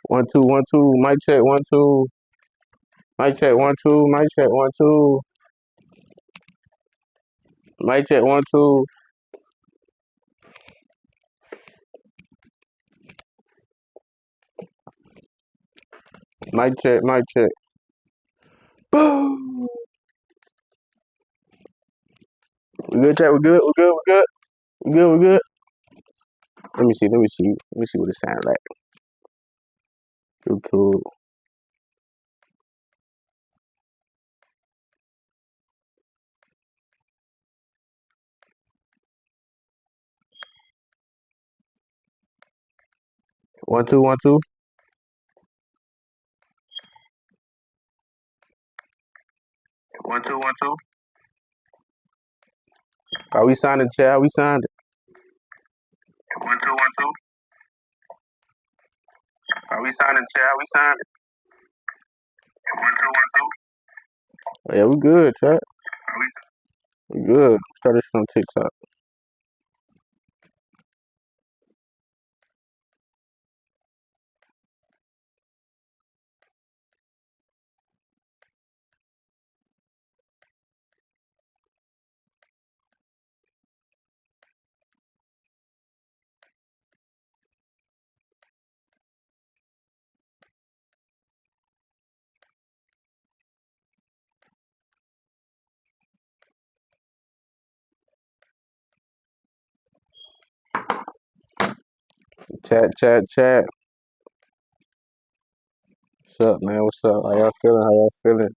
One two one two. Mic check one two. Mic check one two. Mic check one two. Mic check one two. Mic check. Mic check. Boom. We good, chat. We good. We good. We good. We good. We good. Let me see. Let me see. Let me see what it sounds like. YouTube. One two one two. One two one two. Are we signing, chat? We signed it. One two one two. Are we signing, chat? We signed it. One two one two. Yeah, we good, chat. We good. Start this shit on TikTok. Chat, chat, chat. What's up, man? What's up? How y'all feeling? How y'all feeling?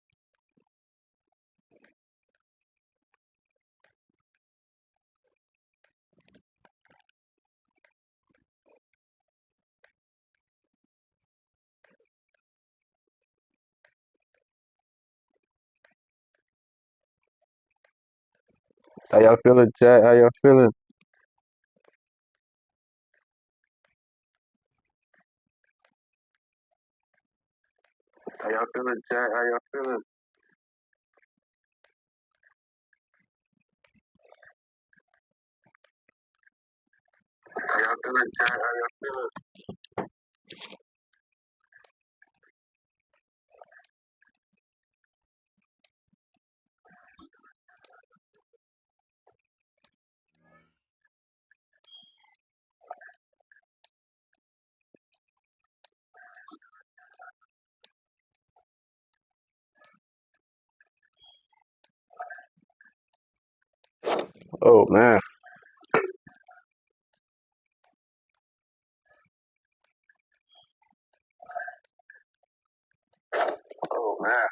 How y'all feeling, chat? How y'all feeling? How y'all feeling, chat? How y'all feeling? How y'all feeling, chat? How y'all feeling? Oh man. Oh man.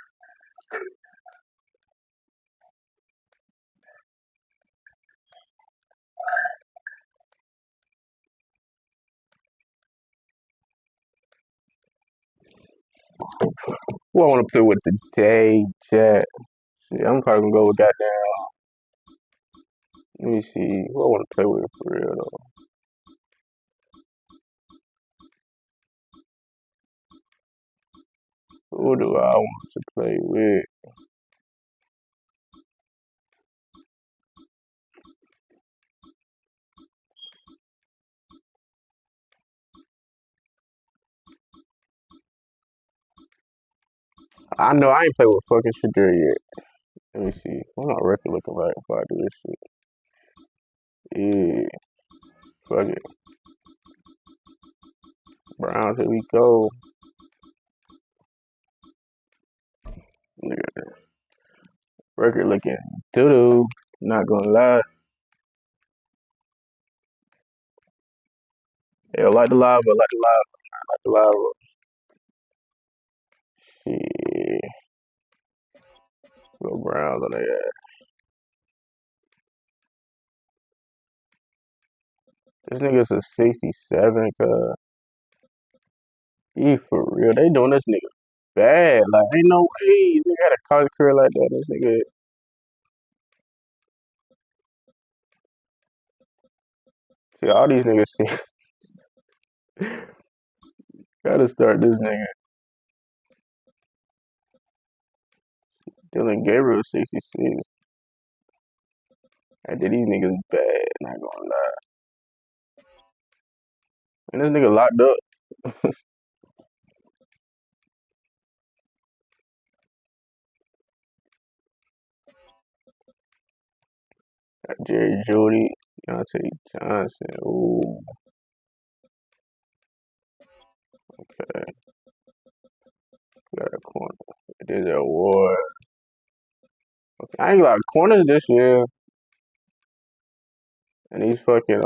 Who I want to play with today, chat? See, I'm probably gonna go with goddamn. Let me see. Who I want to play with for real though? Who do I want to play with? I know I ain't played with fucking Shadur yet. Let me see. What my record looking like if I do this shit? Yeah. Fuck it. Browns, here we go. Nigga, record looking doo doo. Not gonna lie. Yeah, like the lava, like the lava, like the lava. Shit. Go Browns on that. This nigga's a 67, cuz. He for real. They doing this nigga bad. Like, ain't no way. Nigga had a college career like that. This nigga, see, all these niggas see, gotta start this nigga. Dylan Gabriel 66. I did these niggas bad, not gonna lie. And this nigga locked up. Jerry Judy, Deontay Johnson. Ooh, okay. Got a corner. There's an award. Okay. I ain't got corners this year, and these fucking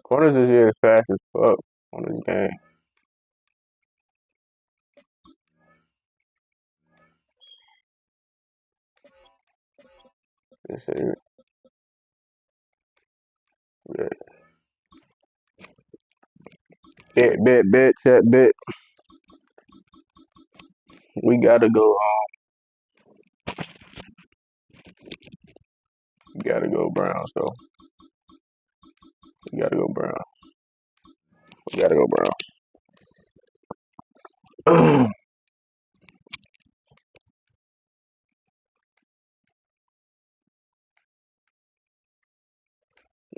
corners this year is fast as fuck on this game. This is bet, chat bet. We gotta go. We gotta go Browns though. We gotta go Browns. We gotta go Browns.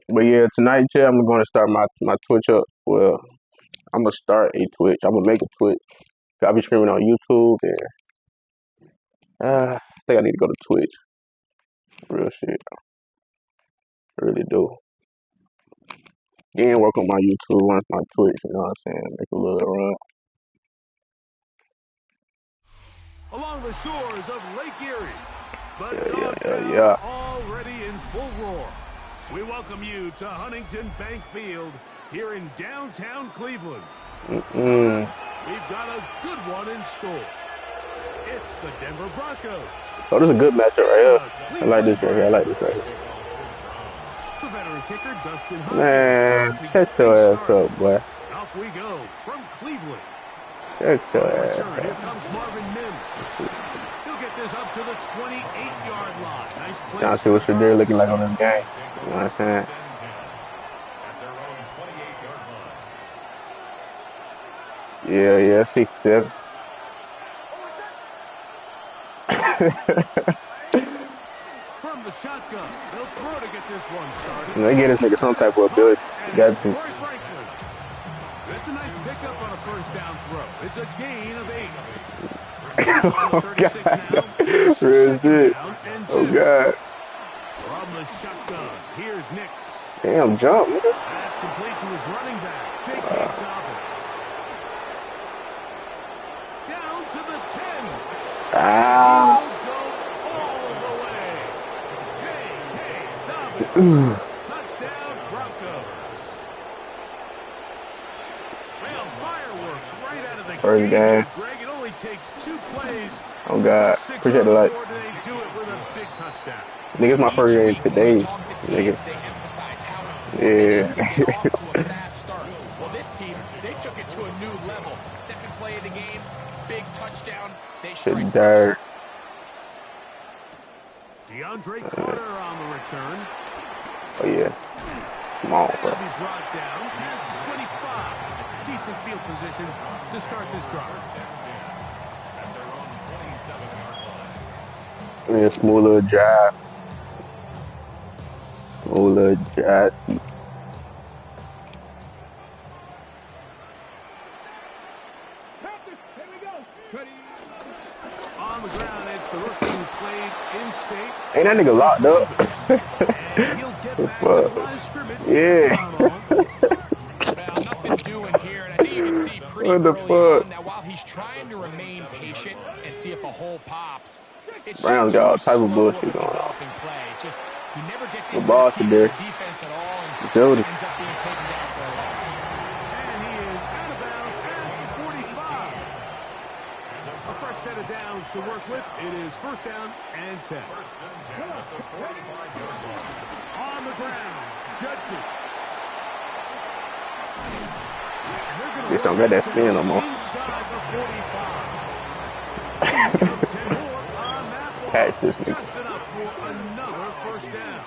But yeah, tonight, chat, I'm gonna start my Twitch up. Well, I'm gonna start a Twitch. I'm gonna make a Twitch. I'll be streaming on YouTube, and I think I need to go to Twitch. Real shit, I really do. Then work on my YouTube once my Twitch. You know what I'm saying? Make a little run. Along the shores of Lake Erie, Yeah. already in full roar. We welcome you to Huntington Bank Field here in downtown Cleveland. We've got a good one in store. It's the Denver Broncos. Oh, this is a good matchup right here. I like this right here. The veteran kicker, Dustin Hopkins. Man, shut your ass up, boy. Off we go from Cleveland. Shut your ass Here up. comes Marvin Mims. He'll get this up to the 28-yard line. Nice play. Trying to see what Shadir looking like on this game. You know what I'm saying? Yeah, 6'7". From the shotgun, they'll throw to get this one started. They get this nigga some type of ability. Got to. That's a nice pickup on a first down throw. It's a gain of 8. Oh, God. Real shit. Oh, God. From the shotgun, here's Nix. Damn, jump, nigga. That's complete to his running back, J.K. Dobbins. Down to the 10. Ah. He'll go all the way. J.K. Dobbins. Touchdown, Broncos. Well, fireworks right out of the First game. Greg, it only takes 2 plays. Oh, God. Appreciate the light. They do it with a big touchdown. Nigga, it's my first game today. Nigga. Yeah. Well, this team, they took it to a new level. Second play of the game, big touchdown. They strike Dirt. DeAndre Carter on the return. Oh, yeah. Come on, bro. He'll be brought down past 25. Decent field position to start this drive. Yeah, smooth little drive. Smooth little drive. On the ground, it's the rookie who played in-state. Ain't that nigga locked up? And he'll get back to the line of scrimmage. Yeah. Well, nothing doing here, and I think you can see pretty What the early fuck? on. Now, while he's trying to remain patient and see if a hole pops, it's Browns just got all too type of slow bullshit of a going on. developing play. Just he never gets The into boss the team there. defense at all, and Jody. ends up being taken down for a loss. And he is out of bounds at the 45. A fresh set of downs to work with. It is first down and 10. On the ground, Judkins. Just don't got that spin no more. Inside the 45. Give him 10 more on that one. Catch this nigga. Just enough for another first down.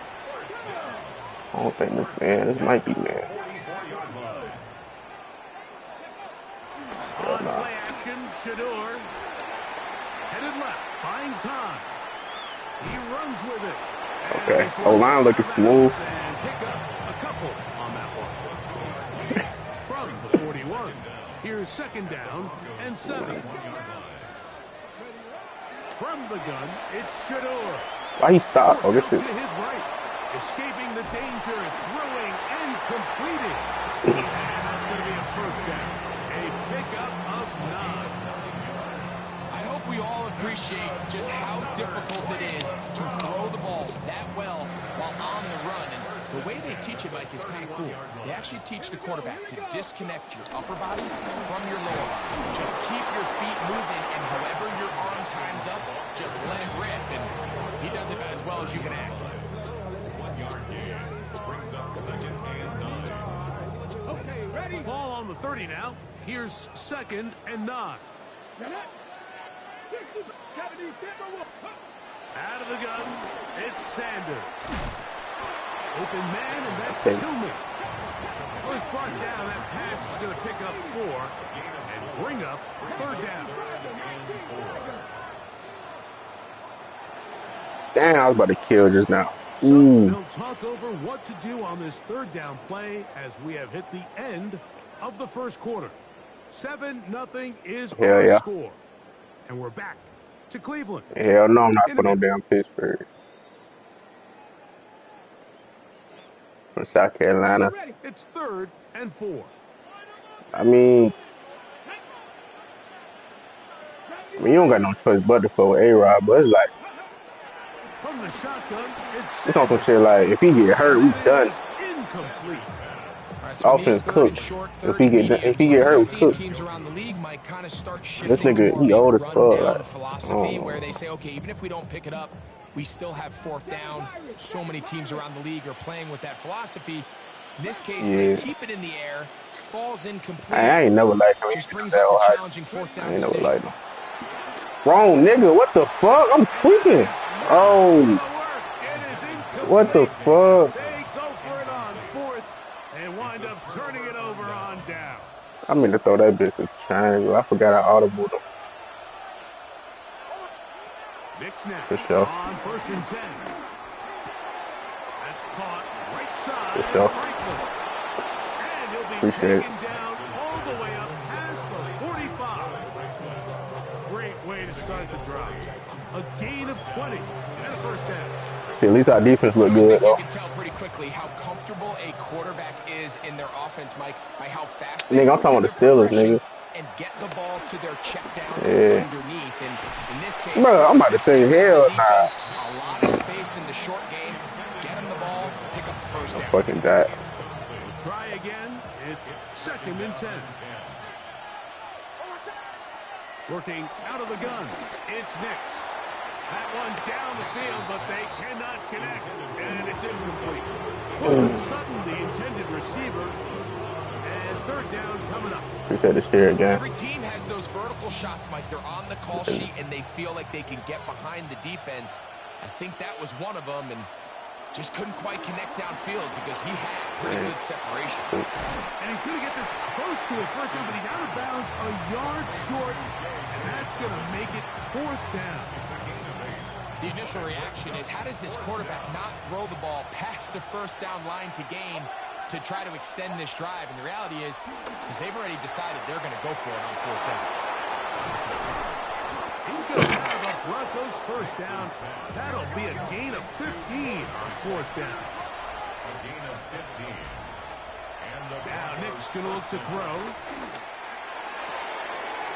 I don't think this man. This might be man. On play action, Shador. Headed left, buying time. He runs with it. Okay. O-line looking smooth. And pick up a couple on that one. From the 41, Here's 2nd down and 7. From the gun, it's Shador. Why he stopped? Oh, this To is. his right. Escaping the danger, throwing and completing. And that's going to be a 1st down. A pickup of 9. I hope we all appreciate just how difficult it is to throw the ball that well while on the run. And the way they teach it, Mike, is kind of cool. They actually teach the quarterback to disconnect your upper body from your lower body. Just keep your feet moving, and however your arm times up, just let it rip. And he does it as well as you can ask. 1-yard gain brings up 2nd and 9. Okay, ready. Ball on the 30 now. Here's 2nd and 9. Out of the gun, it's Sanders. Open man, and that's Tillman. First brought down, that pass is going to pick up 4 and bring up 3rd down. Damn, I was about to kill just now. So they'll talk over what to do on this 3rd down play as we have hit the end of the 1st quarter. 7-0 is our score. And we're back to Cleveland. Hell no, I'm not putting on damn Pittsburgh. From South Carolina. It's 3rd and 4. I mean, you don't got no choice but to throw with A-Rod, but it's like, From the shotgun, it's on some shit like, if he get hurt, we done. Incomplete. Offense cooked. If he get hurt, we cooked. Teams around the league might kind of start shifting This nigga, to he old as fuck. like, philosophy where they say, okay, even if we don't pick it up, we still have 4th down. So many teams around the league are playing with that philosophy. In this case, they keep it in the air, falls incomplete. I ain't never liked him. Just brings up a challenging 4th down I ain't never decision. liked him. Wrong nigga, what the fuck? I'm tweaking. Oh, what the fuck? They go for it on 4th and wind up turning it over on down. I mean to throw that bitch a triangle. I forgot I audibled him. Big snap For sure. on 1st and 10. That's caught right side. For sure. Franklin. And he'll be Appreciate taken down all the way up past the 45. Great way to start the drive. A gain of 20 and a 1st down. See, at least our defense look good though. You can tell pretty quickly how comfortable a quarterback is in their offense, Mike, by how fast Nigga, I'm talking about the Steelers, nigga. And get the ball to their check down underneath. And in this case, bro, I'm about to say hell nah. A lot of space in the short game. Get him the ball, pick up the 1st down. Fucking that. We'll try again. It's 2nd and 10. Working out of the gun. It's Nix. That one down the field, but they cannot connect. And it's incomplete. Corbin Sutton, the intended receiver. And 3rd down coming up. Appreciate the share again. Every team has those vertical shots, Mike. They're on the call sheet, and they feel like they can get behind the defense. I think that was one of them, and just couldn't quite connect downfield because he had pretty good separation. And he's going to get this close to a 1st down, but he's out of bounds a yard short, and that's going to make it 4th down. The initial reaction is, how does this quarterback not throw the ball past the 1st down line to gain to try to extend this drive? And the reality is they've already decided they're going to go for it on 4th down. He's going to have a Broncos 1st down. That'll be a gain of 15 on 4th down. A gain of 15. And now Nick's going to look to throw.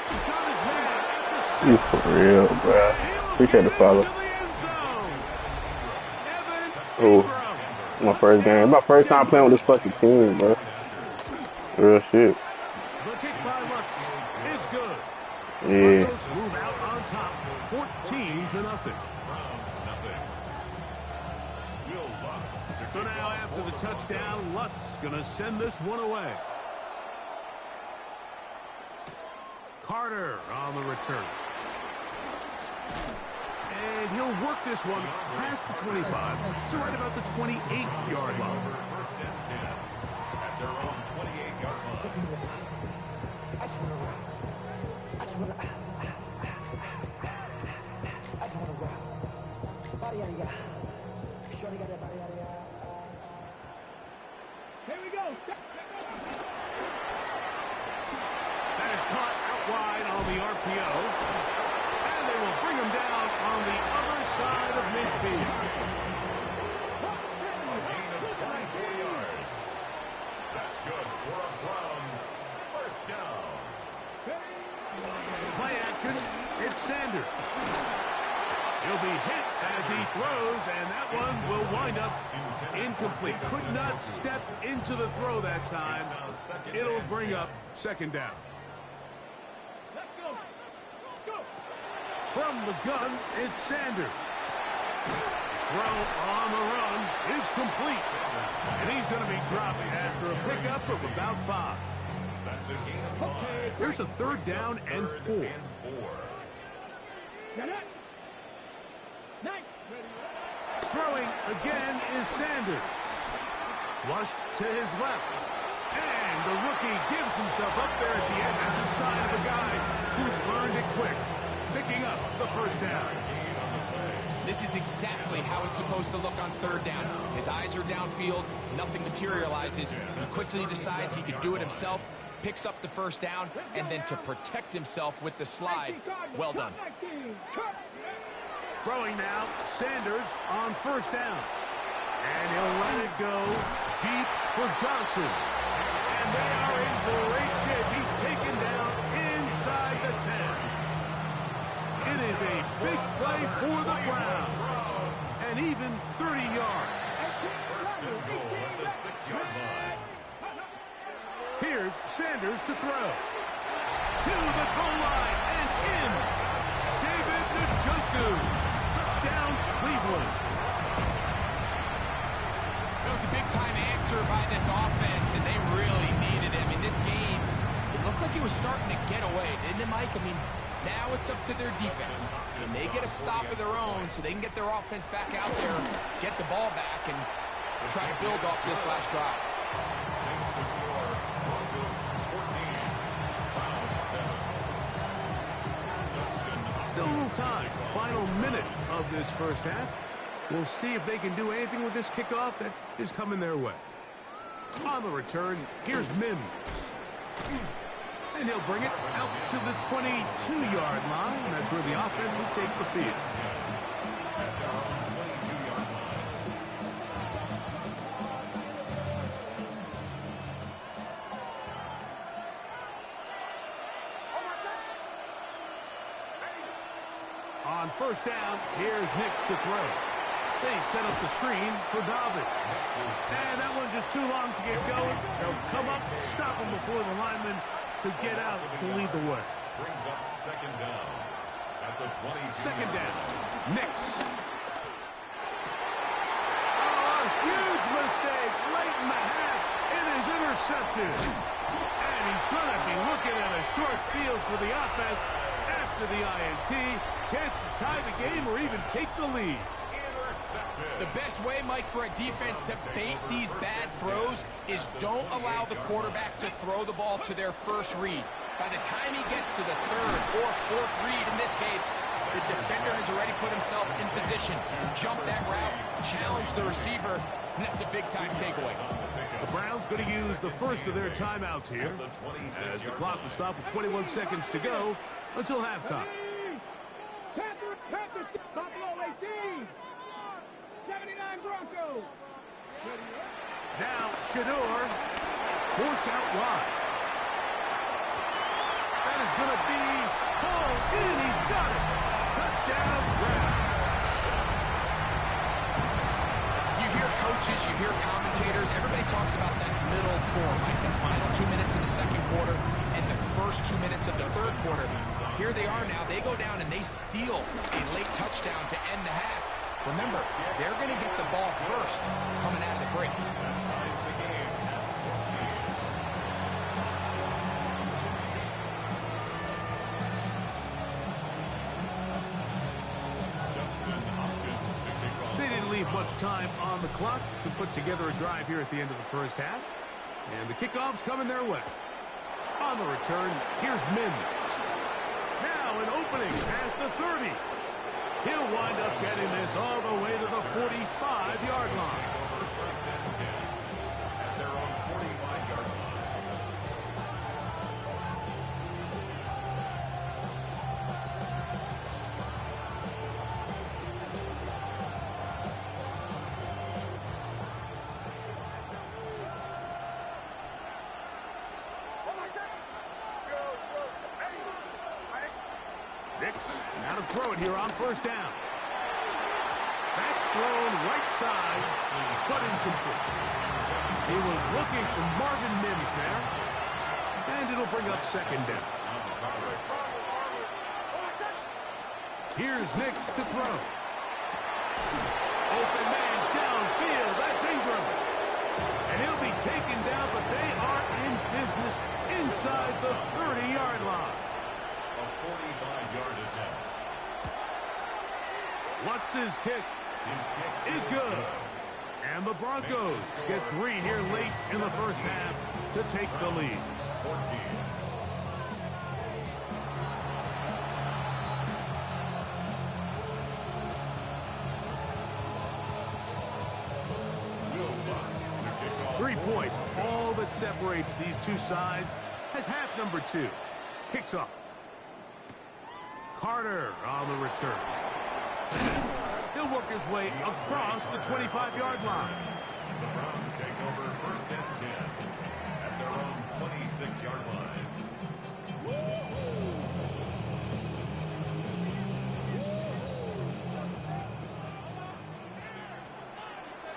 He's got his man. You for real, bro. Appreciate the follow. Oh, my first game. My first time playing with this fucking team, bro. Real shit. The kick by Lutz is good. Yeah. Broncos move out on top, 14-0. So now after the touchdown, Lutz gonna send this one away. Carter on the return. And he'll work this one past the 25 to right about the 28-yard line. 1st and 10 at their own 28-yard line. That's caught out wide on the RPO. And they will bring him down on the other side of midfield. A gain of 24 yards. That's good for a Browns first down. Play action. It's Sanders. He'll be hit as he throws, and that one will wind up incomplete. Could not step into the throw that time. It'll bring up second down. From the gun, it's Sanders. Throw on the run is complete. And he's going to be dropped after a pickup of about 5. That's a gain of 5. Here's a third down and 4. Throwing again is Sanders. Flushed to his left. And the rookie gives himself up there at the end. That's a sign of a guy who's learned it quick. Picking up the first down. This is exactly how it's supposed to look on third down. His eyes are downfield, nothing materializes. He quickly decides he can do it himself, picks up the first down, and then to protect himself with the slide, well done. Throwing now, Sanders on first down. And he'll let it go deep for Johnson. And they are in great shape. He's taken down inside the 10. It is a big play for the Browns. And even 30 yards. First and goal at the 6-yard line. Here's Sanders to throw. To the goal line and in. David Njoku. Touchdown, Cleveland. That was a big-time answer by this offense, and they really needed it. I mean, this game, it looked like it was starting to get away, didn't it, Mike? I mean, now it's up to their defense. And they get a stop of their own so they can get their offense back out there, get the ball back, and try to build off this last drive. Makes the score Broncos 14, Browns 7. Still a little time. Final minute of this first half. We'll see if they can do anything with this kickoff that is coming their way. On the return, here's Mims. And he'll bring it out to the 22-yard line. That's where the offense will take the field. On first down, here's Hicks to throw. They set up the screen for Dobbins. And that one just too long to get going. They'll come up, stop him before the lineman could get out to lead the way. Brings up second down at the 20. Second down, Hicks. Oh, a huge mistake late in the half. It is intercepted. And he's going to be looking at a short field for the offense after the INT. Chance to tie the game or even take the lead. The best way, Mike, for a defense to bait these bad throws is don't allow the quarterback to throw the ball to their first read. By the time he gets to the third or fourth read, in this case, the defender has already put himself in position. Jump that route, challenge the receiver, and that's a big-time takeaway. The Browns going to use the first of their timeouts here as the clock will stop with 21 seconds to go until halftime. Buffalo 18. 79 Broncos. Now Shador forced out wide. That is going to be pulled in. He's got it. Touchdown, Browns. You hear coaches, you hear commentators, everybody talks about that middle four, like the final 2 minutes of the second quarter and the first 2 minutes of the third quarter. Here they are now. They go down and they steal a late touchdown to end the half. Remember, they're going to get the ball first coming out of the break. They didn't leave much time on the clock to put together a drive here at the end of the first half. And the kickoff's coming their way. On the return, here's Mims. Now an opening past the 30. He'll wind up getting this all the way to the 45-yard line. First and 10 at their own 45-yard line. throw it here on first down. That's thrown right side, but incomplete. He was looking for Marvin Mims there. And it'll bring up second down. Here's Nix to throw. Open man downfield. That's Ingram. And he'll be taken down, but they are in business inside the 30-yard line. A 45-yard attempt. What's his kick? His kick Is good. And the Broncos get 3 here late in the first half to take the lead. 14. Will Butts to kick off. 3 points, all that separates these two sides as half number 2 kicks off. Carter on the return. He'll work his way across the 25-yard line. The Browns take over first and 10 at their own 26-yard line.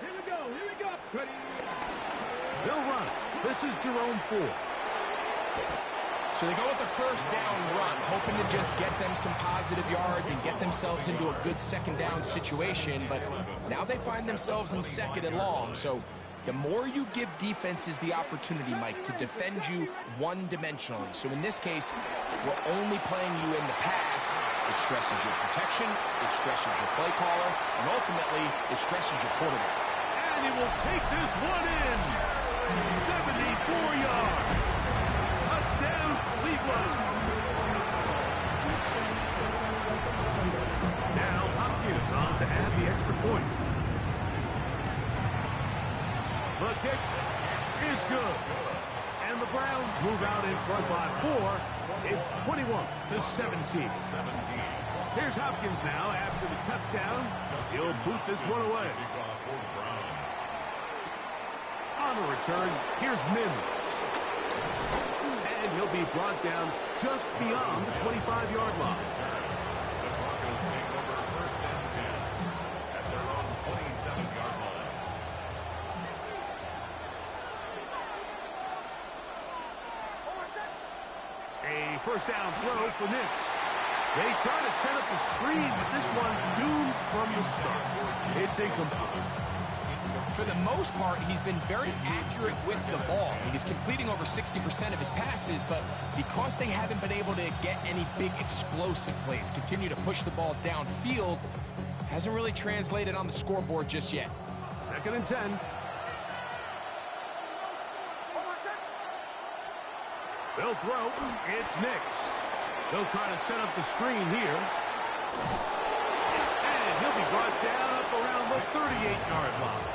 Here we go. Here we go. Ready. They'll run. This is Jerome Ford. So they go with the first down run, hoping to just get them some positive yards and get themselves into a good second down situation, but now they find themselves in second and long. So the more you give defenses the opportunity, Mike, to defend you one-dimensionally. So in this case, we're only playing you in the pass. It stresses your protection, it stresses your play caller, and ultimately, it stresses your quarterback. And he will take this one in. 74 yards. Touchdown, Cleveland. Now Hopkins on to add the extra point. The kick is good. And the Browns move out in front by 4. It's 21-17. Here's Hopkins now after the touchdown. He'll boot this one away. On the return, here's Mims. And he'll be brought down just beyond the 25-yard line. The Broncos take over first and 10 at their own 27-yard line. A first down throw for Nix. They try to set up the screen, but this one doomed from the start. It's incomplete. For the most part, he's been very accurate with the ball. I mean, he's completing over 60% of his passes, but because they haven't been able to get any big explosive plays, continue to push the ball downfield, hasn't really translated on the scoreboard just yet. Second and 10. They'll throw. It's Nix. They'll try to set up the screen here. And he'll be brought down up around the 38-yard line.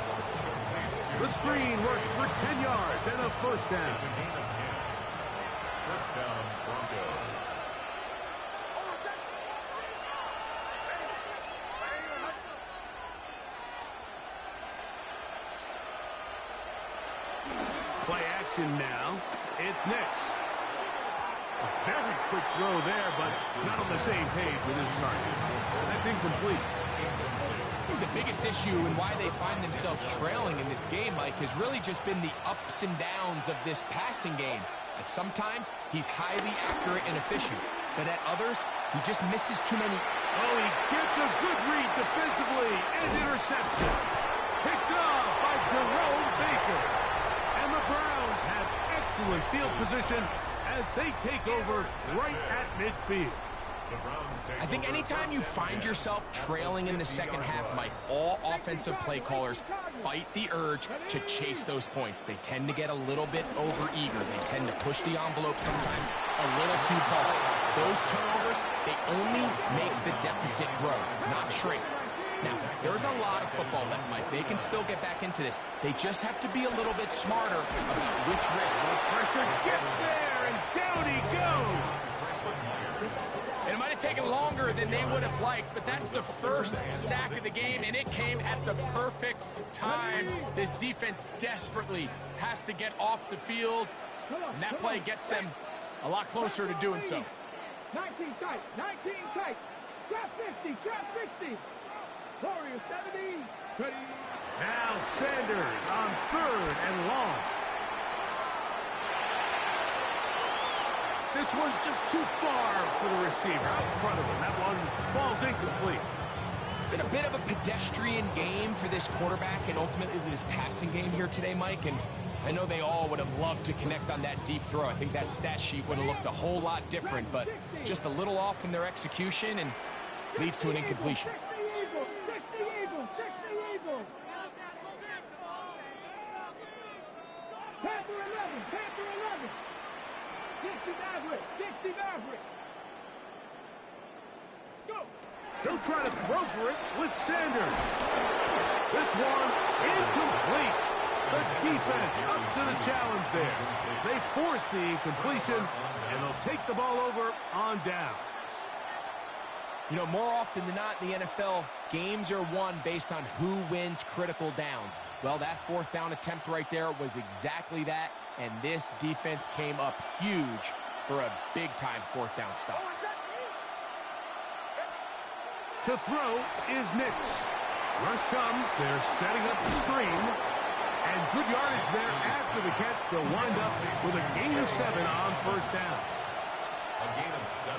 The screen works for 10 yards and a first down. It's a gain of 10. First down, Broncos. Play action now. It's Nix. A very quick throw there, but not on the same page with his target. That's incomplete. I think the biggest issue and why they find themselves trailing in this game, Mike, has really just been the ups and downs of this passing game. At sometimes, he's highly accurate and efficient, but at others, he just misses too many. Oh, he gets a good read defensively and intercepts it. Picked off by Jerome Baker. And the Browns have excellent field position as they take over right at midfield. I think anytime you find yourself trailing in the second half, Mike, all offensive play callers fight the urge to chase those points. They tend to get a little bit overeager. They tend to push the envelope sometimes a little too far. Those turnovers, they only make the deficit grow, not shrink. Now, there's a lot of football left, Mike. They can still get back into this. They just have to be a little bit smarter about which risks. Pressure gets there, and down he goes. And it might have taken longer than they would have liked, but that's the first sack of the game, and it came at the perfect time. This defense desperately has to get off the field, and that play gets them a lot closer to doing so. 19 tight, 19 tight. Trap 50, trap 60. Warrior 70. Ready. Now Sanders on 3rd and long. This one just too far for the receiver out in front of him. That one falls incomplete. It's been a bit of a pedestrian game for this quarterback and ultimately this passing game here today, Mike. And I know they all would have loved to connect on that deep throw. I think that stat sheet would have looked a whole lot different, but just a little off in their execution and leads to an incompletion. 60 Eagles, 60 Eagles, 60 Eagles. Panther 11, Panther 11. 60 Maverick, 60 Maverick. Let's go. He'll try to throw for it with Sanders. This one incomplete. The defense up to the challenge there. They force the incompletion, and they'll take the ball over on downs. You know, more often than not in the NFL, games are won based on who wins critical downs. Well, that 4th down attempt right there was exactly that, and this defense came up huge for a big-time 4th down stop. To throw is Nix. Rush comes. They're setting up the screen. And good yardage there after the catch. They'll wind up with a gain of 7 on 1st down. A gain of 7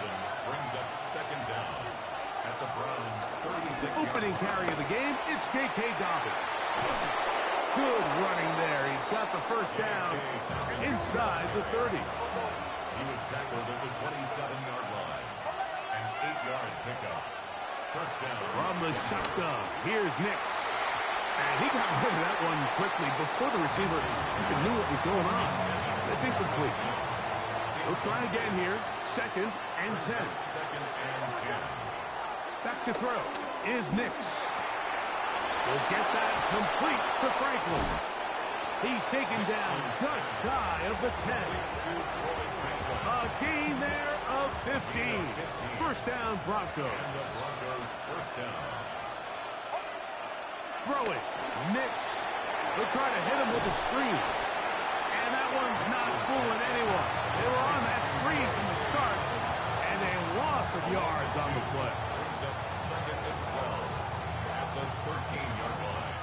brings up 2nd down at the Browns' 36. Opening carry of the game, it's J.K. Dobbins. Good running there. He's got the 1st down inside the 30. He was tackled at the 27-yard line. An 8-yard pickup. 1st down. From the shotgun, here's Nix. And he got rid of that one quickly before the receiver even knew what was going on. That's incomplete. He'll try again here. 2nd and 10. 2nd and 10. Back to throw is Nix. Will get that complete to Franklin. He's taken down just shy of the 10. A gain there of 15. 1st down, Broncos. And the Broncos' 1st down. Throwing, Nix. They'll try to hit him with a screen. And that one's not fooling anyone. They were on that screen from the start, and a loss of yards on the play. Brings up 2nd and 12 at the 13-yard line.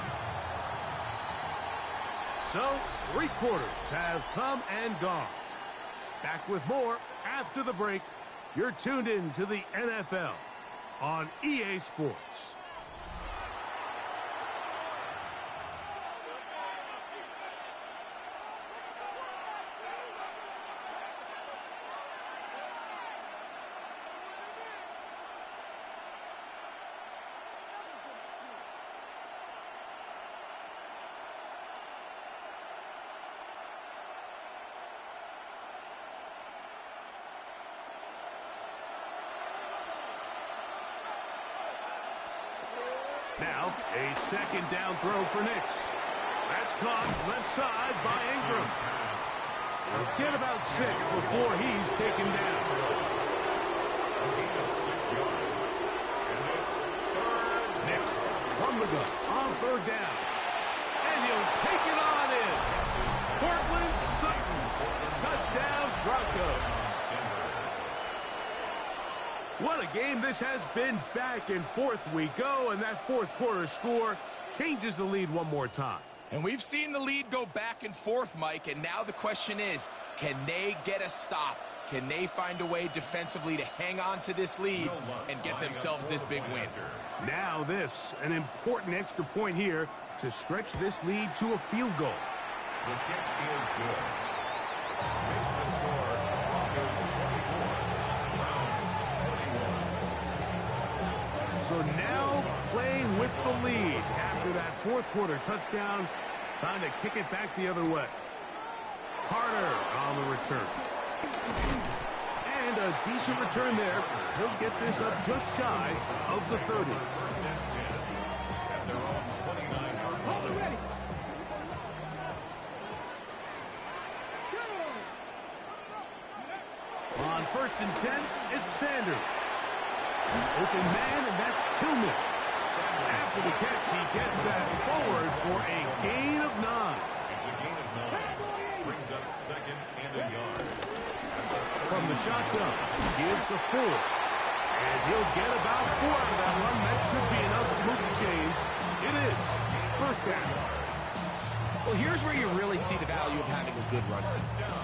So, 3 quarters have come and gone. Back with more after the break. You're tuned in to the NFL on EA Sports. Now, a 2nd down throw for Nix. That's caught left side by Ingram. He'll get about 6 before he's taken down. A gain of 6 yards. And it's 3rd. Nix from the gun on 3rd down. And he'll take it on in. Portland Sutton. Touchdown, Broncos. What a game this has been. Back and forth we go, and that 4th quarter score changes the lead one more time. And we've seen the lead go back and forth, Mike, and now the question is, can they get a stop? Can they find a way defensively to hang on to this lead and get themselves this big win? Now this, an important extra point here to stretch this lead to a field goal. The kick is good. Makes the score Broncos 24, Browns 21. So now playing with the lead after that 4th quarter touchdown, time to kick it back the other way. Carter on the return. And a decent return there. He'll get this up just shy of the 30. 1st and 10 at their own 29-yard line. Ready. On 1st and 10, it's Sanders. Open man, and that's Tillman. After the catch, he gets that forward for a gain of 9. It's a gain of 9. Brings up 2nd and a yard. From the shotgun, give to Ford. And he'll get about 4 out of that run. That should be enough to move the chains. It is first down. Well, here's where you really see the value of having a good run.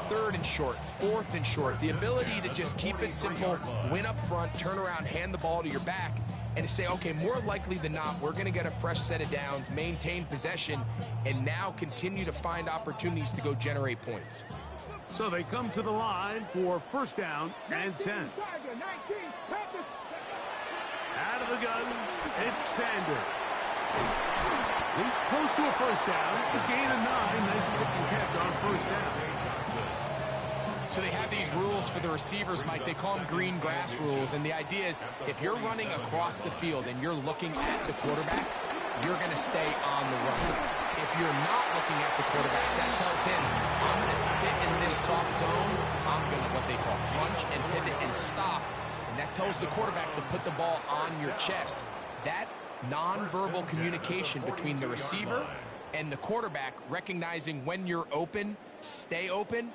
3rd and short, 4th and short. The ability to just keep it simple, win up front, turn around, hand the ball to your back, and to say, okay, more likely than not, we're going to get a fresh set of downs, maintain possession, and now continue to find opportunities to go generate points. So they come to the line for first down and 10. Out of the gun, it's Sanders. He's close to a first down. A gain of 9. Nice pitch and catch on first down. So they have these rules for the receivers, Mike. They call them green grass rules. And the idea is if you're running across the field and you're looking at the quarterback, you're going to stay on the run. If you're not looking at the quarterback, that tells him, I'm going to sit in this soft zone. I'm going to what they call punch and pivot and stop. And that tells the quarterback to put the ball on your chest. That nonverbal communication between the receiver and the quarterback, recognizing when you're open, stay open,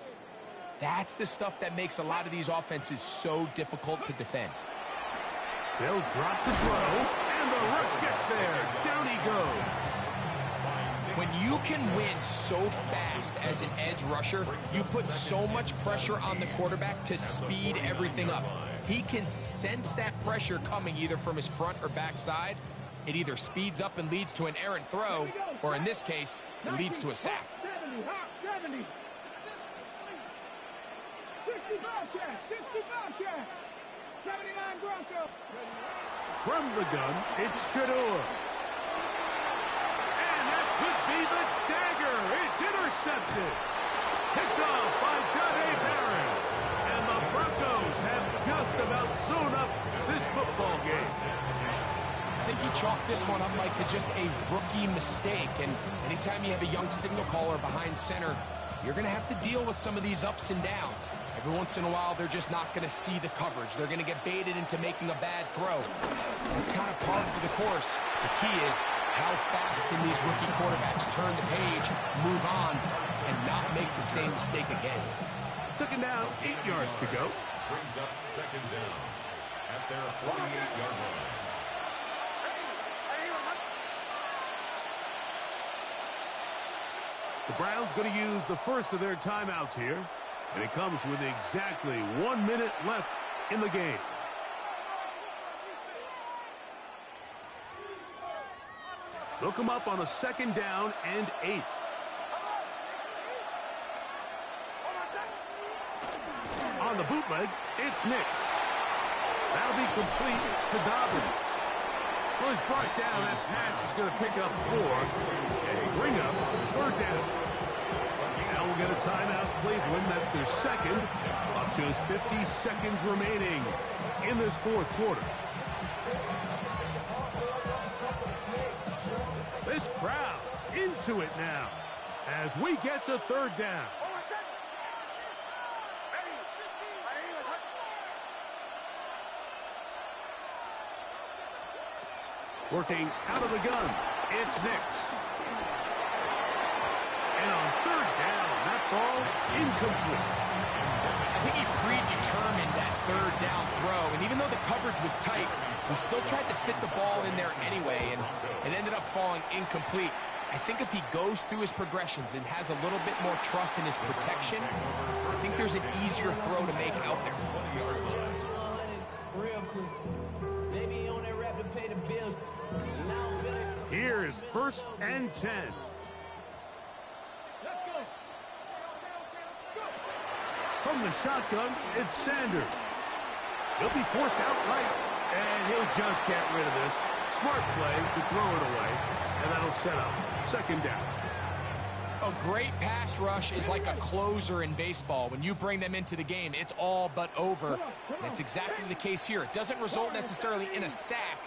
that's the stuff that makes a lot of these offenses so difficult to defend. They'll drop to throw, and the rush gets there. Down he goes. When you can win so fast as an edge rusher, you put so much pressure on the quarterback to speed everything up. He can sense that pressure coming either from his front or back side. It either speeds up and leads to an errant throw, or in this case, it leads to a sack. 70, hot 70. 60 Bobcat, 60 Bobcat. 79 Bronco. From the gun, it's Shador. And that could be the dagger. It's intercepted. Picked off by Johnny Barron. And the Broncos have just about sewn up this football game. I think he chalked this one up, Mike, to just a rookie mistake. And anytime you have a young signal caller behind center, you're going to have to deal with some of these ups and downs. Every once in a while, they're just not going to see the coverage. They're going to get baited into making a bad throw. It's kind of par for the course. The key is how fast can these rookie quarterbacks turn the page, move on, and not make the same mistake again. Second down, 8 yards to go. Brings up second down at their 48-yard line. The Browns going to use the first of their timeouts here, and it comes with exactly 1 minute left in the game. They'll come up on a second down and 8. On the bootleg, it's Nix. That'll be complete to Dobbins. Well, he's brought down. That pass is going to pick up 4 and bring up third down. Now we'll get a timeout, Cleveland. That's their second. About just 50 seconds remaining in this fourth quarter. This crowd into it now as we get to third down. Working out of the gun, it's Nix. And on third down, that ball incomplete. I think he predetermined that third down throw, and even though the coverage was tight, he still tried to fit the ball in there anyway, and it ended up falling incomplete. I think if he goes through his progressions and has a little bit more trust in his protection, I think there's an easier throw to make out there. Here's first and 10. From the shotgun, it's Sanders. He'll be forced outright, and he'll just get rid of this. Smart play to throw it away, and that'll set up second down. A great pass rush is like a closer in baseball. When you bring them into the game, it's all but over. And that's exactly the case here. It doesn't result necessarily in a sack,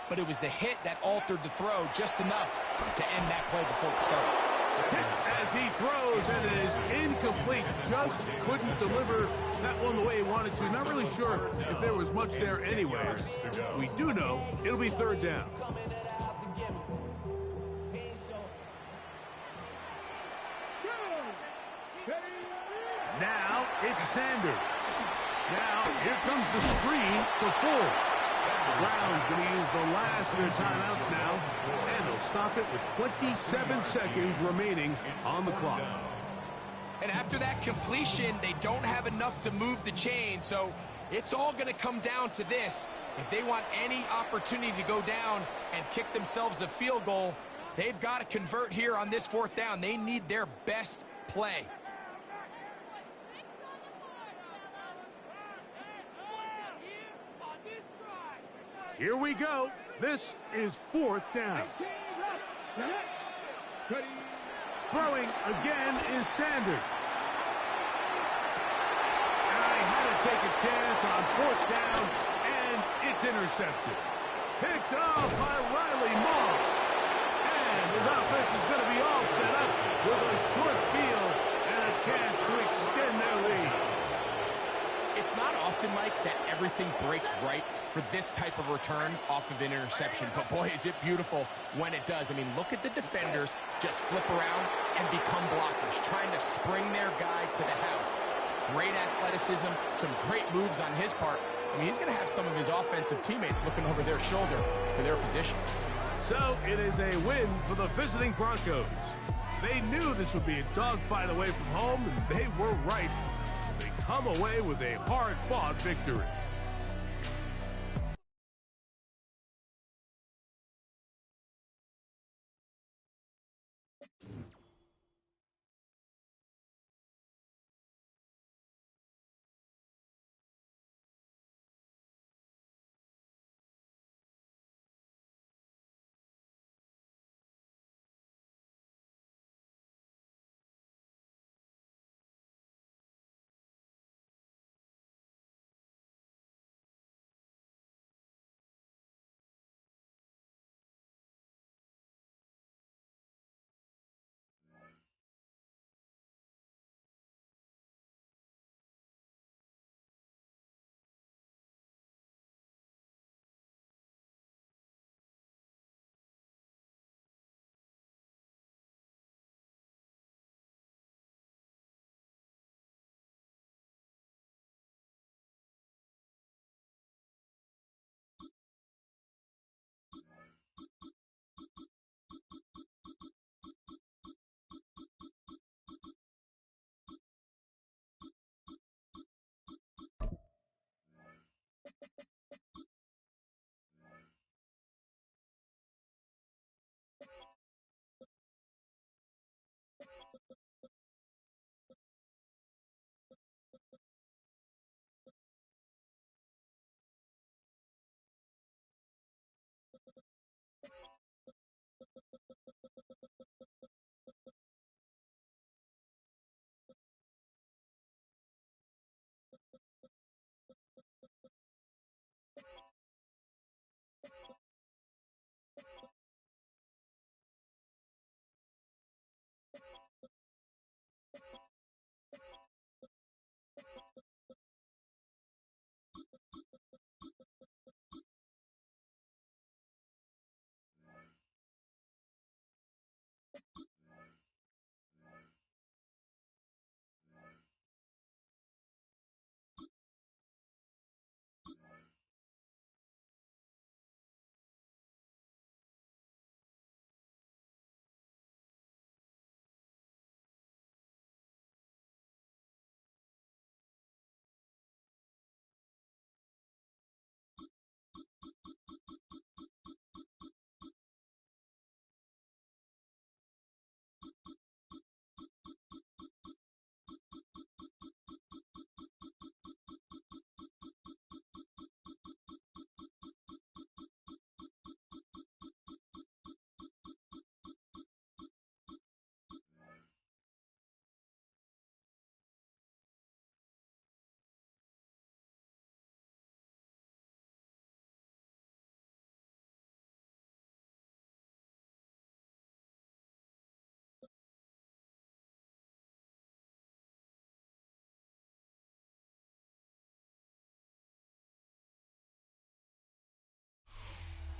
but it was the hit that altered the throw just enough to end that play before it started. Hit as he throws, and it is incomplete. Just couldn't deliver that one the way he wanted to. Not really sure if there was much there anyway. We do know it'll be third down. Now it's Sanders. Now here comes the screen for 4. Brown's going to use the last of their timeouts now, and they'll stop it with 27 seconds remaining on the clock. And after that completion, they don't have enough to move the chain, so it's all going to come down to this. If they want any opportunity to go down and kick themselves a field goal, they've got to convert here on this 4th down. They need their best play. Here we go. This is 4th down. Throwing again is Sanders. And I had to take a chance on 4th down, and it's intercepted. Picked off by Riley Moss. And his offense is going to be all set up with a short field and a chance to extend their lead. It's not often, Mike, that everything breaks right for this type of return off of an interception. But, boy, is it beautiful when it does. I mean, look at the defenders just flip around and become blockers, trying to spring their guy to the house. Great athleticism, some great moves on his part. I mean, he's going to have some of his offensive teammates looking over their shoulder for their position. So it is a win for the visiting Broncos. They knew this would be a dogfight away from home, and they were right. They come away with a hard-fought victory.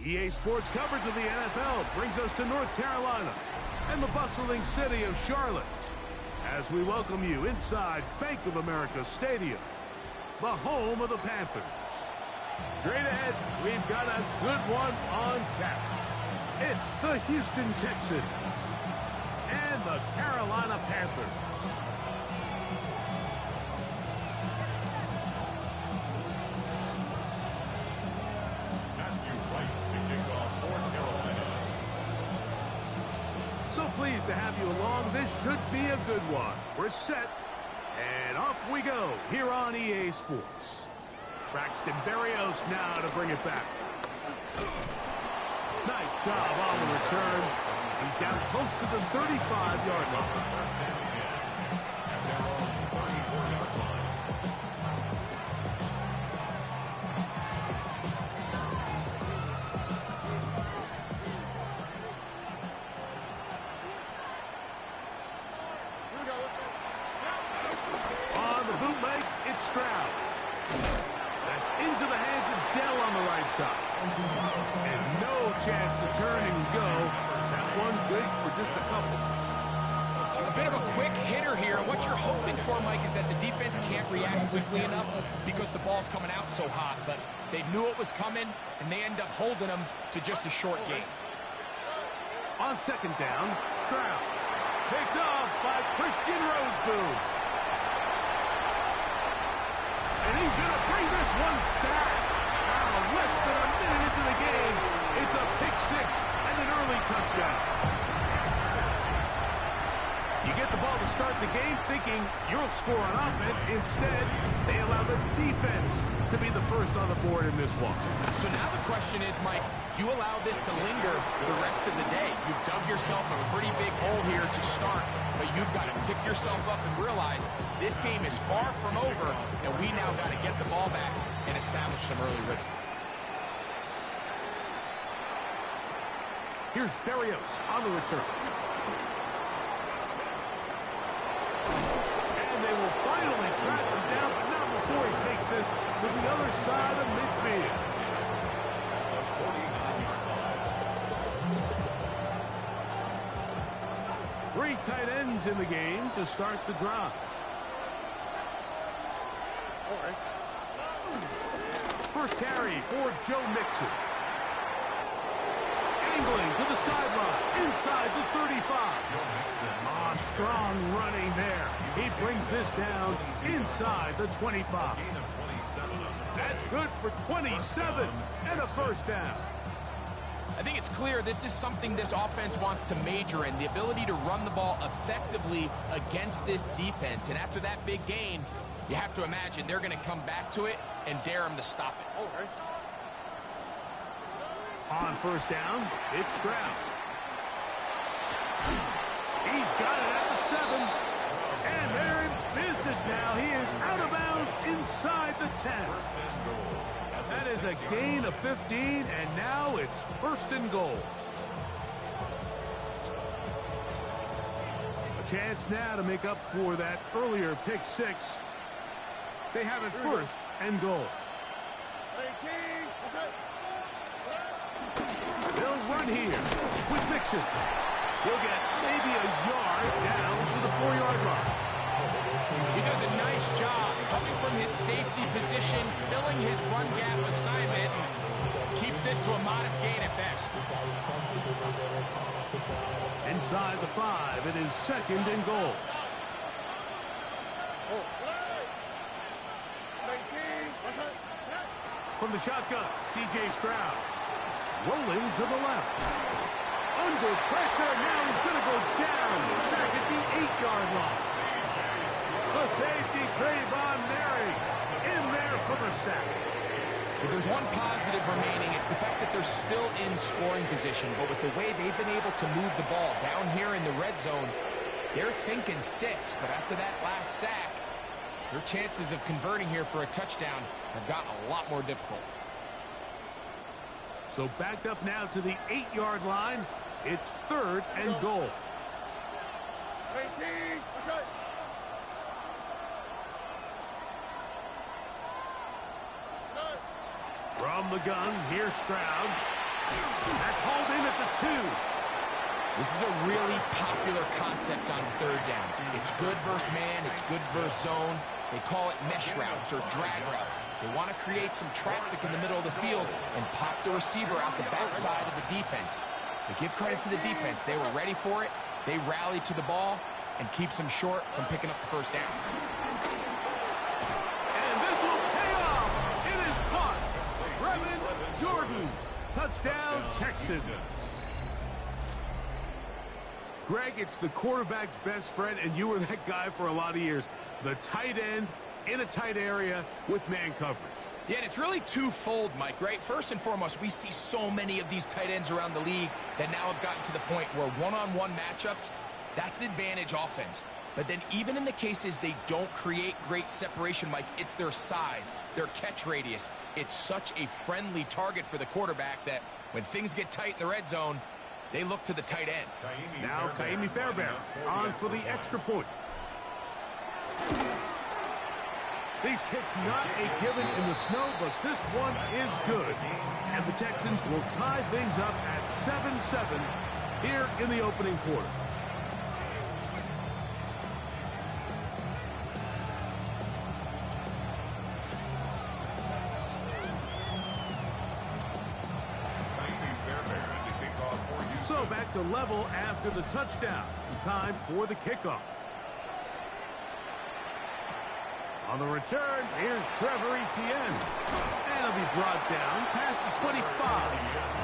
EA Sports coverage of the NFL brings us to North Carolina and the bustling city of Charlotte as we welcome you inside Bank of America Stadium, the home of the Panthers. Straight ahead, we've got a good one on tap. It's the Houston Texans and the Carolina Panthers. So pleased to have you along. This should be a good one. We're set, and off we go here on EA Sports. Braxton Berrios now to bring it back. Nice job on the return. He's down close to the 35-yard line. On the bootleg, it's Stroud. That's into the hands of Dell on the right side. And no chance to turn and go. That one good for just a couple. A bit of a quick hitter here. And what you're hoping for, Mike, is that the defense can't react quickly enough because the ball's coming out so hot. But they knew it was coming, and they end up holding them to just a short gain. On second down, Stroud. Picked off by Christian Roseboom. And he's going to bring this one back. Now, less than a minute into the game, it's a pick six and an early touchdown. You get the ball to start the game thinking you'll score on offense. Instead, they allow the defense to be the first on the board in this one. So now the question is, Mike, do you allow this to linger the rest of the day? You've dug yourself a pretty big hole here to start, but you've got to pick yourself up and realize this game is far from over, and we now got to get the ball back and establish some early rhythm. Here's Berrios on the return. And they will finally track him down, but not before he takes this to the other side of midfield. Three tight ends in the game to start the drive. First carry for Joe Mixon. Angling to the sideline, inside the 35. Strong running there. He brings this down inside the 25. That's good for 27 and a first down. I think it's clear this is something this offense wants to major in, the ability to run the ball effectively against this defense. And after that big gain, you have to imagine they're going to come back to it and dare him to stop it. On first down, it's Stroud. He's got it at the 7. And they're in business now. He is out of bounds inside the 10. That is a gain of 15, and now it's first and goal. A chance now to make up for that earlier pick six. They have it first and goal. They'll run here with Mixon. He'll get maybe a yard down to the 4-yard line. He does a nice job coming from his safety position, filling his run gap assignment, keeps this to a modest gain at best. Inside the 5, it is second and goal. From the shotgun, C.J. Stroud. Rolling to the left. Under pressure, now he's going to go down back at the 8-yard line. The safety, Trayvon Merry, in there for the sack. If there's one positive remaining, it's the fact that they're still in scoring position. But with the way they've been able to move the ball down here in the red zone, they're thinking 6. But after that last sack, their chances of converting here for a touchdown have gotten a lot more difficult. So backed up now to the 8-yard line. It's third and goal. From the gun, here's Stroud. That's hauled in at the 2. This is a really popular concept on third down. It's good versus man, it's good versus zone. They call it mesh routes or drag routes. They want to create some traffic in the middle of the field and pop the receiver out the backside of the defense. But give credit to the defense. They were ready for it. They rallied to the ball and keeps them short from picking up the first down. And this will pay off. It is caught. Brevin Jordan. Touchdown, Texans. Greg, it's the quarterback's best friend, and you were that guy for a lot of years. The tight end in a tight area with man coverage. Yeah, and it's really twofold, Mike, right? First and foremost, we see so many of these tight ends around the league that now have gotten to the point where one-on-one matchups, that's advantage offense. But then even in the cases they don't create great separation, Mike, it's their size, their catch radius. It's such a friendly target for the quarterback that when things get tight in the red zone, they look to the tight end. Now Kaimi Fairbairn on for the extra point. These kicks not a given in the snow, but this one is good. And the Texans will tie things up at 7-7 here in the opening quarter. So back to level after the touchdown. Time for the kickoff. On the return, here's Trevor Etienne. And he'll be brought down past the 25.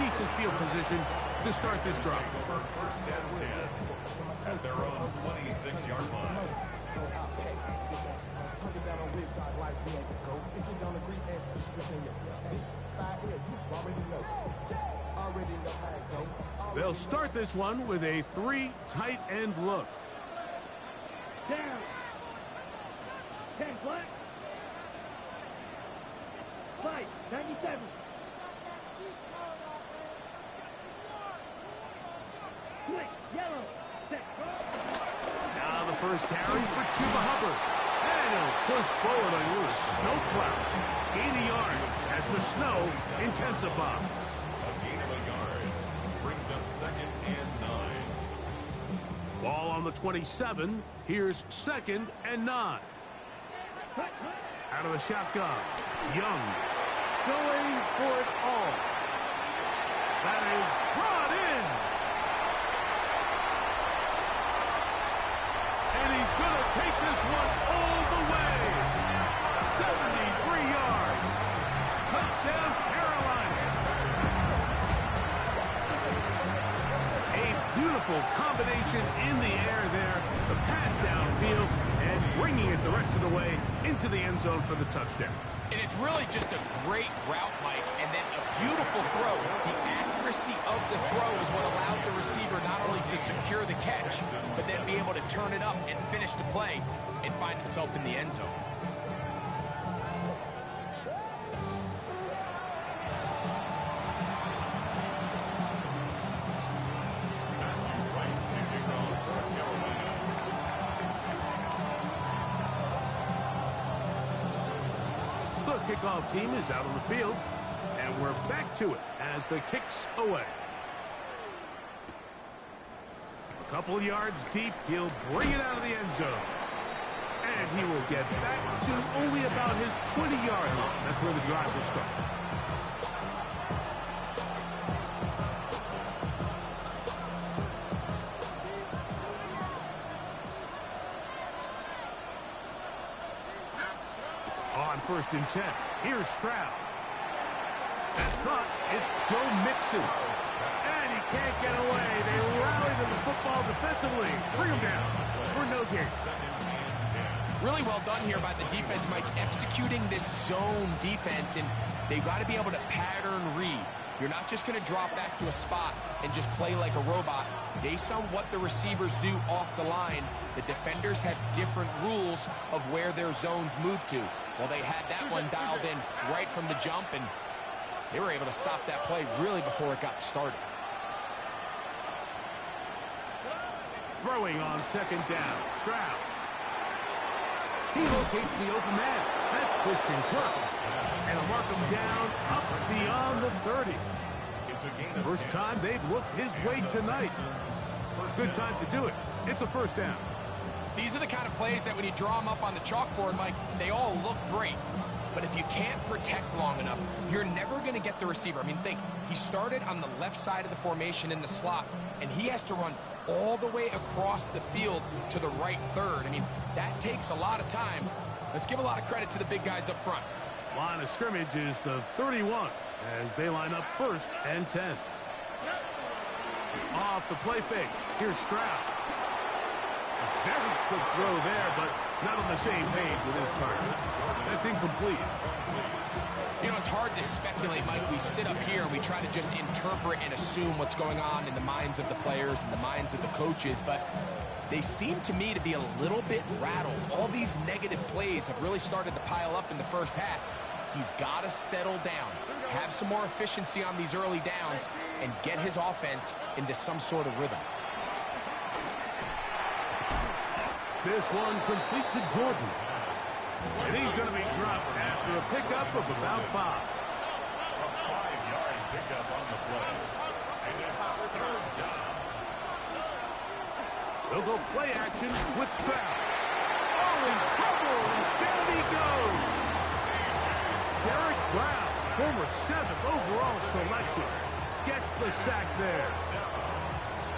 Decent field position to start this drive. First and 10 at their own 26-yard line. They'll start this one with a 3 tight end look. Down. 10 black. Fight. 97. Quick. Yellow. Set. Now the first carry for Chuba Hubbard. And he'll push forward on a little snow cloud. Gain a yard as the snow intensifies. A gain of a yard brings up 2nd and 9. Ball on the 27. Here's 2nd and 9. Out of the shotgun. Young going for it all. That is brought in. And he's going to take this one all the way. 73 yards. Touchdown, Carolina. A beautiful combination in the air there. The pass downfield and bringing it the rest of the way into the end zone for the touchdown. And it's really just a great route, Mike, and then a beautiful throw. The accuracy of the throw is what allowed the receiver not only to secure the catch, but then be able to turn it up and finish the play and find himself in the end zone. The kickoff team is out on the field, and we're back to it as the kick's away. A couple yards deep, he'll bring it out of the end zone. And he will get back to only about his 20-yard line. That's where the drive will start. On 1st and 10, here's Stroud. That's caught. It's Joe Mixon. And he can't get away. They rally to the football defensively. Bring him down for no gain. Really well done here by the defense, Mike, executing this zone defense, and they've got to be able to pattern read. You're not just going to drop back to a spot and just play like a robot. Based on what the receivers do off the line, the defenders have different rules of where their zones move to. Well, they had that one dialed in right from the jump, and they were able to stop that play really before it got started. Throwing on 2nd down, Stroud. He locates the open man. That's Christian Kirk. And he'll mark him down up beyond the 30. First time they've looked his way tonight. Good time to do it. It's a 1st down. These are the kind of plays that when you draw them up on the chalkboard, Mike, they all look great. But if you can't protect long enough, you're never going to get the receiver. I mean, think, he started on the left side of the formation in the slot, and he has to run all the way across the field to the right third. I mean, that takes a lot of time. Let's give a lot of credit to the big guys up front. Line of scrimmage is the 31 as they line up 1st and 10. Off the play fake. Here's Stroud. A very quick throw there, but not on the same page with his target. That's incomplete. You know, it's hard to speculate, Mike. We sit up here and we try to just interpret and assume what's going on in the minds of the players and the minds of the coaches, but they seem to me to be a little bit rattled. All these negative plays have really started to pile up in the first half. He's got to settle down, have some more efficiency on these early downs, and get his offense into some sort of rhythm. This one complete to Jordan. And he's going to be dropped after a pickup of about 5. A 5-yard pickup on the play. And it's 3rd down. They'll go play action with Stroud. Oh, in trouble, and down he goes. Derek Brown, former 7th overall selection, gets the sack there.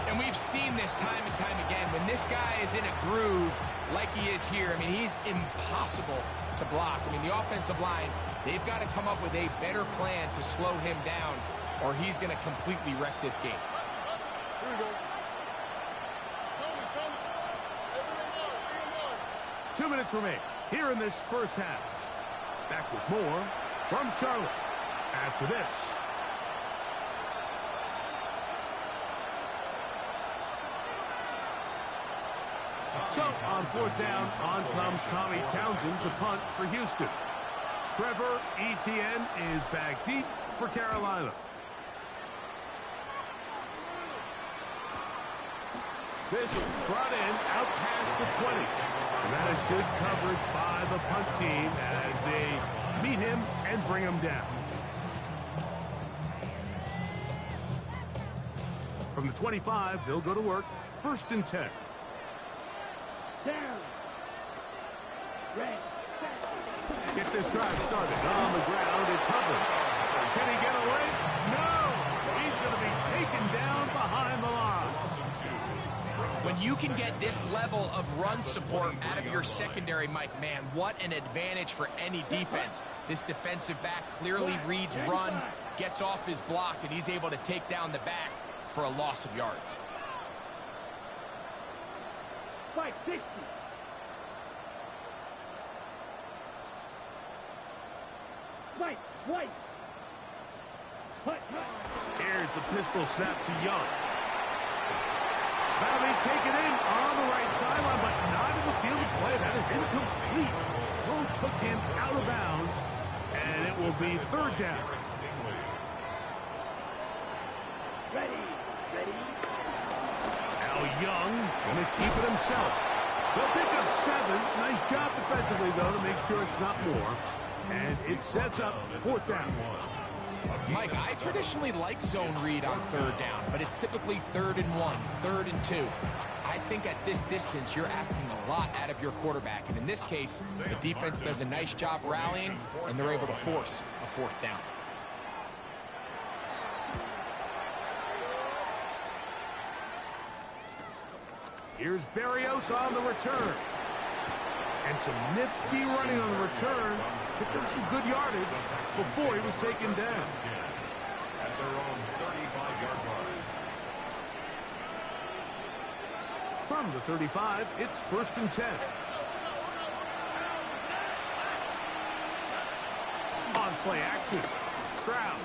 And we've seen this time and time again. When this guy is in a groove like he is here, I mean, he's impossible to block. I mean, the offensive line, they've got to come up with a better plan to slow him down, or he's going to completely wreck this game. Here we go. 2 minutes remain here in this first half. Back with more from Charlotte after this. So on 4th down, on comes Tommy Townsend to punt for Houston. Trevor Etienne is back deep for Carolina. This brought in out past the 20. And that is good coverage by the punt team as they meet him and bring him down. From the 25, they'll go to work. 1st and 10. Down. Red. Get this drive started. On the ground, it's Hubbard. Can he get away? No! He's going to be taken down behind the line. When you can get this level of run support out of your secondary, Mike, man, what an advantage for any defense. This defensive back clearly reads run, gets off his block, and he's able to take down the back for a loss of yards. Fight 60. Fight. White. Here's the pistol snap to Young. That'll be taken in on the right sideline, but not in the field of play. That is incomplete. Throw took him out of bounds, and it will be 3rd down. Ready. Ready. Now Young going to keep it himself. They'll pick up 7. Nice job defensively, though, to make sure it's not more. And it sets up 4th down. Mike, I traditionally like zone read on 3rd down, but it's typically 3rd and 1, 3rd and 2. I think at this distance, you're asking a lot out of your quarterback. And in this case, the defense does a nice job rallying, and they're able to force a 4th down. Here's Berrios on the return. And some nifty running on the return. Picked up some good yardage before he was taken down. At their own 35-yard line. From the 35, it's 1st and 10. On play action. Stroud.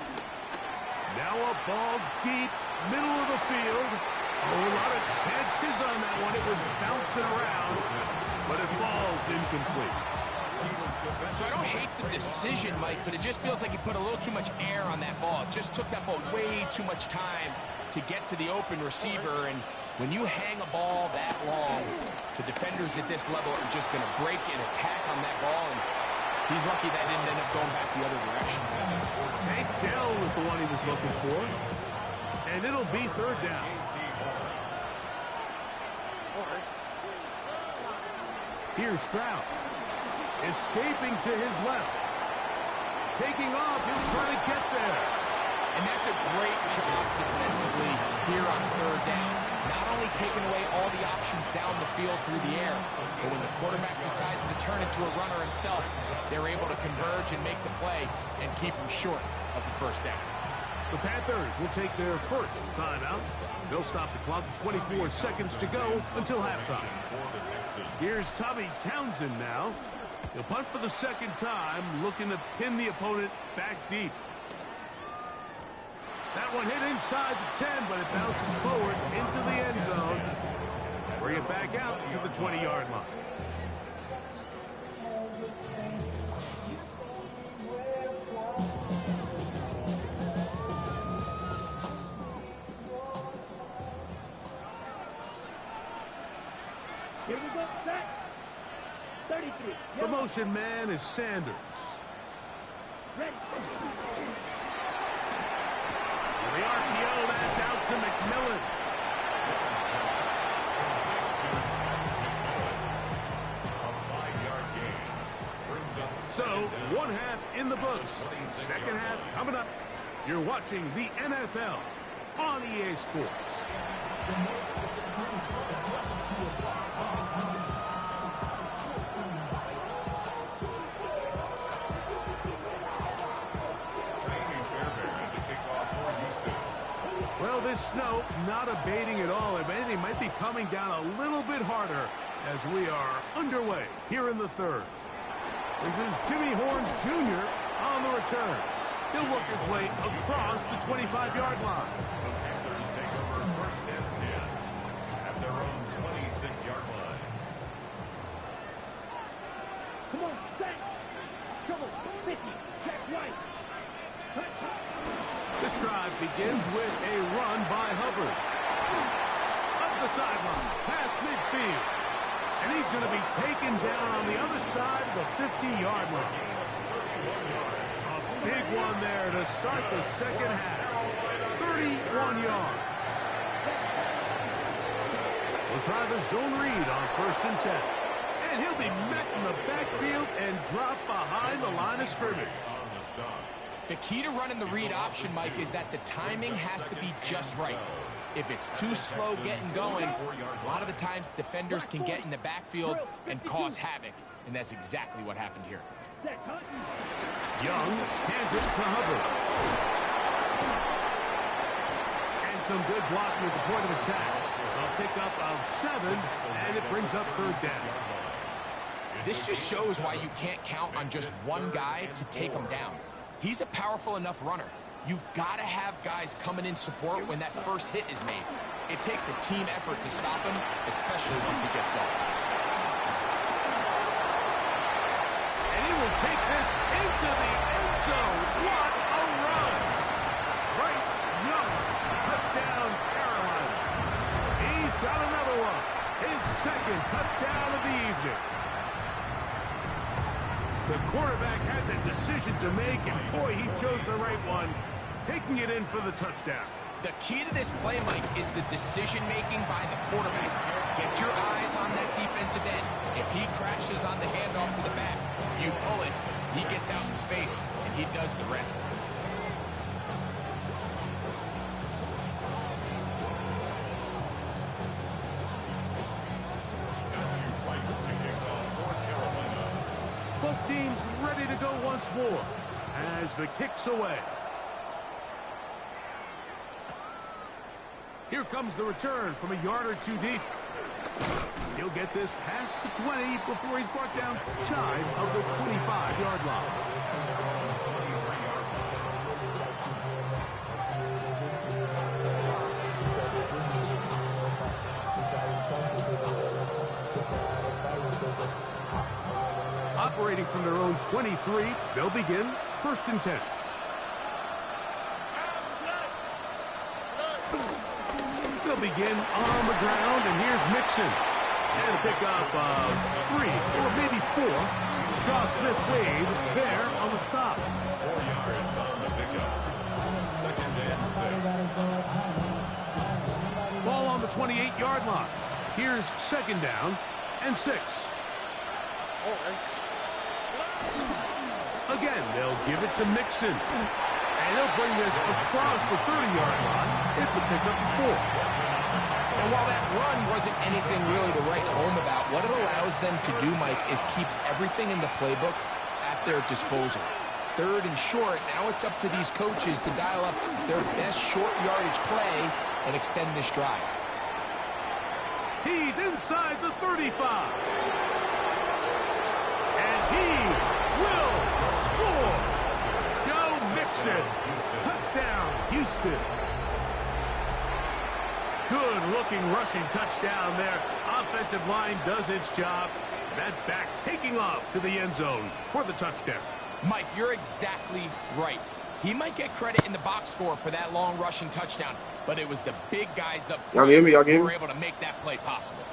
Now a ball deep, middle of the field. Oh, a lot of chances on that one. It was bouncing around, but it falls incomplete. So I don't hate the decision, Mike, but it just feels like he put a little too much air on that ball. It just took that ball way too much time to get to the open receiver. And when you hang a ball that long, the defenders at this level are just going to break and attack on that ball. And he's lucky that didn't end up going back the other direction. Tank Dell was the one he was looking for. And it'll be 3rd down. Here's Stroud. Escaping to his left. Taking off. He'll try to get there. And that's a great job defensively here on third down. Not only taking away all the options down the field through the air, but when the quarterback decides to turn into a runner himself, they're able to converge and make the play and keep him short of the first down. The Panthers will take their first timeout. They'll stop the clock with 24 seconds to go until halftime. Here's Tommy Townsend now. He'll punt for the second time, looking to pin the opponent back deep. That one hit inside the 10, but it bounces forward into the end zone. Bring it back out to the 20-yard line. Here we go, set. 33. The motion man is Sanders. Ready. The RPO, that's out to McMillan. So, one half in the books. Second half coming up. You're watching the NFL on EA Sports. Well, this snow not abating at all. If anything, might be coming down a little bit harder as we are underway here in the third. This is Jimmy Horns Jr. on the return. He'll work his way across the 25-yard line. The Panthers take over first and 10 at their own 26-yard line. Come on, set. Trouble. 50. Check right. This drive begins with a run by Hubbard. Up the sideline, past midfield. And he's going to be taken down on the other side of the 50-yard line. A big one there to start the second half. 31 yards. We'll try the zone read on first and 10. And he'll be met in the backfield and drop behind the line of scrimmage. The key to running the read option, Mike, is that the timing has to be just right. If it's too slow getting going, a lot of the times defenders can get in the backfield and cause havoc, and that's exactly what happened here. Young hands it to Hubbard. And some good blocking at the point of attack. A pickup of 7, and it brings up third down. This just shows why you can't count on just one guy to take him down. He's a powerful enough runner. You gotta have guys coming in support when that first hit is made. It takes a team effort to stop him, especially once he gets going. And he will take this into the end zone. What a run! Bryce Young, touchdown Carolina. He's got another one. His second touchdown of the evening. The quarterback had the decision to make, and boy, he chose the right one, taking it in for the touchdown. The key to this play, Mike, is the decision-making by the quarterback. Get your eyes on that defensive end. If he crashes on the handoff to the back, you pull it, he gets out in space, and he does the rest. Both teams ready to go once more as the kick's away. Here comes the return from a yard or two deep. He'll get this past the 20 before he's brought down shy of the 25-yard line. Operating from their own 23, they'll begin first and 10. They'll begin on the ground, and here's Mixon. And a pickup of 3, or maybe 4. Shaw Smith-Wade there on the stop. 4 yards on the pickup. Second and 6. Ball on the 28-yard line. Here's second down and 6. Again, they'll give it to Mixon. And he'll bring this across the 30-yard line. It's a pickup 4. And while that run wasn't anything really to write home about, what it allows them to do, Mike, is keep everything in the playbook at their disposal. 3rd and short, now it's up to these coaches to dial up their best short yardage play and extend this drive. He's inside the 35. And he will score. Joe Mixon. Touchdown, Houston. Good-looking rushing touchdown there. Offensive line does its job. That back taking off to the end zone for the touchdown. Mike, you're exactly right. He might get credit in the box score for that long rushing touchdown, but it was the big guys up front who were able to make that play possible.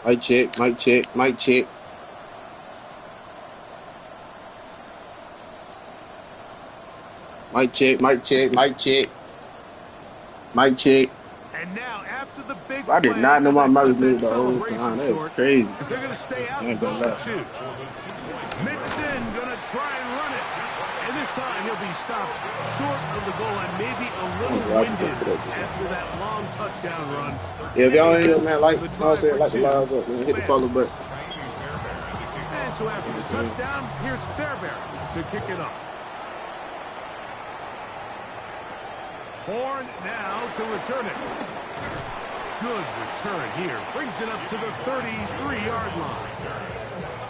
Mic check, mic check, mic check. Mic check, mic check, mic check. Mic check. And now after the big I did play, not know my mic was that moved the whole celebration time. That short, was crazy. 'cause they're going to stay out I ain't and go gonna for lie. 2. Mixon going to try and run it. And this time he'll be stopped short of the goal and maybe a little winded after that long touchdown run. Yeah, if y'all ain't here, man, like the live up, man, hit the follow button. And so after the touchdown, here's Fairbairn to kick it off. Horn now to return it. Good return here. Brings it up to the 33-yard line.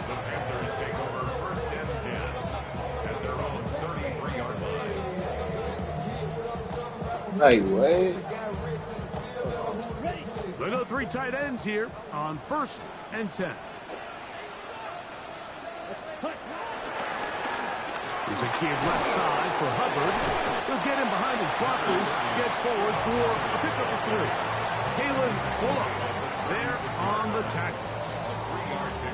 The Panthers take over 1st and 10 at their own 33-yard line. Hey, wait. We'll go 3 tight ends here on 1st and 10. There's a give left side for Hubbard. He'll get him behind his blockers, get forward for a pickup of 3. Kalen Bullock there on the tackle.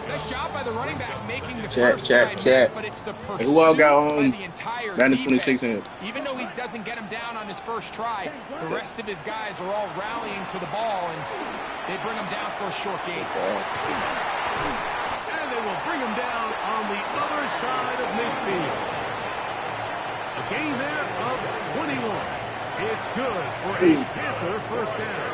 Nice job by the running back making the Check, first check, try check. miss, but it's the Hey, who all got pursuit on by the entire Madden defense. 26 in? Even though he doesn't get him down on his first try, the rest of his guys are all rallying to the ball, and they bring him down for a short gain. And they will bring him down on the other side of midfield. A gain there of 21. It's good for a Panther first down.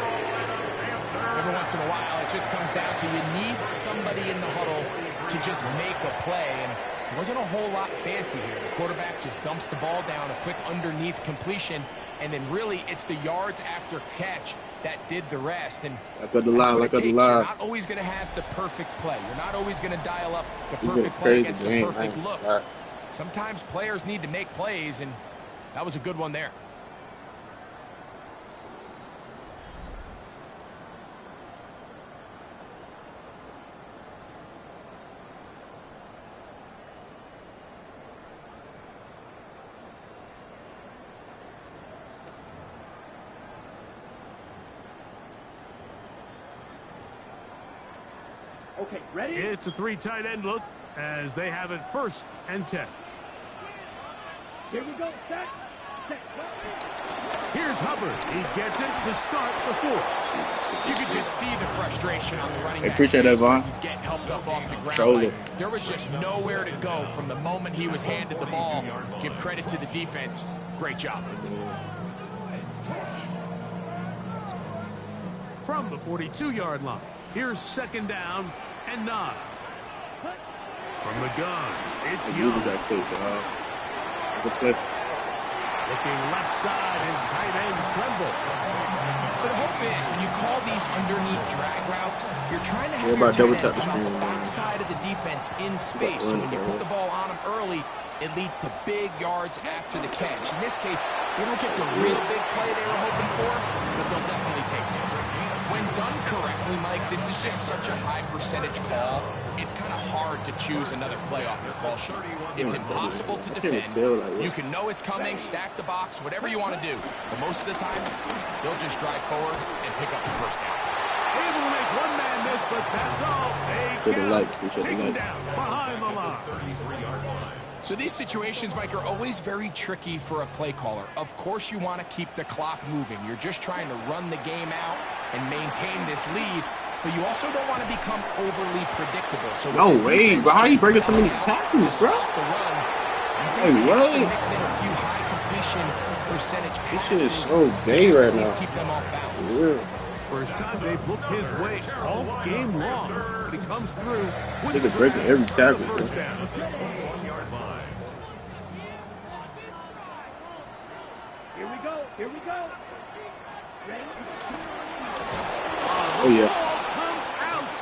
Every once in a while, it just comes down to you need somebody in the huddle to just make a play, and it wasn't a whole lot fancy here. The quarterback just dumps the ball down, a quick underneath completion, and then really it's the yards after catch that did the rest. And Like the lie, like the you're lie. not always going to have the perfect play. You're not always going to dial up the perfect play against the perfect look. Sometimes players need to make plays, and that was a good one there. Okay, ready? It's a 3 tight end look as they have it 1st and 10. Here we go. Set. Here's Hubbard. He gets it to start the 4th. You could just see the frustration on the running back. Appreciate that, Vaughn. He's getting helped up off the ground. Shoulder. Like, there was just nowhere to go from the moment he was handed the ball. Give credit to the defense. Great job. From the 42-yard line, here's 2nd down and 9. From the gun, it's Young. Looking left side, his tight end Tremble. So the hope is when you call these underneath drag routes, you're trying to have What your about double tight tap end the come on screen, the man? backside of the defense in space. So when you put the ball on them early, it leads to big yards after the catch. In this case, they don't get the real big play they were hoping for, but they'll definitely take it. When done correctly, Mike, this is just such a high percentage call. It's kind of hard to choose another play off your call sheet. It's impossible to defend. You can know it's coming, stack the box, whatever you want to do. But most of the time, they'll just drive forward and pick up the first down. Able to make one man miss, but that's all. They take him down behind the line. So these situations, Mike, are always very tricky for a play caller. Of course you want to keep the clock moving. You're just trying to run the game out and maintain this lead. but you also don't want to become overly predictable. So no way, bro. How you breaking so many tackles, bro? Hey, what? Mix in a few high completion percentage passes. This shit is so gay right now. Keep them off balance. Yeah. First time they've looked his way all game long, but he comes through with They're breaking every tackle, bro. first down. Here we go. Here we go. Oh yeah. Ball comes out.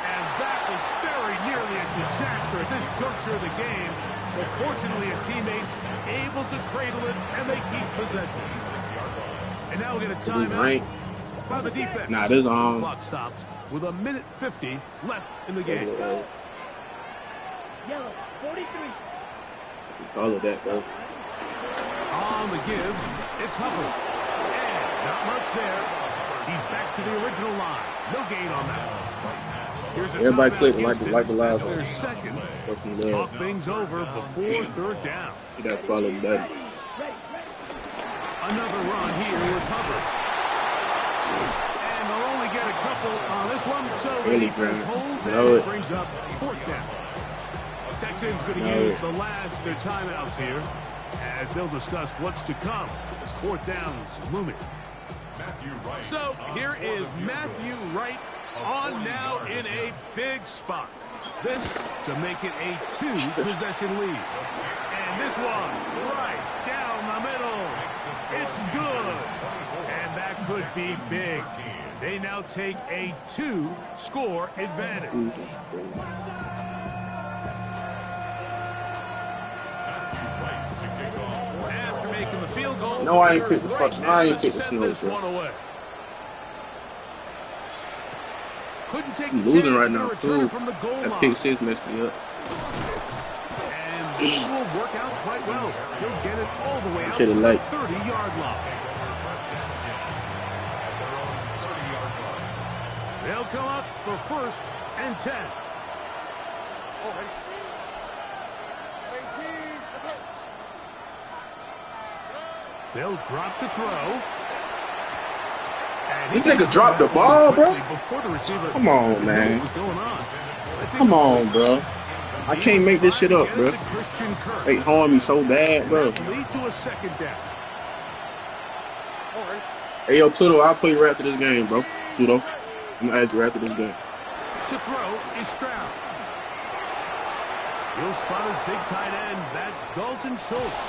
And that was very nearly a disaster at this juncture of the game. But fortunately, a teammate able to cradle it, and they keep possession. And now we'll get a timeout by the defense. Nah, this clock stops with 1:50 left in the game. Yellow, 43. All of that, bro. On the give, it's Hubbard. And not much there. He's back to the original line. No gain on that one. Here's a Everybody timeout, click Houston. like the last That's one. their second. Go from there. Talk things over before third down. You got to follow that. Another run here with Hubbard. And they'll only get a couple on this one, so the Really, defense man. holds Know and it. brings up fourth down. Texans going to Know use it. the last of their timeouts here as they'll discuss what's to come as fourth downs looming. So here is Matthew Wright on now in a big spot. This to make it a 2-possession lead. And this one right down the middle. It's good. And that could be big. They now take a 2-score advantage. After making the field goal, No, I ain't Bears picked the right fuck. now I ain't to picked the send snow, this bro. one away. Couldn't take I'm the losing chance right to now, return too. from the goal That line. pick six messed me up. And this will work out quite well. He'll get it all the way out to Should've the liked. 30-yard line. They'll come up for first and 10. They'll drop to throw. And This he nigga dropped the ball, bro. before the receiver Come on, knew man. what was going on. That's Come on, bro. I can't make this shit up, bro. Christian Kirk. They harm me so bad, bro. Lead to a second down. Hey, yo, Pluto, I'll play you right after this game, bro. Pluto, I'm gonna add you right after this game. To throw is Stroud. He'll spot his big tight end. That's Dalton Schultz.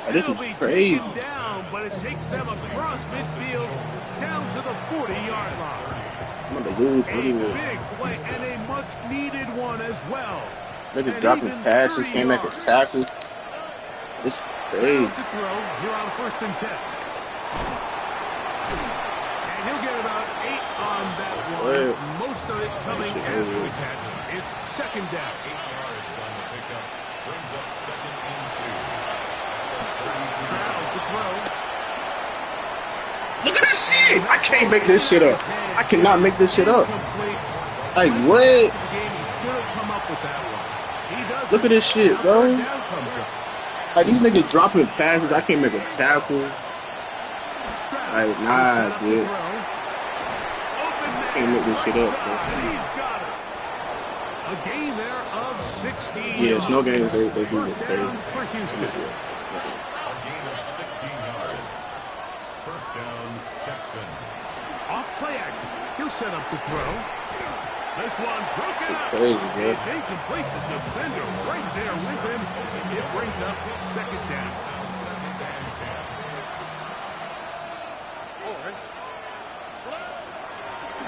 Hey, this He'll is be crazy. taken down, but it takes them across midfield down to the 40-yard line. I'm gonna lose A anyway. big play and a much-needed one as well. Niggas And dropping even passes, 30 can't make a yards. tackle. This is crazy. To throw here on first and 10. And he'll get about 8 on that one. Well, Most of it coming shit after over. the catch. It's second down. 8 yards on the pickup. Brings up second and 2. Stroud to throw. Look at this shit. I can't make this shit up. I cannot make this shit up. Incomplete. Like, After what? the game, he should have come up with that one. He does. Look at this shit, bro. Third down comes up. Like, these niggas dropping passes. I can't make a tackle. Stroud Like, will set nah, up the dude. throw. Open man, Can't make this shit right up, side, bro. and he's got it. A gain there of 16. Yeah, it's no games they do First it. down for Houston. A gain of 16 yards. First down, Texans. Off play action. He'll set up to throw. This one broken up. Crazy, bro. It's incomplete. The defender right there with him. It brings up second down.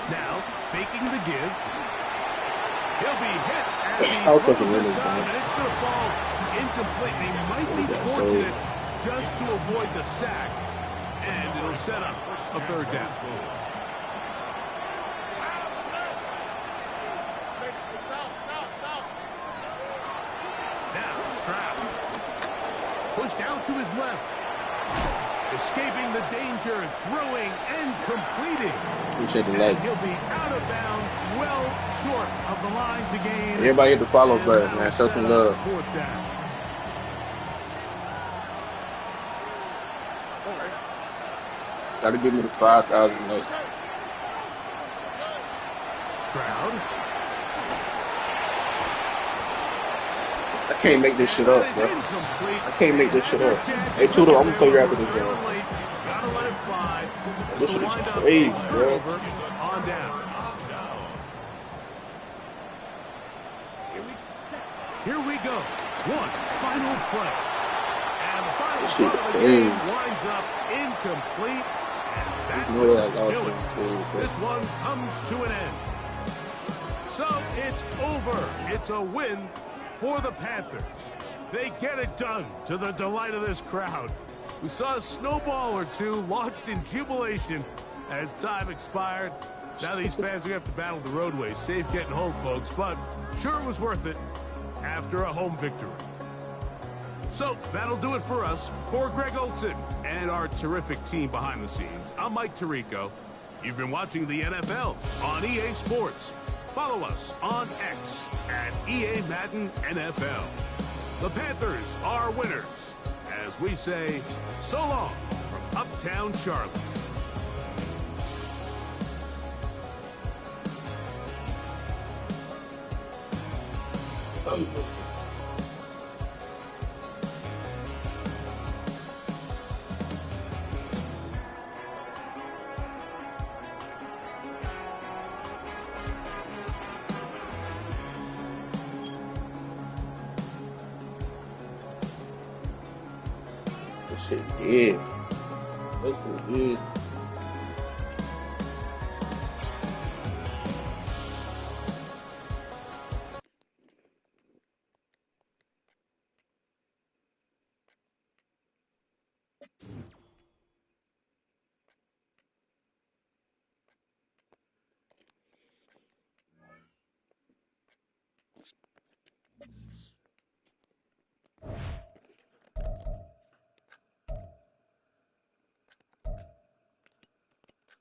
Now, faking the give. He'll be hit as he I'll throws put the this winners time, down. and it's going to fall incomplete. They might be That's so- fortunate just to avoid the sack, and it'll set up a third down. Now, Stroud. Pushed out to his left. Escaping the danger, throwing and completing. Appreciate the And like. he'll be out of bounds, well short of the line to gain. Everybody hit the follow And button, that'll man. Show set some up love. fourth down. Gotta give me the 5,000 likes. crowd. I can't make this shit up, bro. I can't make this shit up. Hey, Tudo, I'm gonna play you after this game. Gotta let it fly. This shit is crazy, bro. On down. Here we go. One final play. And the final This play shit of the crazy. game winds up incomplete. And You know that that will lost do one, it. bro. This one comes to an end. So it's over. It's a win for the Panthers. They get it done to the delight of this crowd. We saw a snowball or two launched in jubilation as time expired. Now these fans are going to have to battle the roadways. Safe getting home, folks, but sure it was worth it after a home victory. So that'll do it for us. For Greg Olson and our terrific team behind the scenes, I'm Mike Tirico. You've been watching the NFL on EA Sports. Follow us on X at EA Madden NFL. The Panthers are winners, as we say, so long from Uptown Charlotte. This shit dead. This shit dead.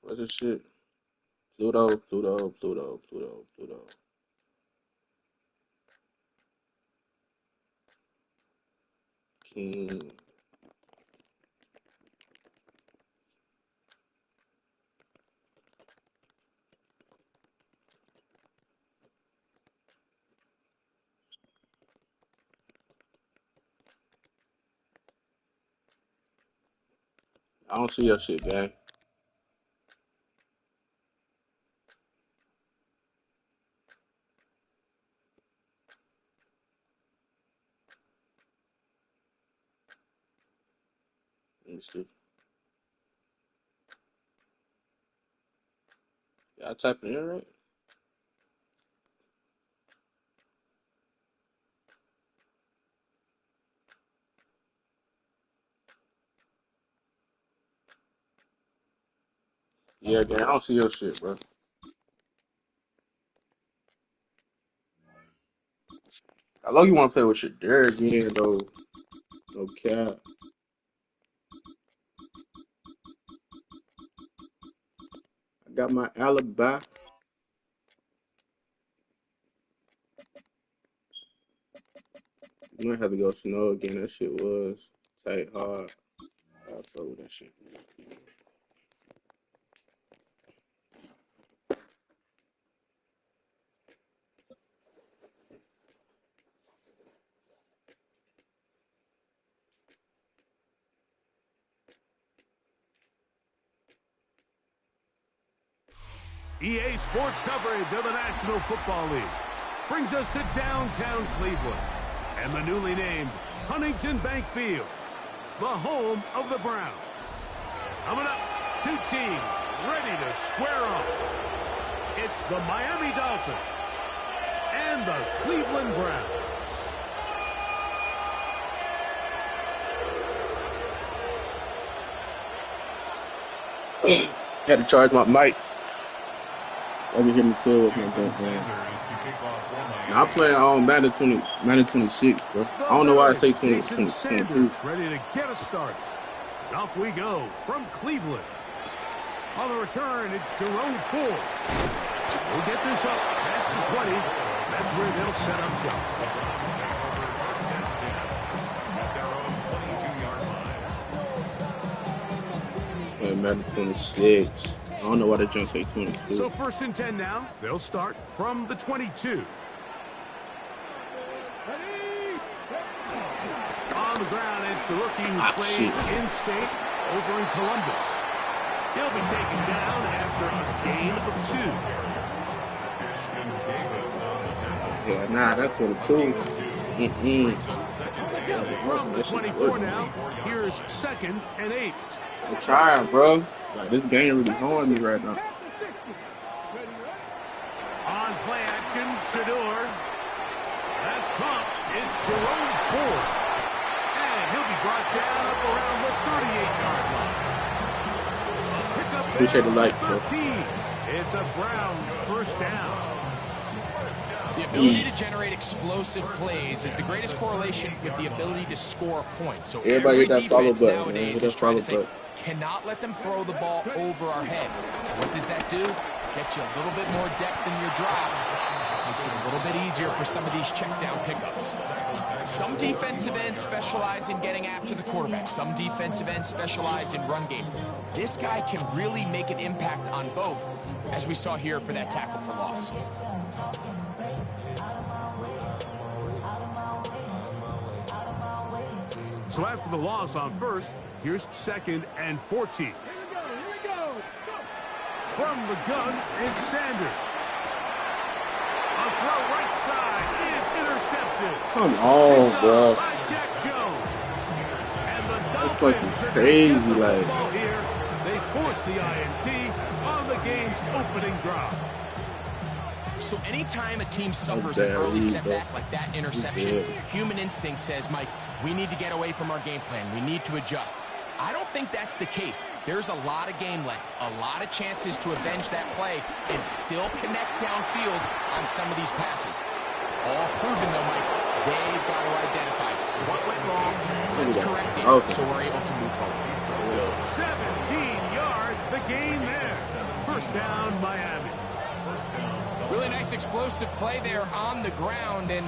What's this shit? Pluto, Pluto, Pluto, Pluto, Pluto. King. I don't see your shit, gang. Let me see. Yeah, I typed it in right? Yeah, gang, I don't see your shit, bro. I know you want to play with your dare again, though. No cap. I got my alibi. You might have to go snow again. That shit was tight hard. I fuck with that shit. EA Sports coverage of the National Football League brings us to downtown Cleveland and the newly named Huntington Bank Field, the home of the Browns. Coming up, two teams ready to square off. It's the Miami Dolphins and the Cleveland Browns. Had to charge my mic. Let me hear me play with my Jason gun. Sanders to kick off for Miami. Now I'm playing on Madden 26, bro. I don't know why I say 20, Jason 20, 22. Sanders ready to get us started. And off we go from Cleveland. On the return, it's Jerome Ford. We'll get this up past the 20. That's where they'll set up shop. At their own 22-yard line. Playing Madden 26. don't know why they just say 22. So 1st and 10 now. They'll start from the 22. On the ground, it's the rookie who played in-state over in Columbus. He'll be taken down after a gain of 2. Yeah, nah, that's 22. From the 24 now, here's 2nd and 8. I'm trying, bro. Like, this game really hard me right now. On play action, Shador. That's caught. It's Jerome Ford. And he'll be brought down up around the 38-yard line. Pickup Appreciate the like, bro. 13. It's a Browns 1st down. The ability to generate explosive plays is the greatest correlation with the ability to score points. So Everybody hit that follow button, man. nowadays Hit that is trying to follow say, cannot let them throw the ball over our head. What does that do? Gets you a little bit more depth in your drops. Makes it a little bit easier for some of these check down pickups. Some defensive ends specialize in getting after the quarterback. Some defensive ends specialize in run game. This guy can really make an impact on both, as we saw here for that tackle for loss. So after the loss on 1st, here's 2nd and 14. Here we go. From the gun, it's Sanders. A throw right side is intercepted. Come on, bro. By Jack Jones. And the That's Dolphins fucking are gonna crazy, get the like. football here. They force the INT on the game's opening drive. So anytime a team suffers bad an early read, setback bro. like that interception, human instinct says, Mike, we need to get away from our game plan. We need to adjust. I don't think that's the case. There's a lot of game left, a lot of chances to avenge that play and still connect downfield on some of these passes. All proven, though, Mike, they've got to identify what went wrong, let's correct it, so we're able to move forward. 17 yards, the gain there. 1st down, Miami. Really nice explosive play there on the ground, and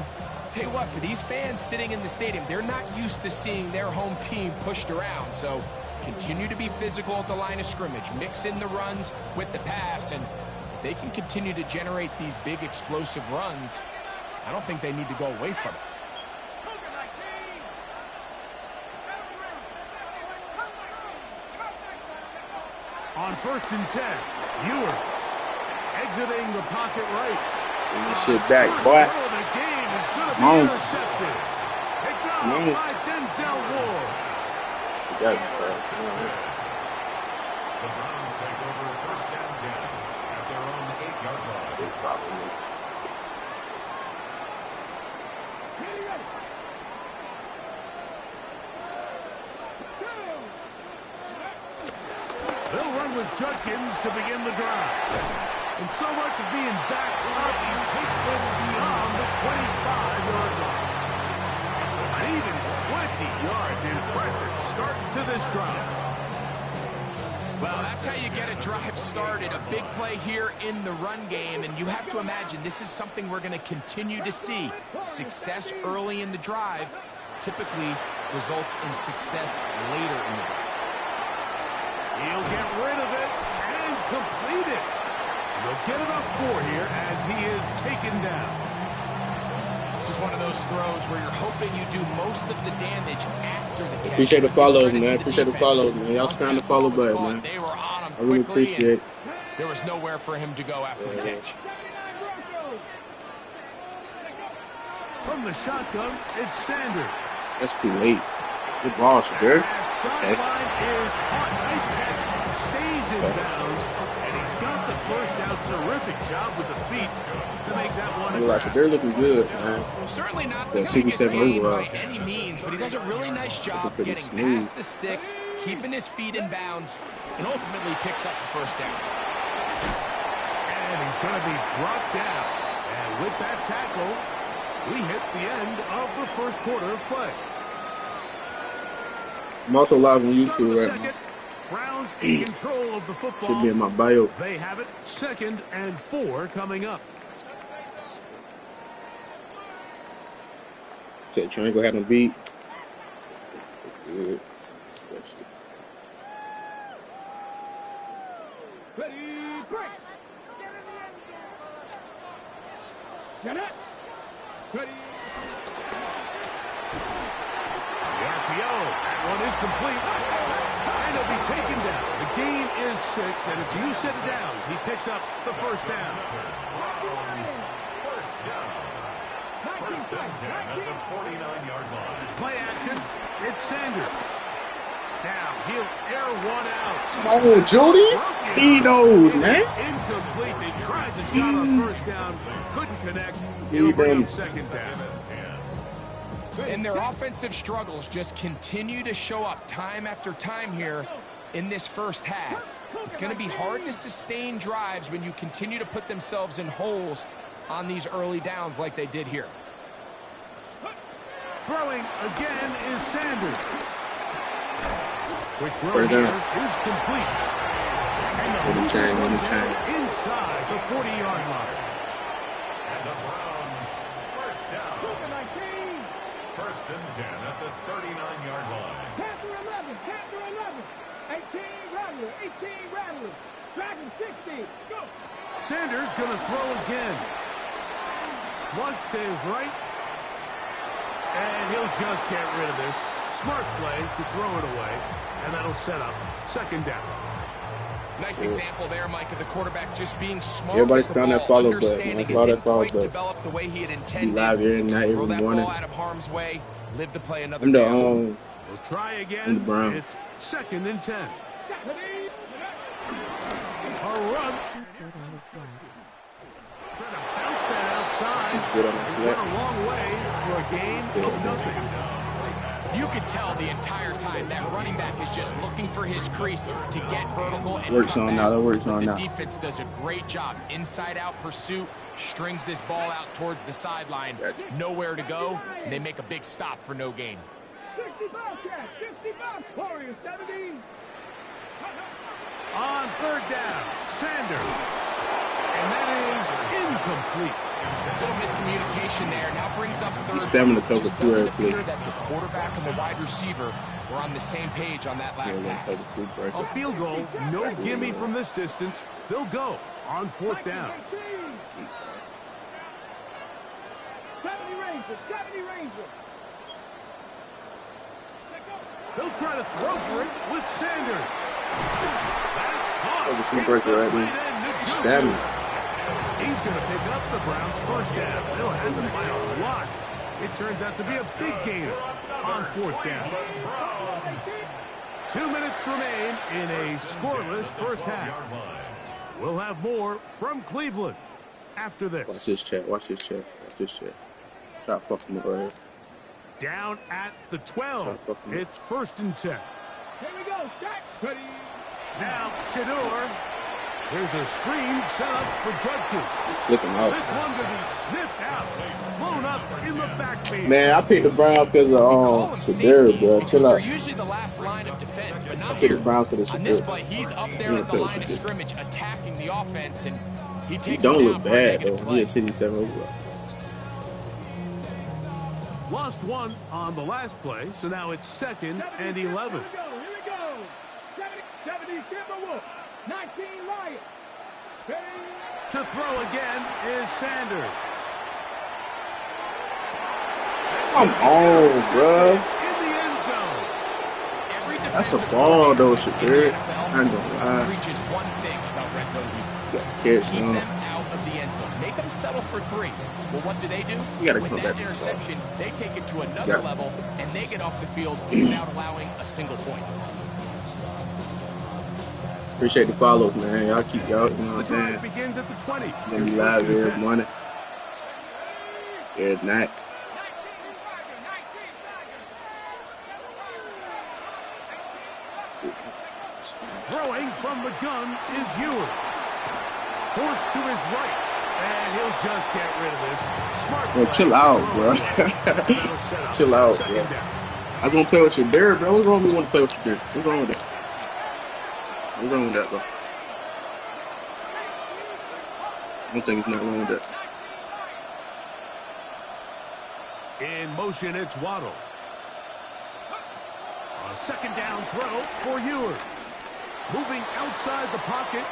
tell you what, for these fans sitting in the stadium, they're not used to seeing their home team pushed around, so continue to be physical at the line of scrimmage, mix in the runs with the pass, and if they can continue to generate these big explosive runs, I don't think they need to go away from it. On 1st and 10, Ewers exiting the pocket right. Bring that shit back, boy. The game is going to be Come on. intercepted. Picked up by Denzel Ward. You got it, bro. The Browns take over 1st and 10 at their own 8-yard line. Big problem. They'll run with Judkins to begin the drive. And so much of being back up, he takes this beyond the 25-yard line. An even 20 yards. Impressive start to this drive. Well, that's how you get a drive started. A big play here in the run game, and you have to imagine this is something we're going to continue to see. Success early in the drive typically results in success later in the drive. He'll get rid of it and complete it. And they'll get it up 4 here as he is taken down. This is one of those throws where you're hoping you do most of the damage after the catch. Appreciate the follows, man. Appreciate the follows, man. Y'all spam the follow button, man. They were on him I really quickly, appreciate it. there was nowhere for him to go after the catch. From the shotgun, it's Sanders. That's too late. Good ball, Shadur. Sideline is caught. Nice catch. Stays in bounds. And he's got the first down. Terrific job with the feet to make that one. Look like Shadur looking good, man. Certainly not Yeah, the 67 biggest gain overall. by any means, but he does a really nice job pretty getting smooth. past the sticks, keeping his feet in bounds, and ultimately picks up the first down. And he's going to be brought down. And with that tackle, we hit the end of the first quarter of play. I'm also live on Start of YouTube the right second. now. Browns in control of the football. Should be in my bio. They have it. 2nd and 4 coming up. Okay, triangle had him beat. Good. Ready, break. Get it. Ready. The RPO. That one is complete. And he'll be taken down. The gain is 6, and it's you set it down. He picked up the first down. First down. First and 10 at the 49-yard line. Play action. It's Sanders. Now he'll air one out. Oh, Jody? He knows, man. Incomplete. They tried the shot on first down. Couldn't connect. It'll bring up second down. And their offensive struggles just continue to show up time after time here in this first half. It's going to be hard to sustain drives when you continue to put themselves in holes on these early downs like they did here. Throwing again is Sanders. Quick throw here is complete. And the inside the 40-yard line. And the Browns, first down. First and 10 at the 39-yard line. Panther 11, Panther 11. 18 Rattler, 18 Rattler. Dragon 60. Go. Sanders going to throw again. Flush to his right. And he'll just get rid of this. Smart play to throw it away. And that'll set up second down. Nice example there, Mike, of the quarterback just being smart. Everybody's with the found that ball, follow button. understanding I it saw that didn't follow quite button. develop the way he had intended. Live here and not Throw even that morning. ball out of harm's way. Live to play another I'm the down. We'll try I'm the again. Browns. It's second and 10. A run. Trying to bounce that outside. Went a long way for a gain of nothing. You could tell the entire time that running back is just looking for his crease to get vertical and Works come on back. now. That works on The now. defense does a great job. Inside-out pursuit, strings this ball out towards the sideline. Nowhere to go, and they make a big stop for no gain. 60 Bobcats, 60 Bobcats. Warriors 70. On third down, Sanders. And that is incomplete. A little miscommunication there. Now brings up third. He's spamming the cover Just too doesn't early. appear that the quarterback and the wide receiver were on the same page on that last pass. A field goal, no gimme from this distance. They'll go on fourth down. 70 Rangers, 70 Rangers. They'll try to throw for it with Sanders. That's caught. Breaker right now. Spamming. He's going to pick up the Browns' first down. They'll have them by a lot. It turns out to be a big gainer on fourth down. 2 minutes remain in a scoreless first half. We'll have more from Cleveland after this. Watch this chat. Watch this chat. Watch this chat. Try to fuck him up right here. Down at the 12. It's first and 10. Here we go, Jack. Ready. Now, Shador. There's a screen set up for Judkins. Look him out. This one to be sniffed out. Blown up in the backfield. Man, I picked the Browns because Call of them Shador, safeties bro. because Chill they're out. usually the last line of defense, but not I picked the here. Browns for the On this Shador. play, he's up there Yeah, at the I picked line of Shador. scrimmage attacking the offense, and he He takes don't it look down for a bad, negative though. play. He a City 7 overall. Lost one on the last play, so now it's second and 11. Here we go. 70 Timberwolves. 19 Lions. Ready. To throw again is Sanders. Come on, bro. In the end zone. Every That's a defensive ball, though, coordinator in Shador. the I NFL ain't gonna lie. preaches one thing about red zone defense. Catch, Keep man. them out of the end zone. Make them settle for 3. Well, what do? You gotta With come back that to the interception, they take it to another Yeah. level, and they get off the field without allowing a single point. Appreciate the follows, man. Y'all keep y'all, you know what The I'm drive saying? begins at the 20. Gonna be Here's live first and every 10. morning. Every night. 19 Throwing from the gun is Ewers. Forced to his right. And he'll just get rid of this. Smart Bro, play. chill out, bro. That'll set up Chill out, second bro. down. I was gonna play with Shador, bro. What's wrong with me wanting to play with Shador? What's wrong with that? What's wrong with that, bro? I don't think it's not wrong with that. In motion, it's Waddle. A second down throw for Ewers. Moving outside the pocket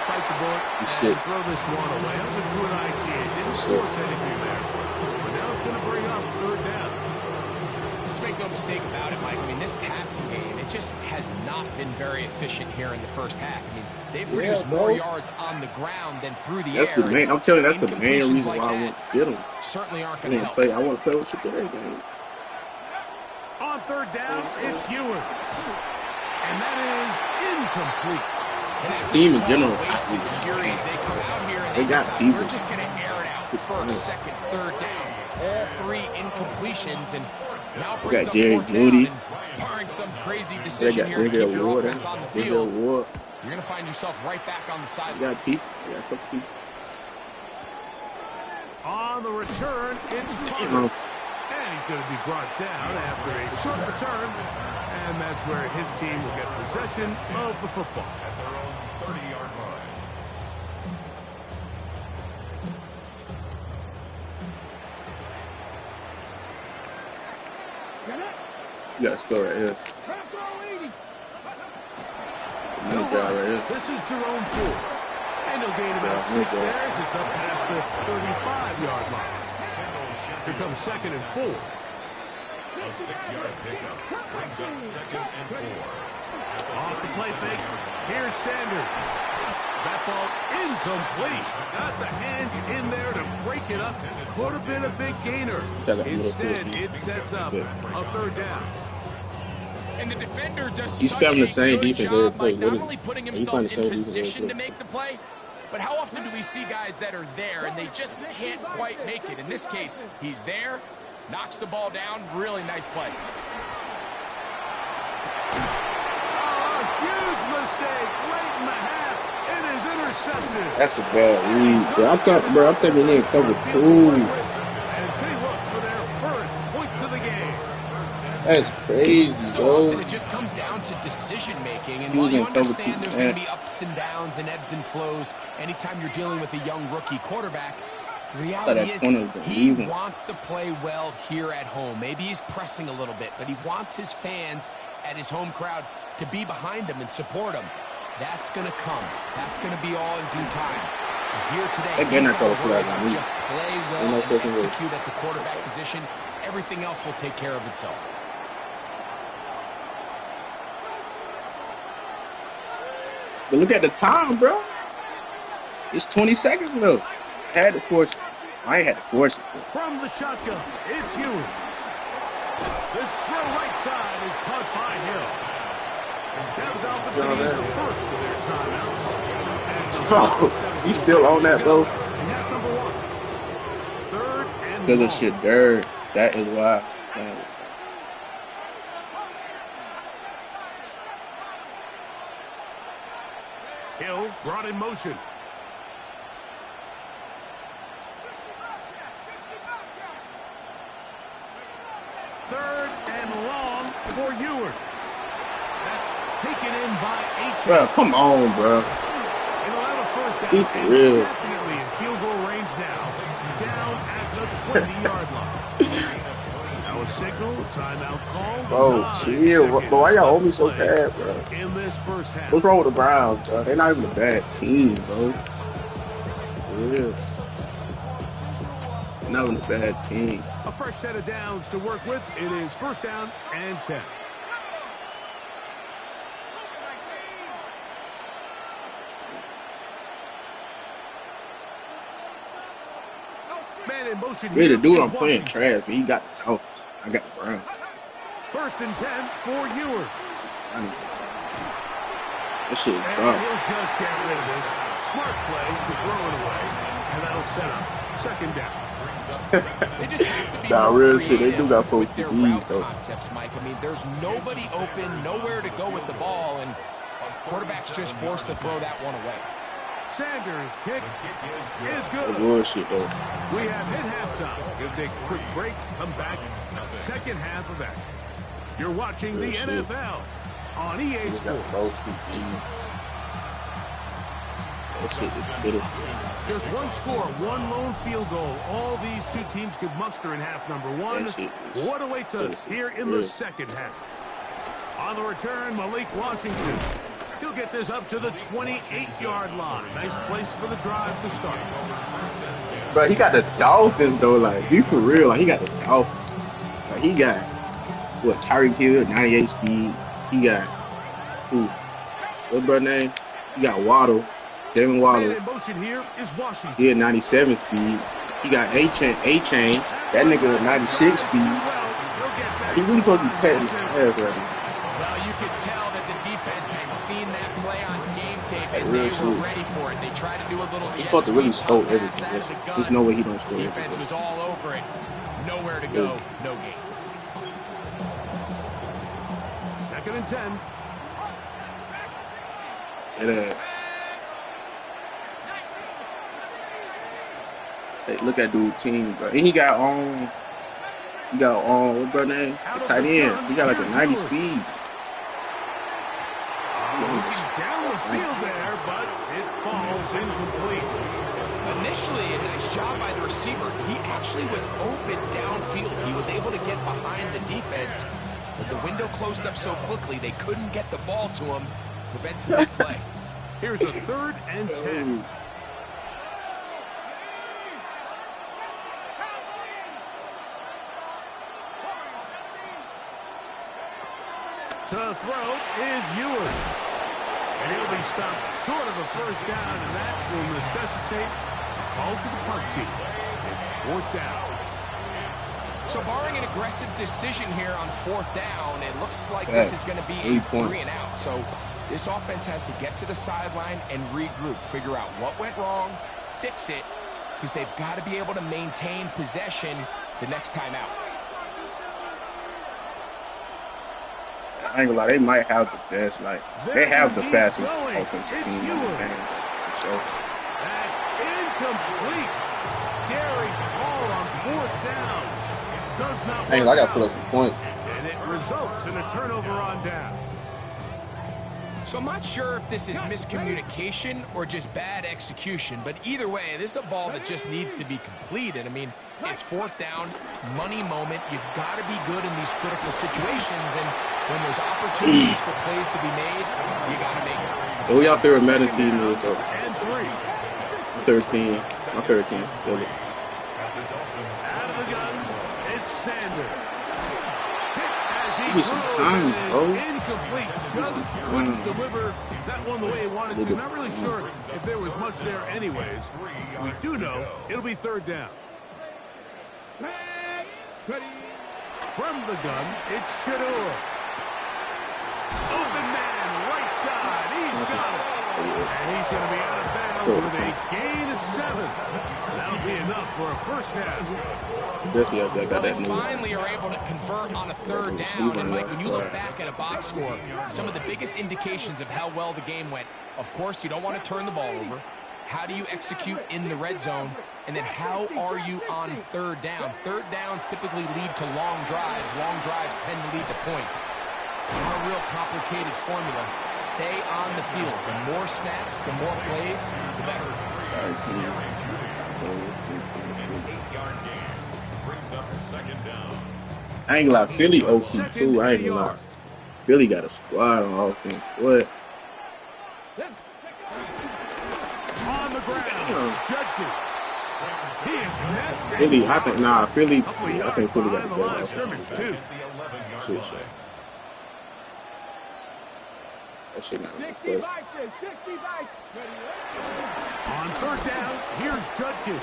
just bite the bullet and throw this one away. That was a good idea. Didn't force anything there. But now it's going to bring up third down. Let's make no mistake about it, Mike. I mean, this passing game, it just has not been very efficient here in the first half. I mean, they've produced more yards on the ground than through the air. The main, I'm telling you, that's the main reason why I want to get them. Certainly aren't going to help. I want to play with your bad game. On third down, it's Ewers. And that is incomplete. Team in general, series, they come out here and they got decide, people. we're just going to air it out. First, second, third down. All three incompletions, and now brings up fourth down. Barring some crazy decision here to keep your offense on the field, you're going to find yourself right back on the sideline. You got people. You got people. On the return, it's Pollard. And he's going to be brought down after a short return. And that's where his team will get possession of the football. At their own 30-yard line. You got to score right here. This is Jerome Ford. And he'll gain about 6 there as it's up past the 35-yard line. Here comes second and 4. A 6-yard pickup brings up second and 4. Off the play fake. Here's Sanders. That ball incomplete. Got the hands in there to break it up. Could have been a big gainer. Instead, it sets up a third down. And the defender does He's such a the same good defense job by not only putting himself in position to make the play, but how often do we see guys that are there and they just can't quite make it? In this case, he's there, knocks the ball down. Really nice play. Oh, huge mistake late in the half. It is intercepted. That's a bad read, bro. I'm thinking they cover 2. As they look for their first points of the game. That's crazy, So bro. often it just comes down to decision making, and while you understand there's going to be ups and downs and ebbs and flows anytime you're dealing with a young rookie quarterback, the reality is he wants to play well here at home. Maybe he's pressing a little bit, but he wants his fans at his home crowd to be behind him and support him. That's going to come. That's going to be all in due time. Here today, he's got to worry about just play well and execute at the quarterback position. Everything else will take care of itself. But look at the time, bro. It's 20 seconds left. I had to force it. I ain't had to force it. From the shotgun, it's Ewers. This throw right side is caught by Hill. And now the Dolphins going to use the first of their timeouts. Bro, you still on that, bro? And that's number 1. Third and Because of shit dirt. That is why. Man. Hill brought in motion. Third and long for Ewers. That's taken in by H. Bro, come on, bro. And we'll have a first down. Be for real. Definitely in field goal range now. Down at the 20-yard line. Now a signal, timeout call. Bro, chill. Bro, why y'all hold me so bad, bro? In this first half. What's wrong with the Browns, bro? They're not even a bad team, bro. For real. They're not even a bad team. A fresh set of downs to work with. It is first down and 10. Man in motion here. Really, dude, I'm playing trash, but he got the Dolphins. I got the Browns. First and 10 for Ewers. This shit is And dropped. he'll just get rid of this. Smart play to throw it away. And that'll set up second down. They just have to be Nah, more real shit. They creative do got folks with their to eat, route though. concepts, Mike. I mean, there's nobody open, nowhere to go with the ball, and quarterback's just forced to throw that one away. Sanders' kick is good. Bullshit, though. We have hit halftime. We'll take a quick break, come back, second half of action. You're watching the NFL on EA Sports. Just one score, one lone field goal. All these two teams could muster in half number 1. What awaits us here in the second half? On the return, Malik Washington. He'll get this up to the 28-yard line. Nice place for the drive to start. Bro, he got the Dolphins though. Like, be for real. Like, he got the Dolphins. Like, he got what? Tyreek Hill, 98 speed. He got who? What brother name? He got Waddle, Jalen Waddle. In motion here is Washington. He had 97 speed. He got A-Chain. That nigga 96 speed. He really supposed to be cutting his ass right now. Well, you could tell that the defense had seen that play on game tape, and they were ready for it. They tried to do a little He's jet supposed to really sweep score pass everything. out of the gun. There's no way he don't score Defense everything. was all over it. Nowhere to go, no gain. 2nd and 10. And, hey, look at dude's team, bro. And he got what brother name? The tight end. He got like a 90 speed. Looking down the field there, but it falls incomplete. Initially, a nice job by the receiver. He actually was open downfield. He was able to get behind the defense, but the window closed up so quickly they couldn't get the ball to him. Prevents the big play. Here's a 3rd and 10. To throw is Ewers. And he'll be stopped short of a first down, and that will necessitate a call to the punt team. It's 4th down. So barring an aggressive decision here on 4th down, it looks like this is going to be a 3 and out. So this offense has to get to the sideline and regroup, figure out what went wrong, fix it, because they've got to be able to maintain possession the next time out. I ain't gonna lie, they might have the best, like, they have the fastest offensive team in the game, for sure. That's incomplete. Derek Hall on 4th down. Does not Hey, I gotta put up some points. and it results in a turnover on down. So I'm not sure if this is miscommunication or just bad execution, but either way, this is a ball that just needs to be completed. I mean, it's 4th down, money moment. You've got to be good in these critical situations, and when there's opportunities for plays to be made, you got to make it. Who y'all favorite Madden team is, though? And 3. 13. My 13. Still. Out of the gun, it's Sanders. Give me some time, bro. Incomplete. Just couldn't deliver that one the way he wanted to. Not really sure if there was much there anyways. We do know it'll be 3rd down. From the gun, it's Shador. Open man, right side. He's got it. And he's going to be out of bounds with a gain of 7. That'll be enough for a first down. They finally are able to convert on a 3rd down. And Mike, when you look back at a box score, some of the biggest indications of how well the game went, of course, you don't want to turn the ball over. How do you execute in the red zone? And then how are you on 3rd down? 3rd downs typically lead to long drives. Long drives tend to lead to points. Not a real complicated formula. Stay on the field. The more snaps, the more plays, the better. Sorry, team. 8-yard gain brings up 2nd down. I ain't gonna lie, Philly OP too. I ain't gonna lie. Philly got a squad on offense. What? On the ground, Judkins. He is net. Philly, I think Philly. I think Philly got behind a the better line of scrimmage offense. too. Shit, so. That shit not in the 60 question. bites, 60 bites. On 3rd down, here's Judkins.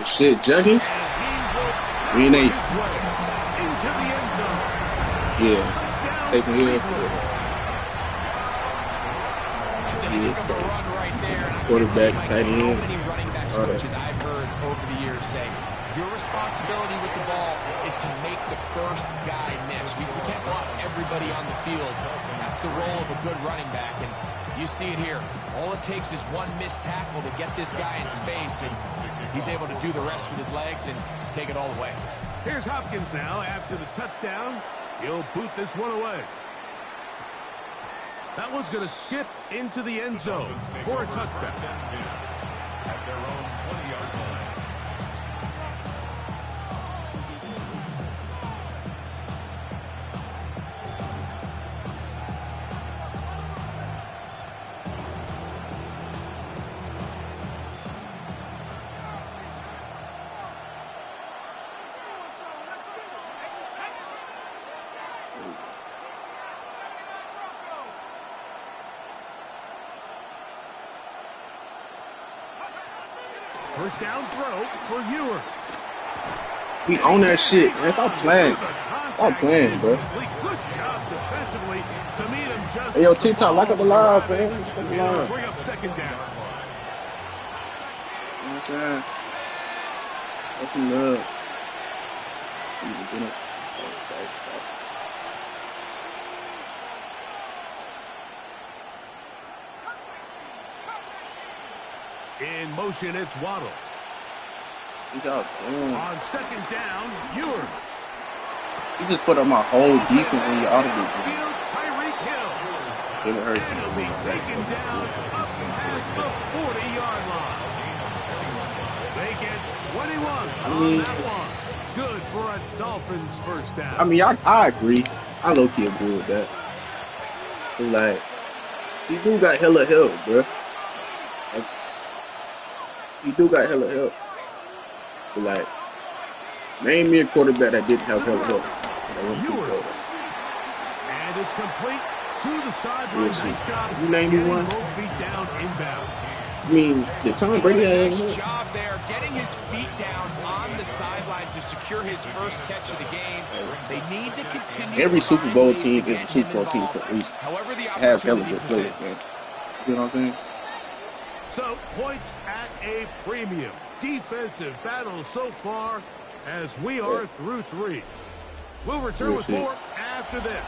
Shit, Juggins? And he will We ain't his way into the end zone. Yeah. Take from here. It's a heck of a run right there. And I can't Quarterback, tell you, tight Mike, end, how many running backs all that. coaches I've heard over the years say, your responsibility with the ball is to make the first guy miss. We can't block everybody on the field. That's the role of a good running back. And you see it here. All it takes is one missed tackle to get this guy in space, and he's able to do the rest with his legs and take it all away. Here's Hopkins now after the touchdown. He'll boot this one away. That one's going to skip into the end zone for a touchdown. At their own 20-yard line. First down throw for Ewers. We own that shit, man. Stop playing. Stop playing, bro. Good job defensively to meet him just Hey, yo, as the TikTok, like ball up the was live, arriving. man. Like up the It'll live. bring up second down. You know what I'm saying? That's some love. In motion, it's Waddle. He's out. Damn. On second down, Ewers. He just put up my whole defense when you audible. Field, Tyreek Hill. Didn't hurt And he'll be taken down up past the 40-yard line. They get 21 on that one. Good for a Dolphins first down. I mean, I agree. I low-key agree with that. But like, he do got hella help, bro. Like, he do got hella help. But like, name me a quarterback that didn't have hella help. Ewers. And it's complete to the sideline. Nice job. You name me one. Both feet down inbound. I mean, did Tom Brady have Nice help? job there, getting his feet down on the sideline to secure his first catch of the game. They need to continue. Every to Super find Bowl ways team to is get a Super him Bowl team involved. for a reason. However, the Has hella opportunity good players, presents. man. You know what I'm saying? So, points at a premium. Defensive battle so far as we are through 3. We'll return with more after this.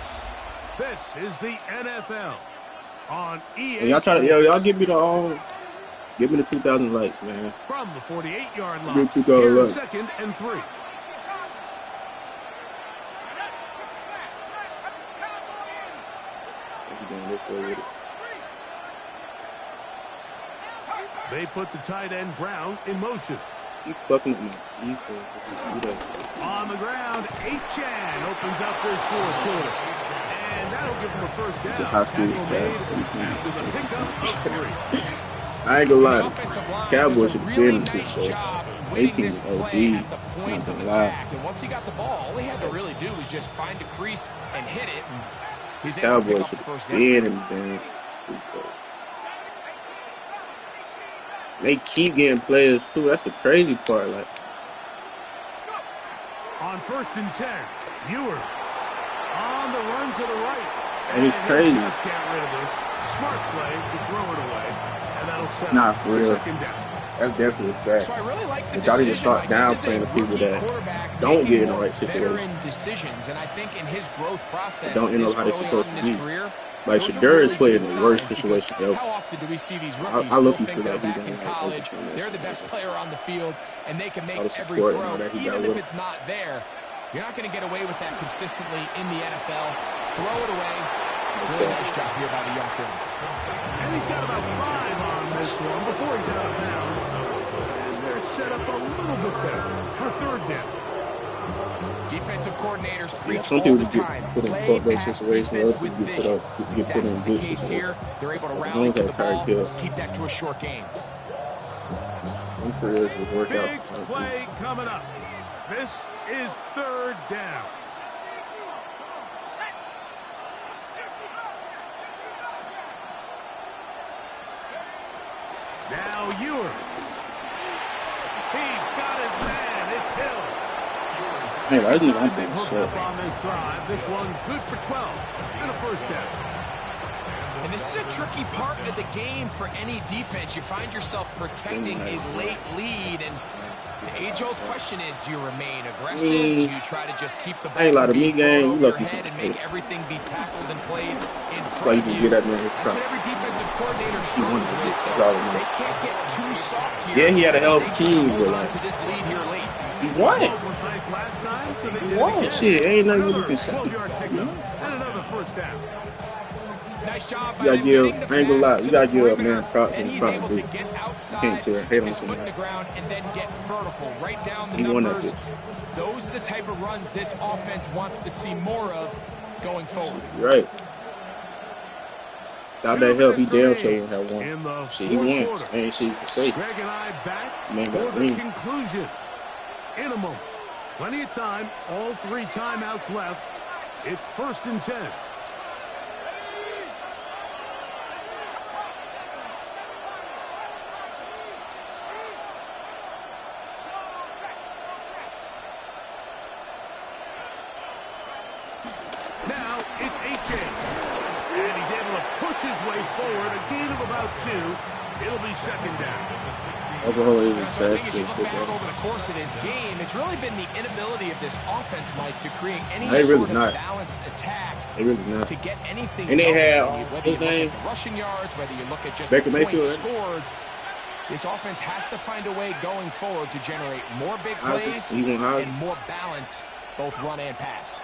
This is the NFL on EA. Hey, y'all try to, y'all give me the 2,000 likes, man. From the 48-yard line. Give me 2,000 likes. Second and 3. They put the tight end Brown in motion. He's fucking with me. On the ground, Chan opens up this fourth quarter. And that'll give him a first down. It's a high school Tackle made after the pickup of 3. I ain't gonna lie. Offensive line Cowboys does a should have really been in the nice Super Bowl. job They winning team this is play OD. at the point Not of gonna lie. attack. And once he got the ball, all he had to really do was just find a crease and hit it. And he's able to pick Cowboys up should the first have down. been in the damn Super Bowl. They keep getting players too. That's the crazy part. Like, On first and 10, Ewers. On the run to the right. and it's crazy. Just get rid of this. Smart play to throw it away. And that'll set Nah, up for real. second down. That's definitely a fact. So I really like the But y'all need to decision. start Like, this is a downplaying the people rookie that quarterback don't making get in the more right situation. veteran decisions, and I think in his growth process, Don't know this how they're early supposed on to in his be. career, Like, those are Shadur is really playing good in the worst signs, situation because ever. how often do we see these I rookies look still for think that they're he back don't in like college, overturn that they're the shit. best player on the field, and they can make All the every support throw, that he got even if with it's not there. You're not going to get away with that consistently in the NFL. Throw it away. Really nice job here by the young quarterback. And he's got about 5 on this one before he's out of bounds. And they're set up a little bit better for third down. Defensive coordinators Yeah, preach some all people the just get time. put in Play fucked up pass situations. defense Other with people get put vision. up, That's get put in exactly good the case situations. here. They're able to As rally long to as the that's Tyreek ball, Hill, keep that to a short game. some careers just work out. Big play coming up. This is third down. Now Ewers. He's got his man. It's Hill. Hey, I just want They've that hooked shit. up on this drive. This one good for 12 and a first down. And this is a tricky part of the game for any defense. You find yourself protecting a late lead, and the age-old question is, do you remain aggressive? Do you try to just keep the ball I ain't lie to from me, being thrown gang. You over your lucky head and something. make everything be tackled and played in Like front you of can you? get that man his That's crop. what every defensive coordinator He struggles wanted to with, get so crowded, man. they can't get too soft here. Yeah, he had a hell of a as they try to team, hold but on like, to this lead here late. he won. Ball was nice last time, so they did it Won. again. Shit, ain't nothing Another you can say. 12-yard pickup and another first down. Nice job by You gotta them give, getting the I ain't gonna lie, pass you to gotta the give up, perimeter, man, props and and he's props, able dude. to get You outside, can't sit stick hate on his foot in the somebody. ground, and then get vertical, right down the He won that numbers. bitch. Those are the type of runs this offense wants to see more of going forward. Right. Without that help, he damn sure would have In the won. Shit, he fourth won. quarter. Ain't shit you can say. Greg and I back Man for got the green. conclusion. In a moment. Plenty of time. All 3 timeouts left. It's first and 10. his way forward, a gain of about 2. It'll be second down. So I think as you look back over the course of this game, it's really been the inability of this offense, Mike, to create any sort of balanced attack to get anything and they have whether you look at the rushing yards, whether you look at just the points scored. This offense has to find a way going forward to generate more big plays and more balance, both run and pass.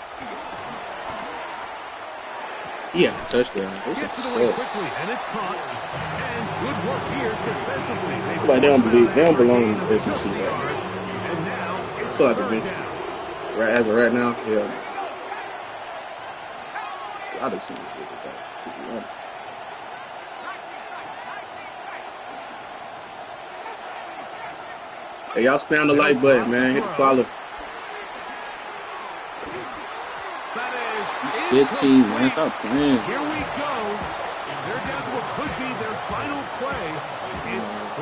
Yeah, touchdown. Gets it away quickly, and it's caught. And good work here defensively. Like they don't belong in the SEC. And now I feel like a bench. Right as of right now, yeah. I just seen it. Hey, y'all spam the like button, man. Hit the follow. He's 15, man. Stop playing. Here we go. They're down to what could be their final play.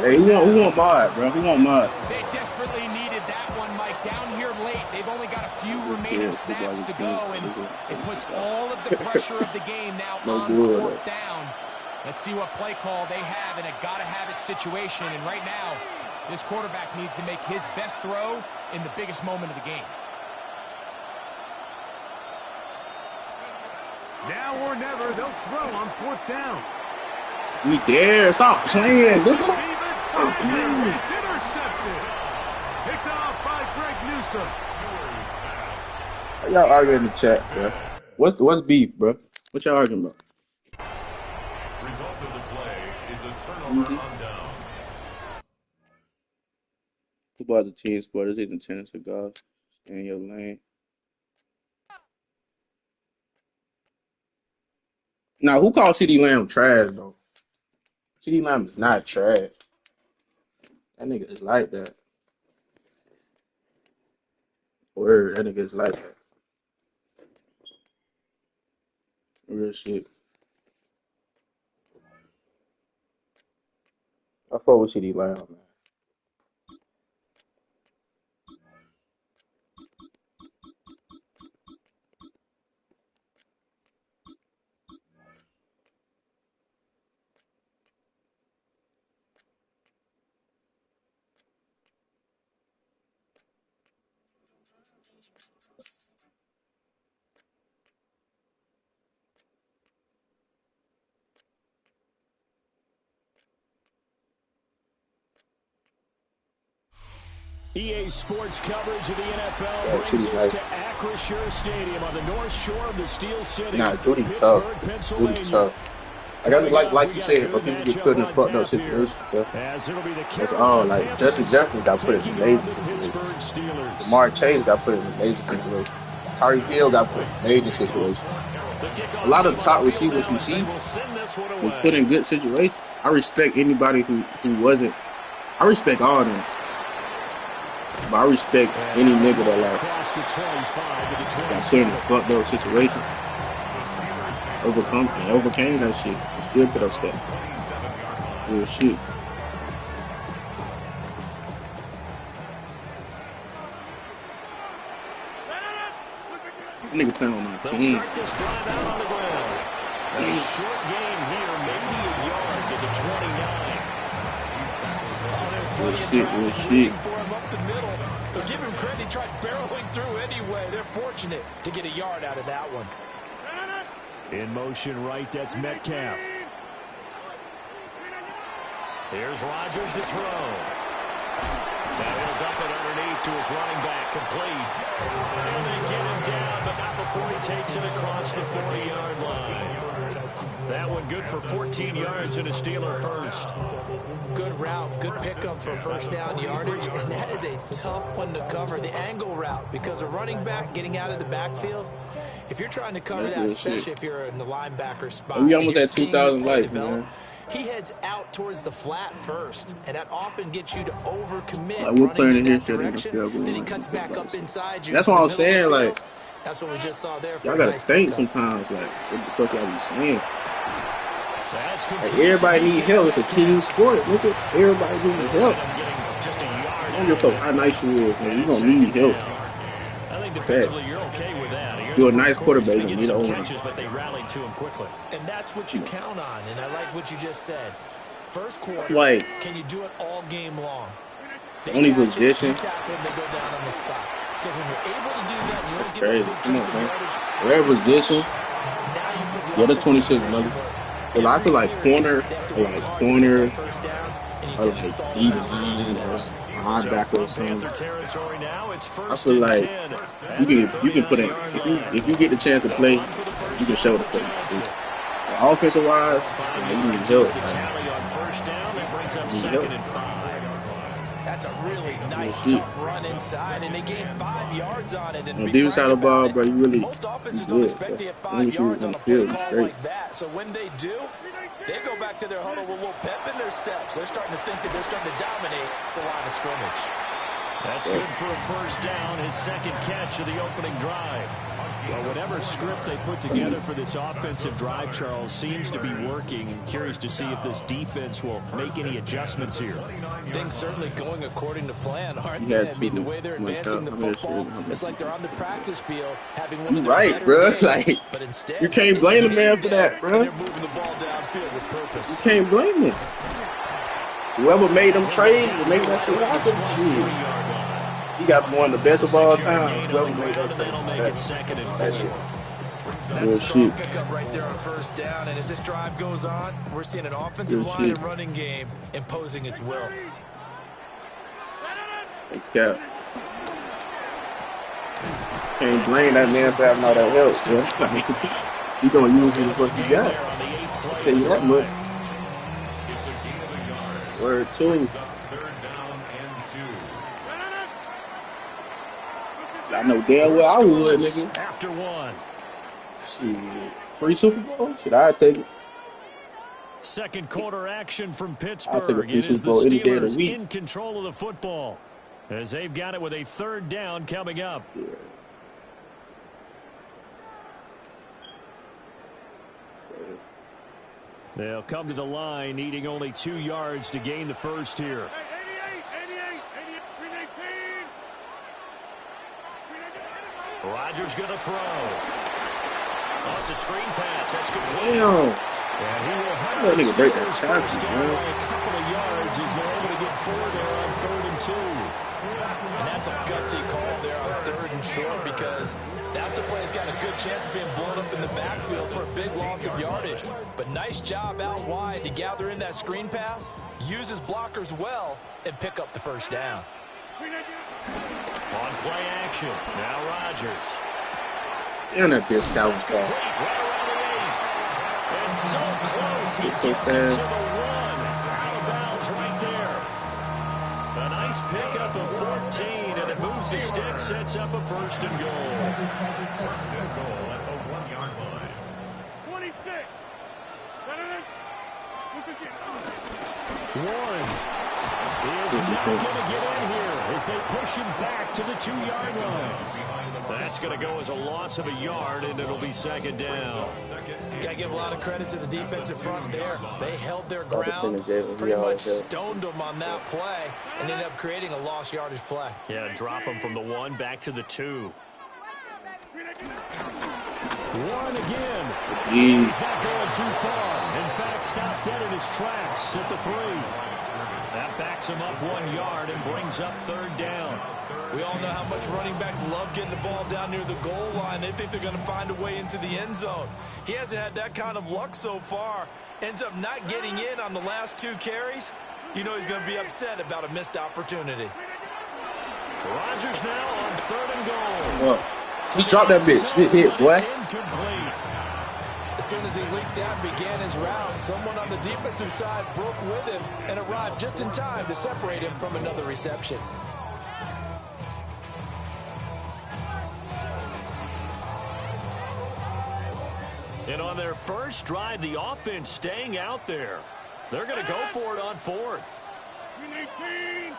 Hey, who want mod, bro? Who want mod? They desperately needed that one, Mike. Down here late, they've only got a few remaining snaps to go, and it puts all of the pressure of the game now on fourth down. Let's see what play call they have in a gotta-have-it situation, and right now, this quarterback needs to make his best throw in the biggest moment of the game. Now or never, they'll throw on fourth down. We there. Stop playing, nigga. It's intercepted. Picked off by Greg Newsome. Y'all arguing in the chat, bro. What's beef, bro? What y'all arguing about? Result of the play is a turnover on downs. Football is a team sport. This isn't tennis or golf. Stay in your lane. Now, who called CD Lamb trash, though? CD Lamb is not trash. That nigga is like that. Word, that nigga is like that. Real shit. I fuck with CD Lamb, man. EA Sports coverage of the NFL brings us to Acrisure Stadium on the north shore of the Steel City. Nah, Jordy tough. Jordy tough. I got like you said, but people get put in a fucked up situation. That's all. Like Justin Jefferson got put in an amazing situation. Jamar Chase got put in an amazing situation. Tyreek Hill got put in an amazing situation. A lot of top receivers we see was put in good situations. I respect anybody who wasn't. I respect all of them. But I respect any nigga that got put in a fucked up situation, overcame that shit, and still put us there. Real shit. That nigga playing on my team. Short game here, maybe a yard to the 29. Real shit. So give him credit, he tried barreling through anyway. They're fortunate to get a yard out of that one. In motion right, that's Metcalf. Here's Rodgers to throw. Now he'll dump it underneath to his running back, complete. And they get him down, but not before he takes it across the 40-yard line. That one good for 14 yards and a Steeler first. Good route, good pickup for first down yardage, and that is a tough one to cover, the angle route, because a running back getting out of the backfield, if you're trying to cover that, especially if you're in the linebacker spot, we almost at 2,000 likes, man. He heads out towards the flat first, and that often gets you to overcommit. Like we're playing in that here, direction, then he cuts back up inside you. That's what I'm saying. Like, that's what we just saw there. Y'all gotta think sometimes. Like, what the fuck y'all be saying? Like, everybody need help. It's a team sport. Look at everybody needs help. I don't give a fuck how nice you is, man. You gonna need help. I think defensively you're okay with that. You're a nice quarterback. You need to catches, but they rallied to him quickly. And that's what you count on, and I like what you just said. First quarter, like, can you do it all game long? They only position. tackle them, they go down on the spot. Because when you're able to do that, you don't That's give crazy. up big Come on, chunks of man. yardage. Whatever position. Now you put The other 26, brother. But I feel like corner, or like corner, or like D line, or linebacker or something. I feel like you can put in if you get the chance to play, you can show the play. Offensive wise, you need help. You need help. That's a really nice tough run inside, and they gained 5 yards on it. And on the side of the ball, bro, you really most offenses good, don't expect to get 5 yards on a play call like that. So when they do, they go back to their huddle with a little pep in their steps. They're starting to think that they're starting to dominate the line of scrimmage. That's good for a first down, his second catch of the opening drive. Well, whatever script they put together for this offensive drive, Charles, seems to be working. I'm curious to see if this defense will make any adjustments here. Things certainly going according to plan, aren't they? I mean, the way they're advancing the football, it's like they're on the practice field having one of their better days. Like, but instead, you can't blame the man for that, bro. They're moving the ball downfield with purpose. You can't blame him. Whoever made them trade, make that shit happen. He got one of the best of all time. Whoever made that trade. That shit. That's a strong pickup right there on first down. And as this drive goes on, we're seeing an offensive line and running game imposing its will. Cap. Can't blame that man for having all that help, bro. He gonna use what he got. I'll tell you that much. Word 2. I know damn well I would, nigga. After one. Shit. Free Super Bowl? Should I take it? Second quarter action from I'll take a Pittsburgh. free It is Super the Bowl any day of the Steelers week. in control of the football as they've got it with a third down coming up. Yeah. They'll come to the line needing only 2 yards to gain the first here. Rodgers going to throw. Oh, it's a screen pass. That's complete. Damn. And he will have That nigga break that Steelers tackle, first down man. by a couple of yards as they're able to get 4 there on 3rd and 2. And that's a gutsy call there on 3rd and short because that's a play that's got a good chance of being blown up in the backfield for a big loss of yardage. But nice job out wide to gather in that screen pass, use his blockers well, and pick up the first down. On play action. Now Rodgers. Damn, that bitch Calvin's call. Right around the 8. It's so close. He It's so gets fast. into the 1. Out of bounds right there. A nice pickup of 14, and it moves the stick, sets up a 1st and goal. 1st and goal at the 1-yard line. 26. Warren is not going to get in here as they push him back to the 2-yard line. That's going to go as a loss of a yard, and it'll be 2nd down. Got to give a lot of credit to the defensive front there. They held their ground, pretty much stoned them on that play, and ended up creating a lost yardage play. Yeah, drop him from the 1 back to the 2. Warren again. He's not going too far. In fact, stopped dead in his tracks at the 3. That backs him up 1 yard and brings up 3rd down. We all know how much running backs love getting the ball down near the goal line. They think they're going to find a way into the end zone. He hasn't had that kind of luck so far. Ends up not getting in on the last 2 carries. You know he's going to be upset about a missed opportunity. Rodgers now on 3rd and goal. Well, he dropped that bitch. Hit, boy. As soon as he leaked out and began his route, someone on the defensive side broke with him and arrived just in time to separate him from another reception. And on their first drive, the offense staying out there. They're going to go for it on 4th. 18.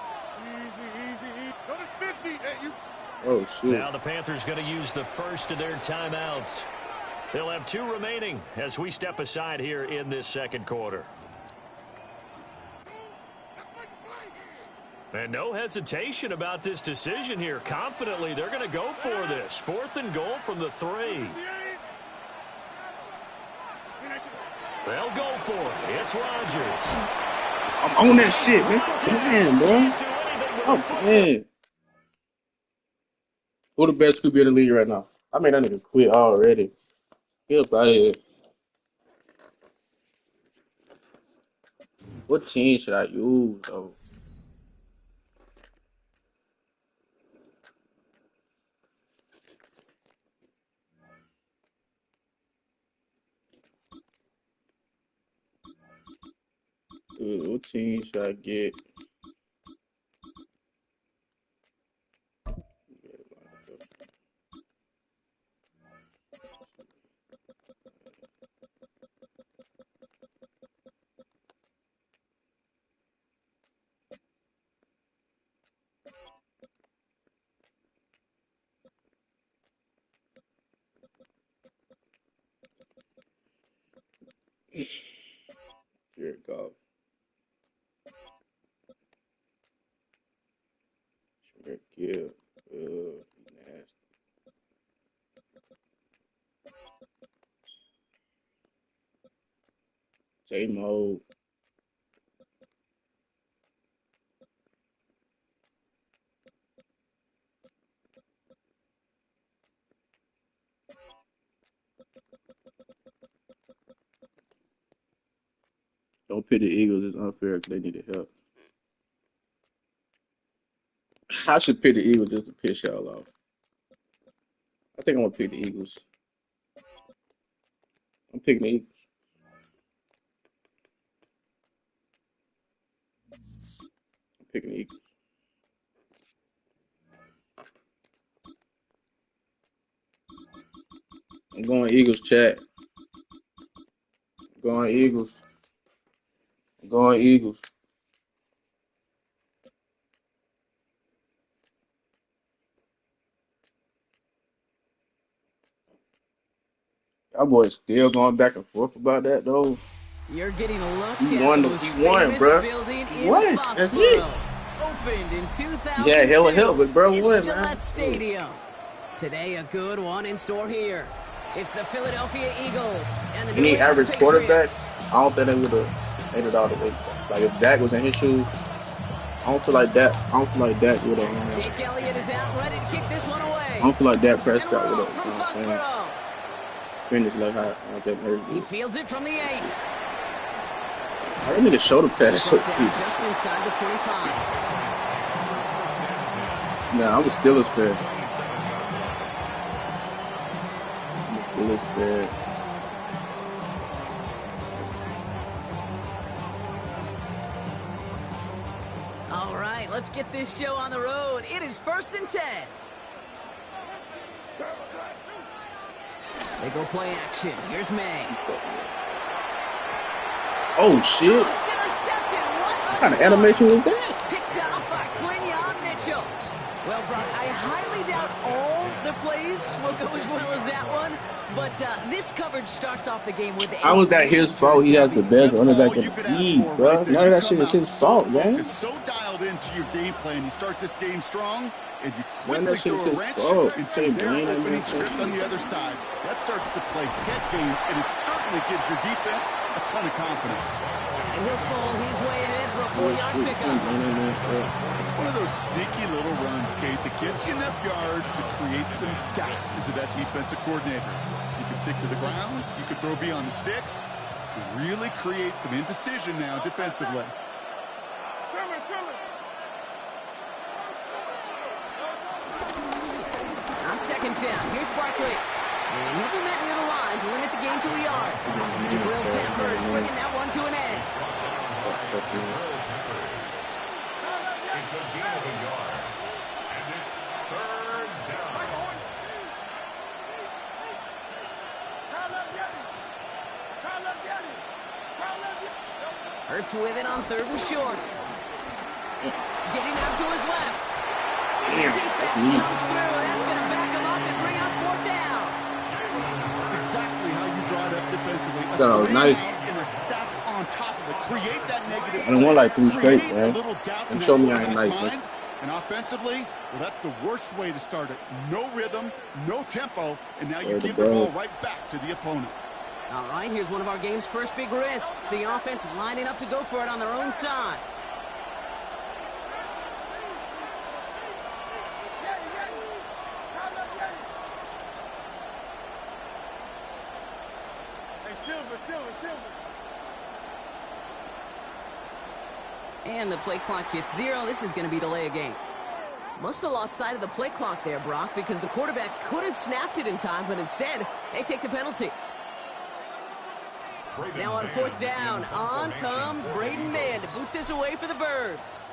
Easy. Go to 50. Hey, you. Oh, shit. Now the Panthers going to use the first of their timeouts. They'll have 2 remaining as we step aside here in this 2nd quarter. And no hesitation about this decision here. Confidently, they're going to go for this. 4th and goal from the 3. They'll go for it. It's Rodgers. I'm on that shit, man. Stop playing, bro. Oh, man. Who the best QB in the league right now? I mean, that nigga quit already. Get up out of here. What team should I use, though? What team should I get? Jared Goff. Jared Gill. Nasty. J-Mo. Don't pick the Eagles. It's unfair because they needed help. I should pick the Eagles just to piss y'all off. I think I'm going to pick the Eagles. I'm picking the Eagles. I'm picking the Eagles. I'm going Eagles, chat. I'm going Eagles. I'm going Eagles. Y'all boys still going back and forth about that, though. You're getting a look He at won, the most he won, famous bro. building He in won. That's it. Foxborough. Opened in 2002. Yeah, hella help, but bro it's won, Gillette man. Stadium. Today, a good one in store here. It's the Philadelphia Eagles and the New Any England average quarterback, Patriots. I don't think they would have made it all the way. Like if Dak was in his shoes, I don't feel like Dak would have. Jake Elliott is out, ready to kick this one away. I don't feel like Dak Prescott And would we're have. off You know from what I'm saying? Foxborough. Finish like how Jake hurt. He fields it from the 8. I didn't need to show the pass. So Down just inside the 25. nah, I'm a Steelers fan. I'm a Steelers fan. All right, let's get this show on the road. It is 1st and 10. They go play action. Here's May. Oh shit! It's intercepted. What kind of animation was that? Picked off by Quinion Mitchell. Well, Brock, I highly doubt all the plays will go as well as that one, but this coverage starts off the game with. How was that his fault? He has the best running back in the league, bro. None of that shit is his fault, man. So dialed into your game plan. You start this game strong, and you Man, quickly that shit is throw a his wrench fault. into Can't their blame that opening man. script on the other side. That starts to play head games, and it certainly gives your defense a ton of confidence. And he'll ball his way ahead for a 4-yard pickup. It's one of those sneaky little runs, Kate, that gives you enough yards to create some doubt into that defensive coordinator. You can stick to the ground. You can throw beyond the sticks. You really create some indecision now defensively. On 2nd down, here's Barkley. And he'll be met near the line to limit the gain to a yard. Will Peppers bringing that one to an end. It's a gain of a yard. And it's 3rd down. Hurts with it on 3rd and short. Getting out to his left. Damn, Defense that's comes me. through. That's going to back him up and bring up 4th down. That's exactly how you draw it up defensively. A Oh, three nice. out and a sack on on top of it. Create that negative. I don't want like 3 straight, Create man. a little doubt in And that show me I ain't quarterback's like mind. And offensively, well, that's the worst way to start it. No rhythm, no tempo, and now you give the ball right back to the opponent. All right, here's one of our game's first big risks. The offense lining up to go for it on their own side. And the play clock hits 0. This is going to be delay a game. Must have lost sight of the play clock there, Brock, because the quarterback could have snapped it in time, but instead, they take the penalty. Now on 4th down, on comes Braden Mann to boot this away for the Birds.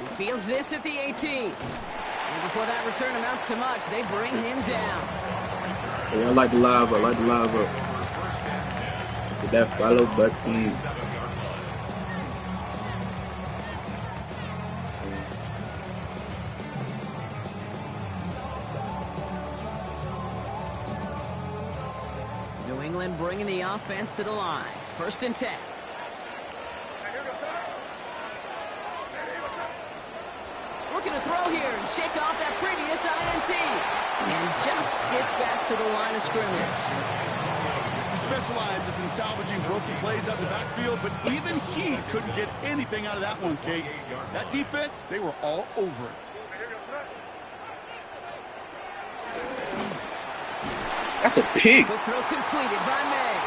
He fields this at the 18. And before that return amounts to much, they bring him down. Yeah, I like the live up. I like the live up. Get that follow button. New England bringing the offense to the line. 1st and 10. Looking to throw here and shake off that previous INT. And just gets back to the line of scrimmage. He specializes in salvaging broken plays out of the backfield, but even he couldn't get anything out of that one, Kate. That defense, they were all over it. That's a pig. Quick throw completed by May.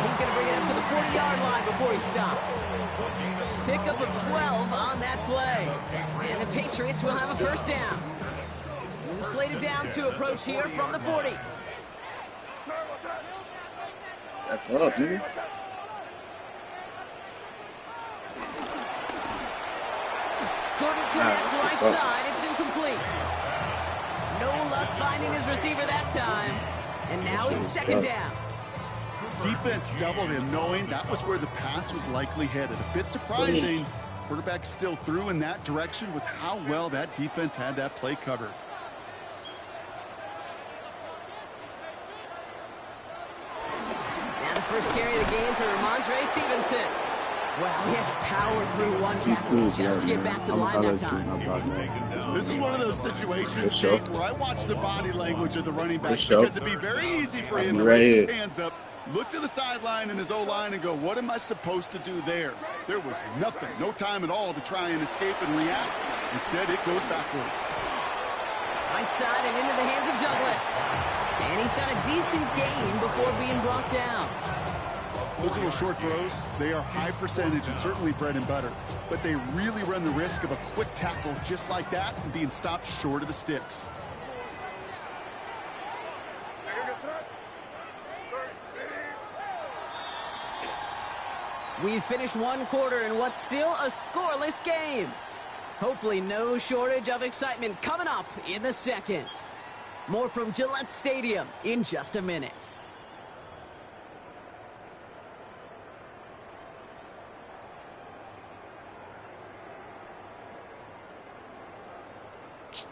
He's going to bring it up to the 40-yard line before he stopped. Pickup of 12 on that play. And the Patriots will have a 1st down. New slated downs to approach here from the 40. That's up, dude. Couldn't connect right side. It's incomplete. No luck finding his receiver that time. And now it's 2nd down. Defense doubled him, knowing that was where the pass was likely headed. A bit surprising. Quarterback still threw in that direction with how well that defense had that play covered. Now the first carry of the game for Ramondre Stevenson. Well, he had to power through one tackle just to get back to the line that time. This is one of those situations, Kate, where I watch the body language of the running back because it'd be very easy for him to raise his hands up, look to the sideline in his O-line and go, what am I supposed to do there? There was nothing, no time at all to try and escape and react. Instead, it goes backwards. Right side and into the hands of Douglas. And he's got a decent gain before being brought down. Those little short throws, they are high percentage and certainly bread and butter. But they really run the risk of a quick tackle just like that and being stopped short of the sticks. We've finished one quarter in what's still a scoreless game. Hopefully no shortage of excitement coming up in the 2nd. More from Gillette Stadium in just a minute.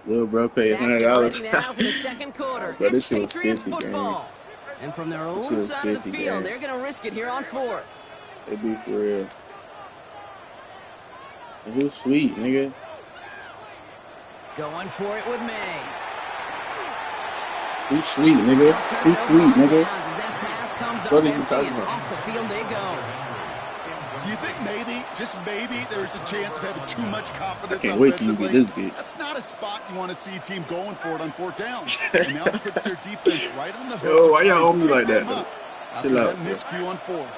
Little bro paid $100. Now for the 2nd quarter. But It's this Patriots was 50 football. And from their own side of the field, they're going to risk it here on 4th. They be for real. Who's sweet, nigga? Going for it with May. Who's sweet, nigga? Who's sweet, nigga? As that pass comes up What are you empty talking and about? off the field they go. Do you think maybe, just maybe, there's a chance of having too much confidence I can't wait till you offensively? get this bitch. That's not a spot you want to see a team going for it on 4th down. And now it puts their defense right on the hook. Yo, why to try y'all and on me pick like that, them up though? after Chill that out, bro. miscue on 4th.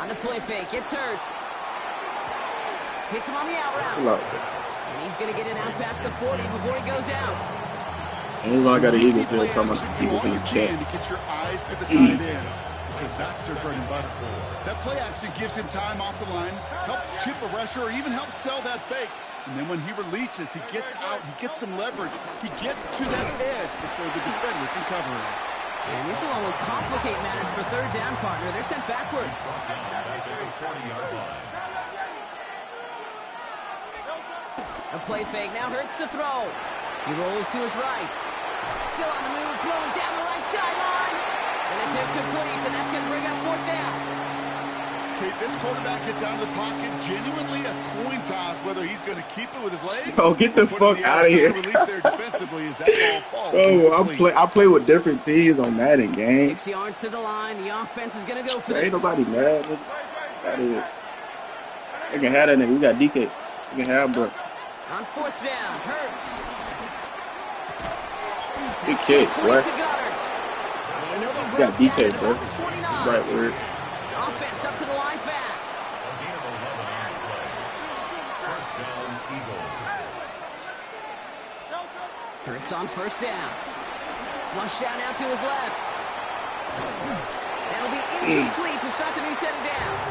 On the play fake, it's Hurts. Hits him on the out Chill route. out, bro. And he's going to get it out past the 40 before he goes out. Only one I got an You Eagles see here play talking about action, the do Eagles all in you the chat. can to get your eyes to the tight end, because that's their bread and butter. That play action gives him time off the line, helps chip a rusher, or even helps sell that fake. And then when he releases, he gets out, he gets some leverage, he gets to that edge before the defender can cover him. And this will only complicate matters for 3rd down, partner. They're sent backwards. A play fake now Hurts to throw. He rolls to his right. Still on the move, throwing down the right sideline. And it's incomplete, and that's going to bring up 4th down. Kate, this quarterback gets out of the pocket, genuinely a coin toss whether he's going to keep it with his legs. Oh, get the fuck out of here. Relief there defensively as that ball falls. Bro, I play with different teams on Madden, gang. 6 yards to the line. The offense is going to go for this. Ain't nobody mad. Out of here. They can have that nigga. We got DK. We can have, bro. On 4th down, Hurts. Big kick, what? We got DK, bro. Right word. Offense up to the line fast. Hurts on 1st down. Flush down out to his left. That'll be incomplete to start the new set of downs.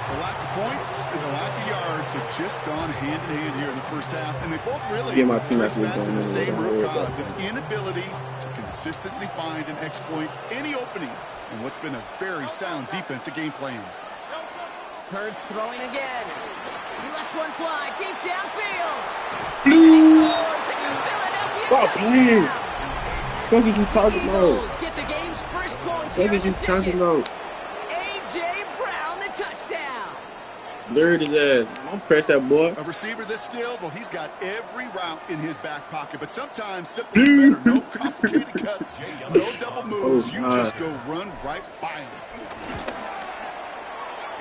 The lack of points and the lack of yards have just gone hand in hand here in the first half, and they both really my team trace actually back to going the in same with root a cause of inability to consistently find and exploit any opening in what's been a very sound defensive game plan. Hurts throwing again. He lets one fly deep downfield. And he scores. It's a Philadelphia touchdown. What did you talking about? Get the game's first points What here did in you the talking second. about? A.J. Brown, the touchdown. Blurred his ass. Don't press that boy. A receiver this skilled, well, he's got every route in his back pocket, but sometimes simple is better. No complicated cuts, no double moves. You just go run right by him.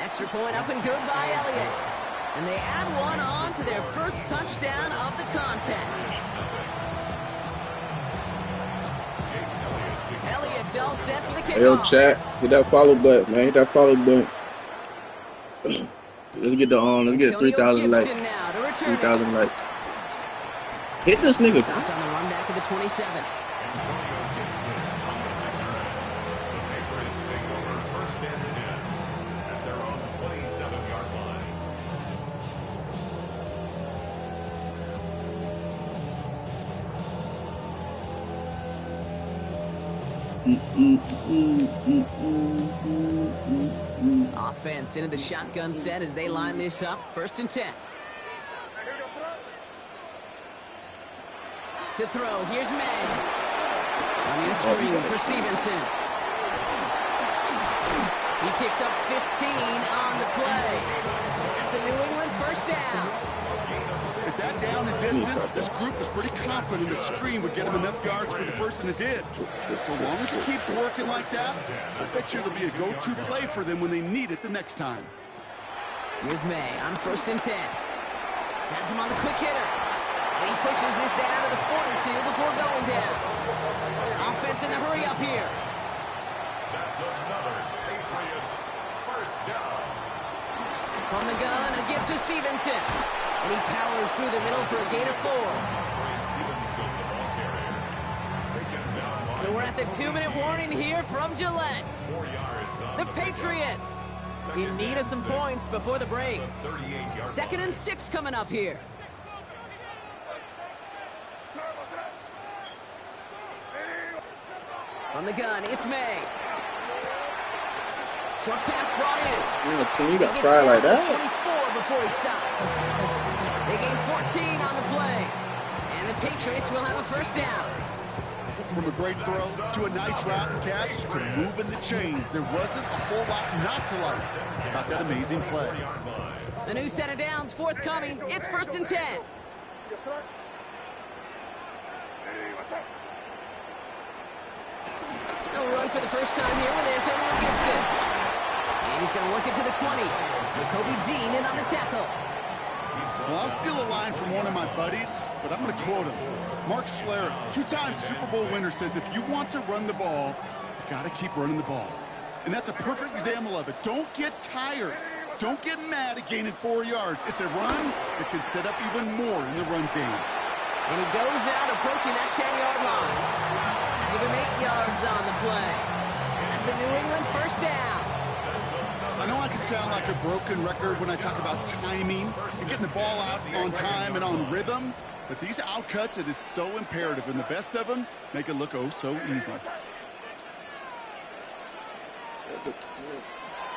Extra point up and good by Elliott. And they add one on to their first touchdown of the contest. Elliott's all set for the kickoff. Hey, yo, chat. Hit that follow button, man. Hit that follow button. Let's get let's get 3,000 likes. 3,000 likes. Hit this nigga. Stopped on the run back of the 27. Offense into the shotgun set as they line this up. 1st and 10. To throw, here's May. On the screen for Stevenson. He picks up 15 on the play. That's a New England 1st down. At that down and distance, this group was pretty confident the screen would get him enough yards for the first, and it did. So long as it keeps working like that, I bet you it'll be a go-to play for them when they need it the next time. Here's May on 1st and 10. Has him on the quick hitter. And he pushes this down to the 42 before going down. Offense in the hurry up here. That's another Patriots 1st down. From the gun, a gift to Stevenson. And he powers through the middle for a gain of 4. So we're at the 2-minute warning here from Gillette. The Patriots in need of some points before the break. 2nd and 6 coming up here. From the gun, it's May. Short pass brought in. Yeah, you got fried like that. 24 before he stops. They gain 14 on the play. And the Patriots will have a 1st down. From a great throw to a nice route and catch to moving the chains, there wasn't a whole lot not to like about that amazing play. The new set of downs forthcoming. It's 1st and 10. They'll run for the first time here with Antonio Gibson. And he's going to work it to the 20. Jacoby Dean in on the tackle. Well, I'll steal a line from one of my buddies, but I'm going to quote him. Mark Schlereth, 2-time Super Bowl winner, says if you want to run the ball, you got to keep running the ball. And that's a perfect example of it. Don't get tired. Don't get mad at gaining 4 yards. It's a run that can set up even more in the run game. And he goes out approaching that 10-yard line. Give him 8 yards on the play. And that's a New England 1st down. I know I can sound like a broken record when I talk about timing and getting the ball out on time and on rhythm, but these outcuts, it is so imperative, and the best of them make it look oh so easy.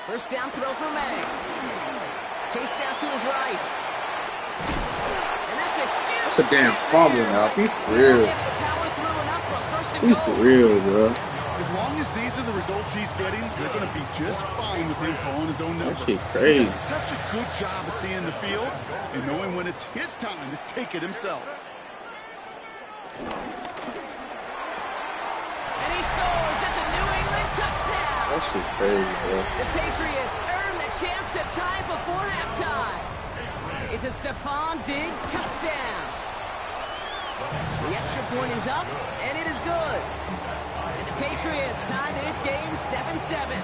1st down throw for May. Chased out to his right. And that's a huge... That's a damn fumble now. Be real. Power through enough He's for real, bro. As long as these are the results he's getting, they're going to be just fine with him calling his own number. That shit crazy. He does such a good job of seeing the field and knowing when it's his time to take it himself. And he scores. It's a New England touchdown. That shit crazy, bro. The Patriots earn the chance to tie before halftime. It's a Stephon Diggs touchdown. The extra point is up, and it is good. And the Patriots tie this game 7-7.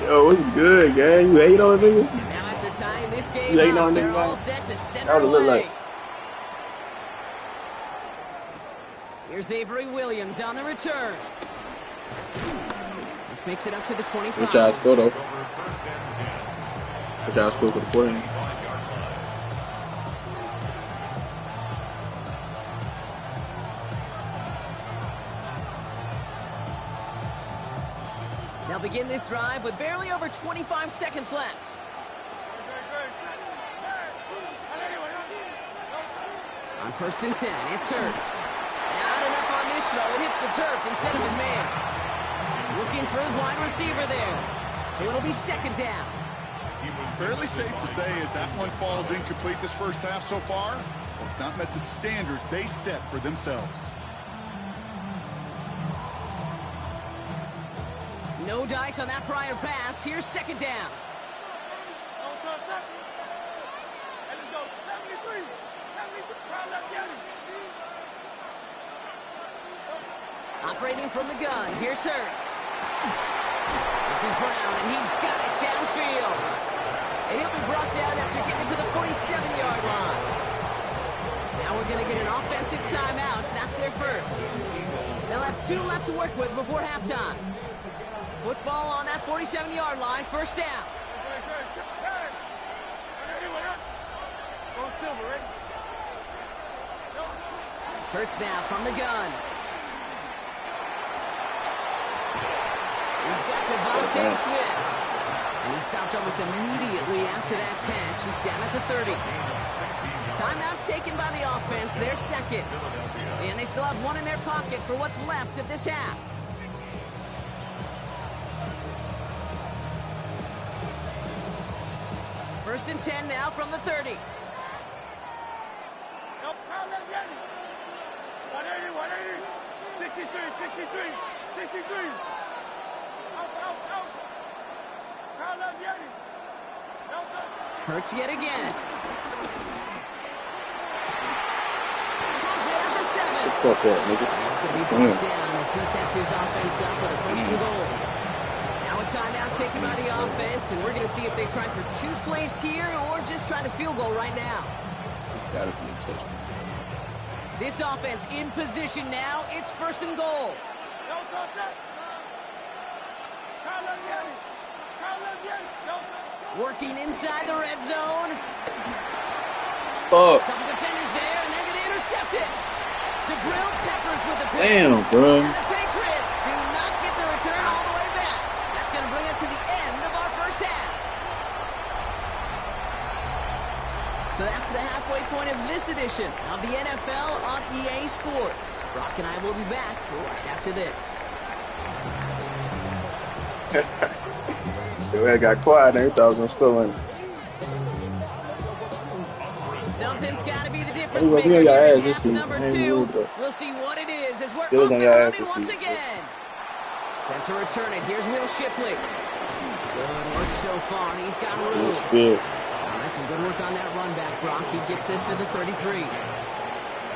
Yo, what's good, gang? You hate on niggas? Now after tying this game You hating up, on they're niggas, all man? set to center That would look away. like. Here's Avery Williams on the return. This makes it up to the 25. Which y'all score, though? Which y'all score for the 40? They'll begin this drive with barely over 25 seconds left. On 1st and 10, it's Hurts. Not enough on this throw. It hits the turf instead of his man. Looking for his wide receiver there. So it'll be 2nd down. Fairly safe to say as that one falls incomplete this first half so far, it's not met the standard they set for themselves. No dice on that prior pass. Here's 2nd down. Operating from the gun. Here's Hurts. This is Brown, and he's got it downfield. And he'll be brought down after getting to the 47-yard line. Now we're going to get an offensive timeout. That's their first. They'll have 2 left to work with before halftime. Football on that 47-yard line. 1st down. Hurts now from the gun. He's got Devontae Smith. And he stopped almost immediately after that catch. He's down at the 30. Timeout taken by the offense. Their 2nd. And they still have 1 in their pocket for what's left of this half. First and 10 now from the 30. Hurts yet again. Pulls it at the 7. Fuck that, nigga. It's going to be brought down as he sets his offense up with a 1st and goal. Now a timeout taken by the offense, and we're going to see if they try for 2 plays here or just try the field goal right now. Gotta be a touchdown. This offense in position now. It's 1st and goal. Working inside the red zone. Fuck. Couple defenders there, and they're going to intercept it. DeBrill Peppers with the pick. Damn, bro. And the Patriots do not get the return all the way back. That's going to bring us to the end of our first half. So that's the halfway point of this edition of the NFL on EA Sports. Brock and I will be back right after this. I got quiet and I thought I was going to score one. Something's got to be the difference We're maker gonna here in get half your ass number this 2. season. We'll see what it is as we're Still up gonna and get our running ass this once season. again. Sent to return it. Here's Will Shipley. Good work so far. He's got room. It's good. That's some good work on that run back, Brock. He gets us to the 33.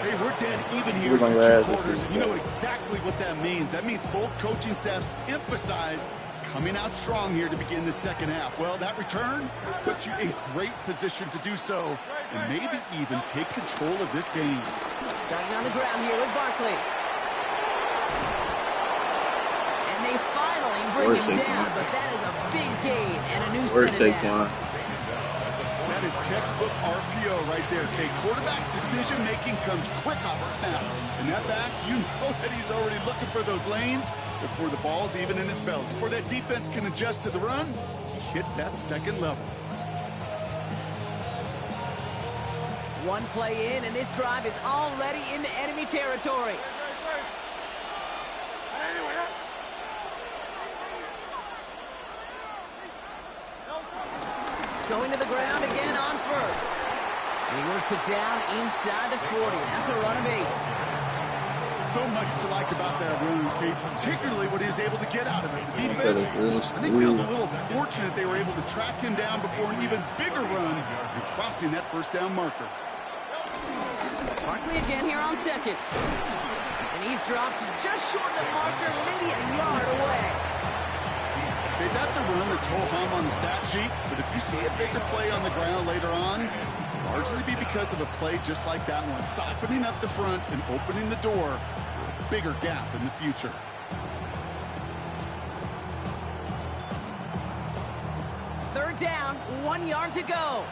Hey, we're dead even here We're gonna through 2 get our ass this quarters, season. and you know exactly what that means. That means both coaching staffs emphasized coming out strong here to begin the second half. Well, that return puts you in great position to do so and maybe even take control of this game. Starting on the ground here with Barkley. And they finally bring Work him Saquon. down, but that is a big gain and a new Work set of downs. Saquon. That is textbook RPO right there, Kate. Quarterback's decision-making comes quick off the snap. And that back, you know that he's already looking for those lanes before the ball's even in his belly. Before that defense can adjust to the run, he hits that second level. One play in, and this drive is already into enemy territory. Going to the ground again on first. And he works it down inside the 40. That's a run of 8. So much to like about that run, Kate, particularly what he was able to get out of it. The defense, I think, feels a little fortunate they were able to track him down before an even bigger run and crossing that first down marker. Barkley again here on second. And he's dropped just short of the marker, maybe a yard away. Okay, that's a run that's ho-hum on the stat sheet, but if you see a bigger play on the ground later on, largely be because of a play just like that one, softening up the front and opening the door for a bigger gap in the future. Third down, 1 yard to go.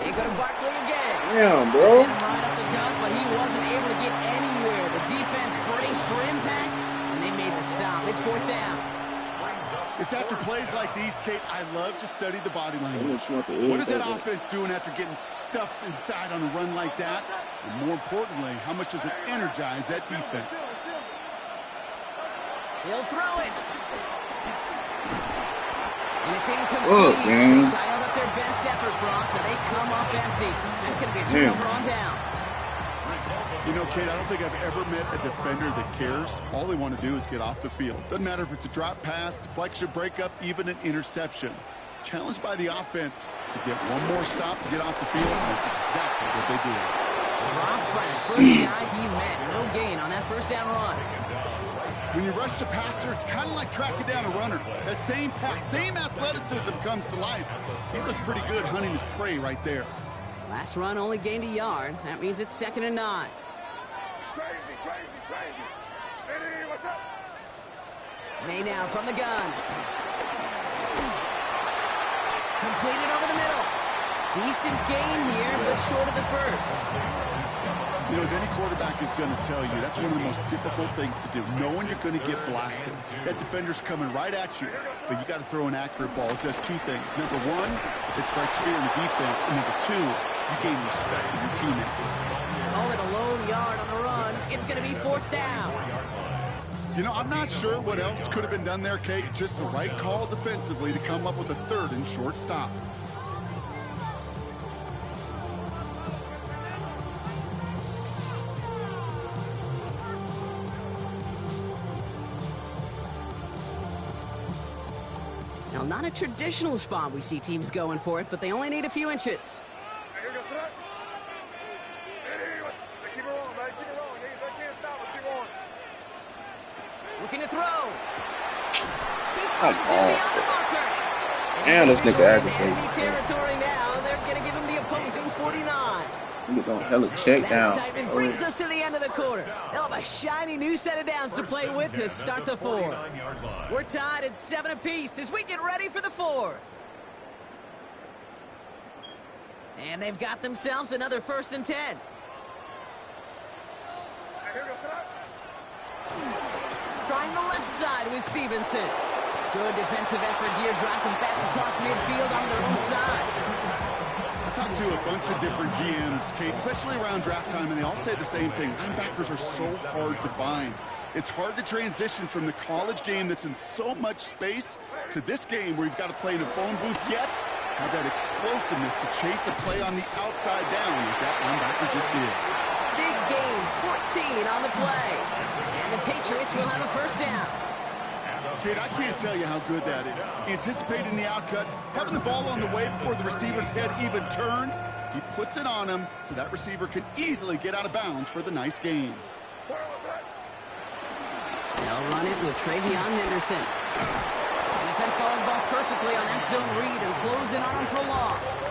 They go to Barkley again. Damn, bro. Sent him right up the gut, but he wasn't able to get anywhere. The defense braced for impact, and they made the stop. It's fourth down. It's after plays like these, Kate, I love to study the body language. What is that offense doing after getting stuffed inside on a run like that? And more importantly, how much does it energize that defense? He'll throw it. And it's incomplete. Dialed up their best effort, Brock, but they come up empty. That's going to be a turnover on downs. You know, Kate, I don't think I've ever met a defender that cares. All they want to do is get off the field. Doesn't matter if it's a drop pass, deflection, breakup, even an interception. Challenged by the offense to get one more stop to get off the field, and that's exactly what they do. Dropped by the first guy he met. No gain on that first down run. When you rush the passer, it's kind of like tracking down a runner. That same pass, same athleticism comes to life. He looked pretty good hunting his prey right there. Last run only gained a yard. That means it's 2nd and 9. May now from the gun. Completed over the middle. Decent gain here, but short of the first. You know, as any quarterback is going to tell you, that's one of the most difficult things to do, knowing you're going to get blasted. That defender's coming right at you, but you got to throw an accurate ball. It does two things. Number one, it strikes fear in the defense, and number two, you gain respect from your teammates. Call it a lone yard on the run. It's going to be 4th down. You know, I'm not sure what else could have been done there, Kate. Just the right call defensively to come up with a 3rd and short stop. Now, not a traditional spot we see teams going for it, but they only need a few inches. Looking to throw. And this nigga aggravated. Territory now. They're going to give him the opposing 49. Nigga don't hella check down. Excitement brings us to the end of the quarter. They'll have a shiny new set of downs to play with to start the 4th. We're tied at 7 apiece as we get ready for the 4th. And they've got themselves another 1st and 10. Trying the left side with Stevenson. Good defensive effort here. Drives them back across midfield on their own side. I talked to a bunch of different GMs, Kate, especially around draft time, and they all say the same thing. Linebackers are so hard to find. It's hard to transition from the college game that's in so much space to this game where you've got to play in a phone booth, yet have that explosiveness to chase a play on the outside down like that linebacker just did. Big gain, 14 on the play. And the Patriots will have a 1st down. Kid, I can't tell you how good that is. Anticipating the outcut, having the ball on the way before the receiver's head even turns. He puts it on him so that receiver can easily get out of bounds for the nice gain. They'll run it with Travion Henderson. The defense following the ball perfectly on that zone read and close in on him for a loss.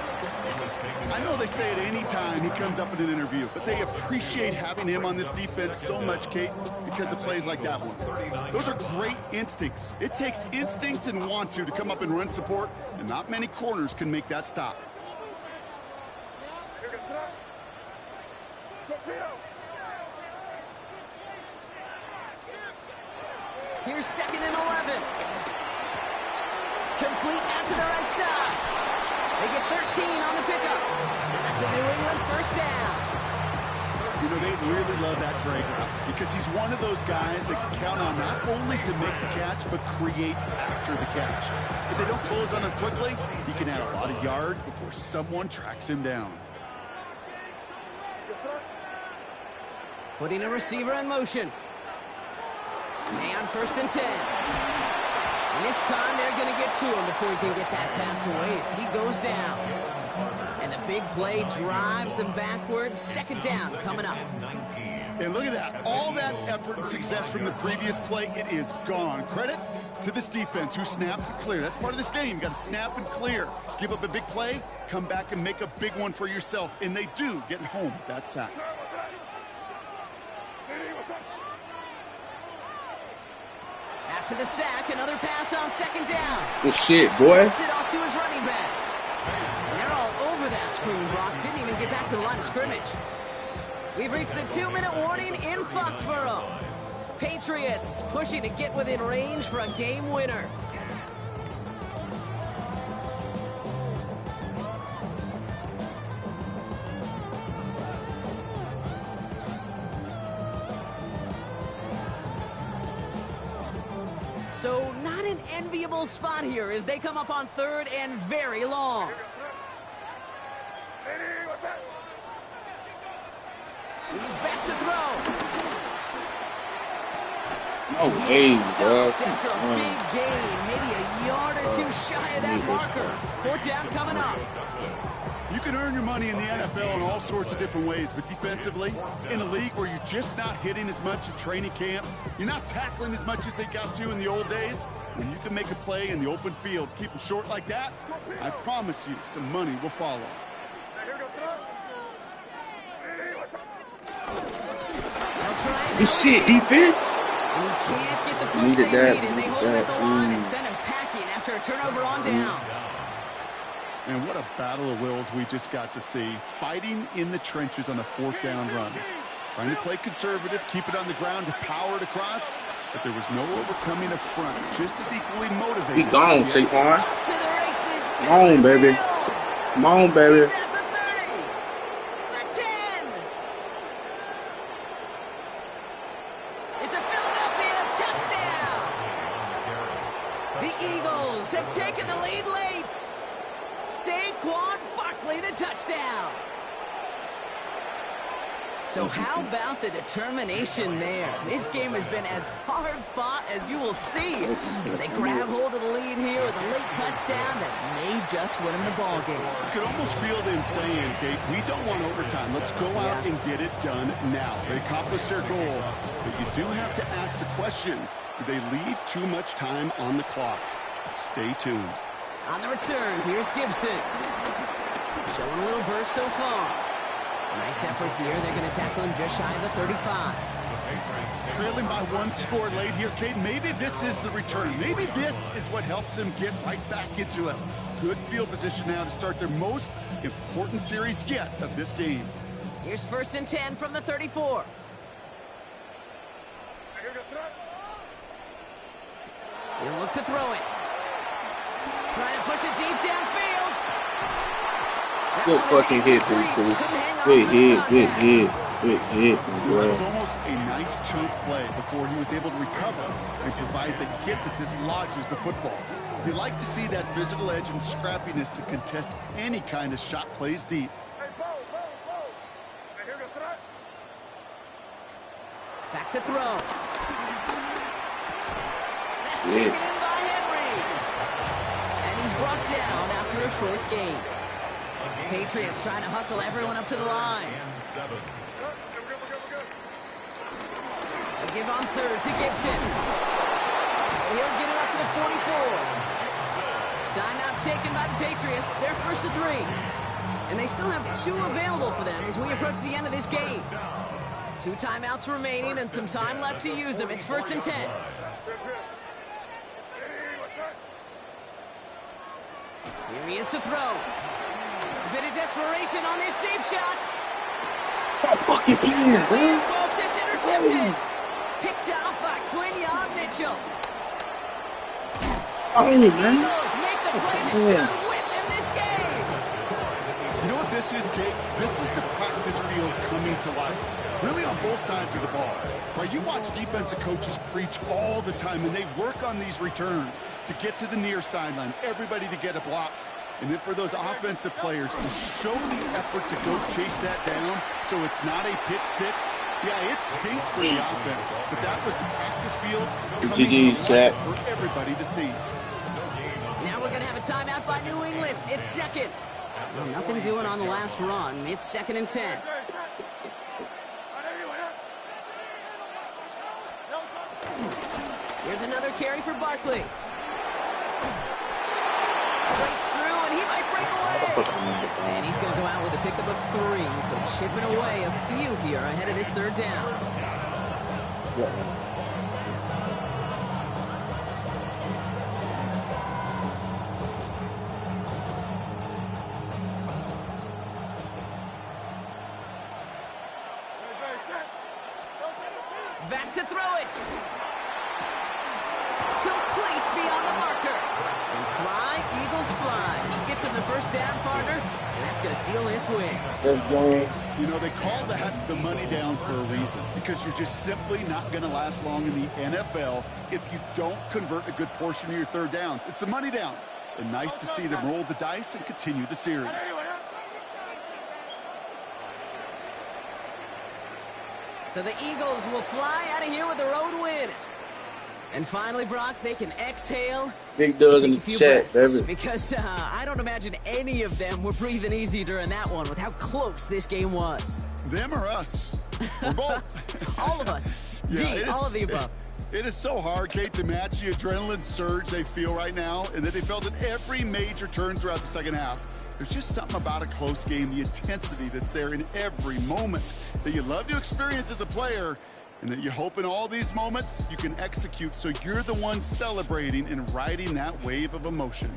I know they say it any time he comes up in an interview, but they appreciate having him on this defense so much, Kate, because of plays like that one. Those are great instincts. It takes instincts and want to come up and run support, and not many corners can make that stop. Here's 2nd and 11. Complete out to the right side. They get 13 on the pickup. And that's a New England first down. You know, they really love that drag route because he's one of those guys that can count on not only to make the catch, but create after the catch. If they don't close on him quickly, he can add a lot of yards before someone tracks him down. Putting a receiver in motion. And 1st and 10. And this time they're going to get to him before he can get that pass away as he goes down. And the big play drives them backwards. 2nd down coming up. And look at that. All that effort and success from the previous play, it is gone. Credit to this defense who snapped and cleared. That's part of this game. You got to snap and clear. Give up a big play, come back and make a big one for yourself. And they do, getting home with that sack. After the sack, another pass on 2nd down. Good shit, boy. Takes it off to his running back. And they're all over that screen, Brock. Didn't even get back to the line of scrimmage. We've reached the 2-minute warning in Foxborough. Patriots pushing to get within range for a game winner. So not an enviable spot here as they come up on 3rd and very long. He's back to throw. No game, bro. After a big gain, maybe a yard or two shy of that marker. 4th down coming up. You can earn your money in the NFL in all sorts of different ways, but defensively, in a league where you're just not hitting as much in training camp, you're not tackling as much as they got to in the old days, when you can make a play in the open field, keep them short like that, I promise you some money will follow. Good shit, defense. And he can't get the push they need, and they hold him at the line and send him packing after a turnover on downs. And what a battle of wills we just got to see. Fighting in the trenches on a 4th down run. Trying to play conservative, keep it on the ground to power it across. But there was no overcoming a front. Just as equally motivated. He gone, Saquon. Come on, baby. Come on, baby. He's at the 30. The 10. It's a Philadelphia touchdown. The Eagles have taken the lead late. Saquon Barkley, the touchdown. So how about the determination there? This game has been as hard fought as you will see. They grab hold of the lead here with a late touchdown that may just win them the ball game. You could almost feel them saying, Kate, we don't want overtime. Let's go out and get it done now. They accomplished their goal. But you do have to ask the question, do they leave too much time on the clock? Stay tuned. On the return, here's Gibson. Showing a little burst so far. Nice effort here. They're going to tackle him just shy of the 35. Trailing by 1 score late here, Kate. Maybe this is the return. Maybe this is what helps them get right back into it. Good field position now to start their most important series yet of this game. Here's 1st and 10 from the 34. He'll look to throw it. Trying to push it deep downfield. Good fucking hit, too. Good hit. It was almost a nice chunk play before he was able to recover and provide the hit that dislodges the football. You like to see that physical edge and scrappiness to contest any kind of shot plays deep. Back to throw. That's taken in by Henry. And he's brought down after a short gain. Patriots trying to hustle everyone up to the line. A give on 3rd to Gibson. He'll get it up to the 44. Timeout taken by the Patriots. They're 1st to 3. And they still have 2 available for them as we approach the end of this game. 2 timeouts remaining and some time left to use them. It's 1st and 10. Here he is to throw. A bit of desperation on this deep shot. Stop fucking playing, bro. Folks, it's intercepted. Picked up by Quinyon Mitchell. Oh, man. Eagles make the play that should win them this game. You know what this is, Kate? This is the practice field coming to life. Really on both sides of the ball. Right, you watch defensive coaches preach all the time, and they work on these returns to get to the near sideline, everybody to get a block. And then for those offensive players to show the effort to go chase that down so it's not a pick six. Yeah, it stinks for the offense, but that was the practice field coming to life for everybody to see. Now we're going to have a timeout by New England. It's second. Well, nothing doing on the last run. It's 2nd and 10. Here's another carry for Barkley. Breaks through, and he might break away. And he's going to go out with a pickup of 3, so chipping away a few here ahead of this 3rd down. Back to throw it. Complete beyond the marker. And fly, Eagles fly. He gets him the 1st down, partner, and that's going to seal his win. You know, they call that the money down for a reason, because you're just simply not going to last long in the NFL if you don't convert a good portion of your 3rd downs. It's the money down. And nice to see them roll the dice and continue the series. So the Eagles will fly out of here with their own win. And finally, Brock, they can exhale. Big does in the chat, baby. Because I don't imagine any of them were breathing easy during that one with how close this game was. Them or us? We're both. All of us. Yeah, all of the above. It is so hard, Kate, to match the adrenaline surge they feel right now and that they felt at every major turn throughout the 2nd half. There's just something about a close game, the intensity that's there in every moment that you love to experience as a player, and that you hope in all these moments you can execute so you're the one celebrating and riding that wave of emotion.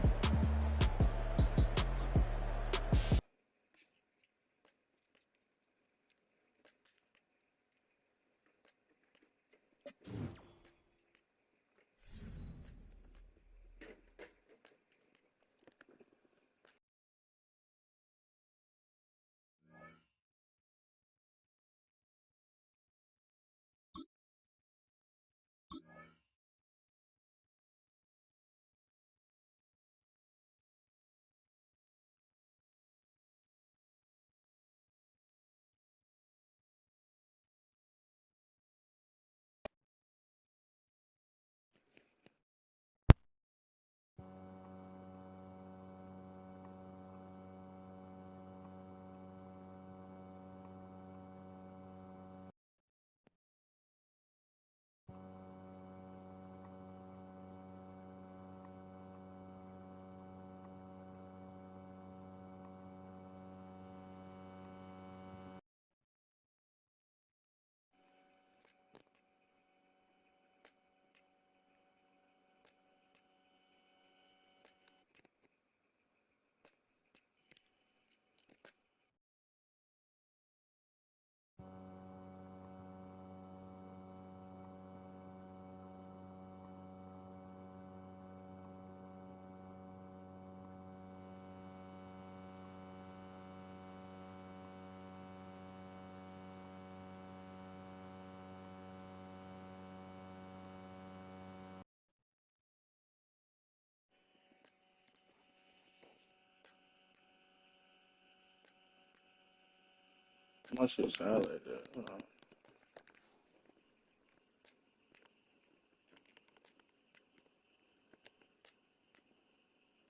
My shit sound like that. Hold on.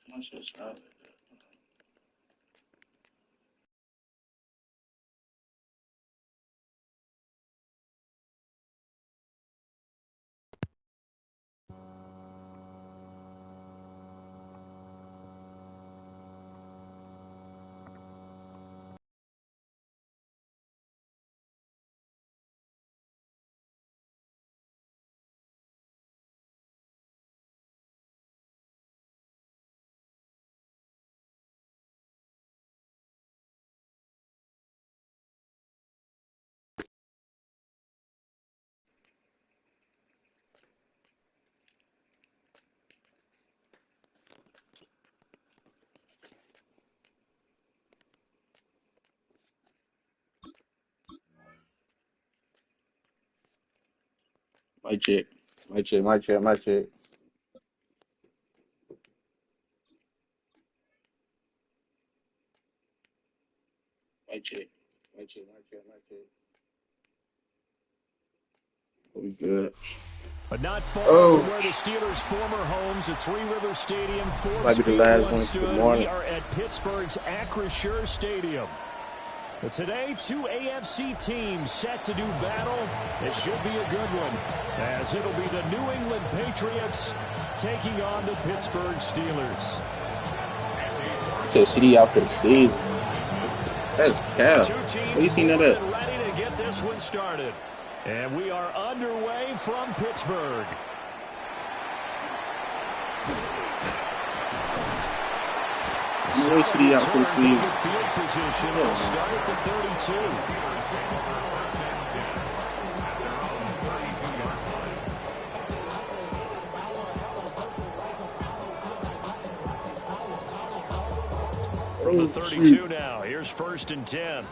My shit sound like that. My check. My check. My check. My check. My check. My check. My check. My check. We good. But not far Oh, from where the Steelers' former homes at Three River Stadium, Forbes might be the Field last once one for the stood. We morning. are at Pittsburgh's Acrisure Stadium. But today, two AFC teams set to do battle. It should be a good one, as it'll be the New England Patriots taking on the Pittsburgh Steelers. Just CD out for the season. That's cap. Two What teams do you seen that more at? than ready to get this one started. And we are underway from Pittsburgh. No way CD out for the season. Field position will start at the 32. From the 32 now, here's 1st and 10.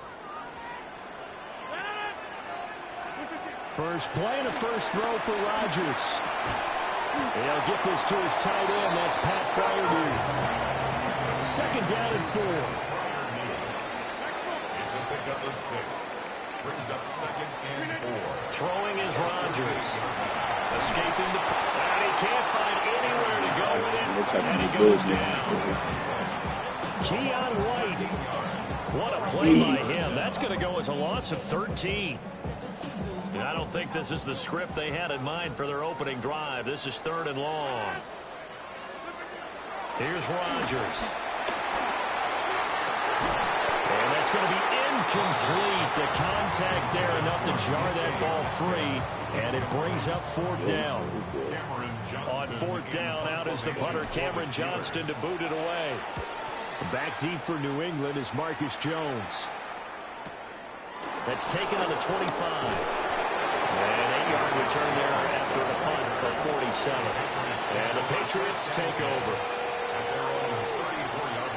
First play and a first throw for Rodgers. He'll get this to his tight end. That's Pat Fryermuth. 2nd down and 4. It's a pickup of 6. Brings up 2nd and 4. Throwing is Rodgers. Escaping the... And he can't find anywhere to go with it. And he goes down. Keon White. What a play by him. That's going to go as a loss of 13. And I don't think this is the script they had in mind for their opening drive. This is 3rd and long. Here's Rodgers. And that's going to be incomplete. The contact there enough to jar that ball free. And it brings up 4th down. On 4th down, out is the punter, Cameron Johnston, to boot it away. Back deep for New England is Marcus Jones. That's taken on the 25. And 8-yard return there after the punt of 47. And the Patriots take over. At their own 34-yard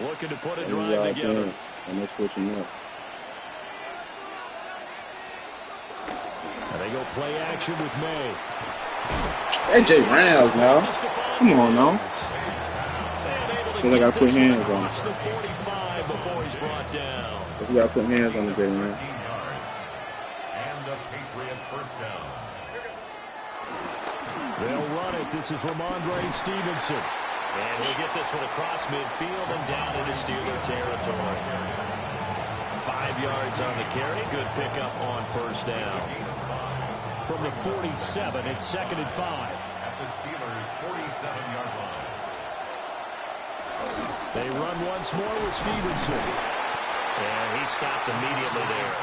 line. Looking to put a drive together. And they're switching up. And they go play action with May. AJ Rams now. Come on now. Because I got to put hands on him. We got to put hands on the big man. And a Patriot first down. They'll run it. This is Ramondre Stevenson. And he'll get this one across midfield and down into Steeler territory. 5 yards on the carry. Good pickup on 1st down. From the 47, it's 2nd and 5. At the Steelers' 47-yard line. They run once more with Stevenson. And he stopped immediately there.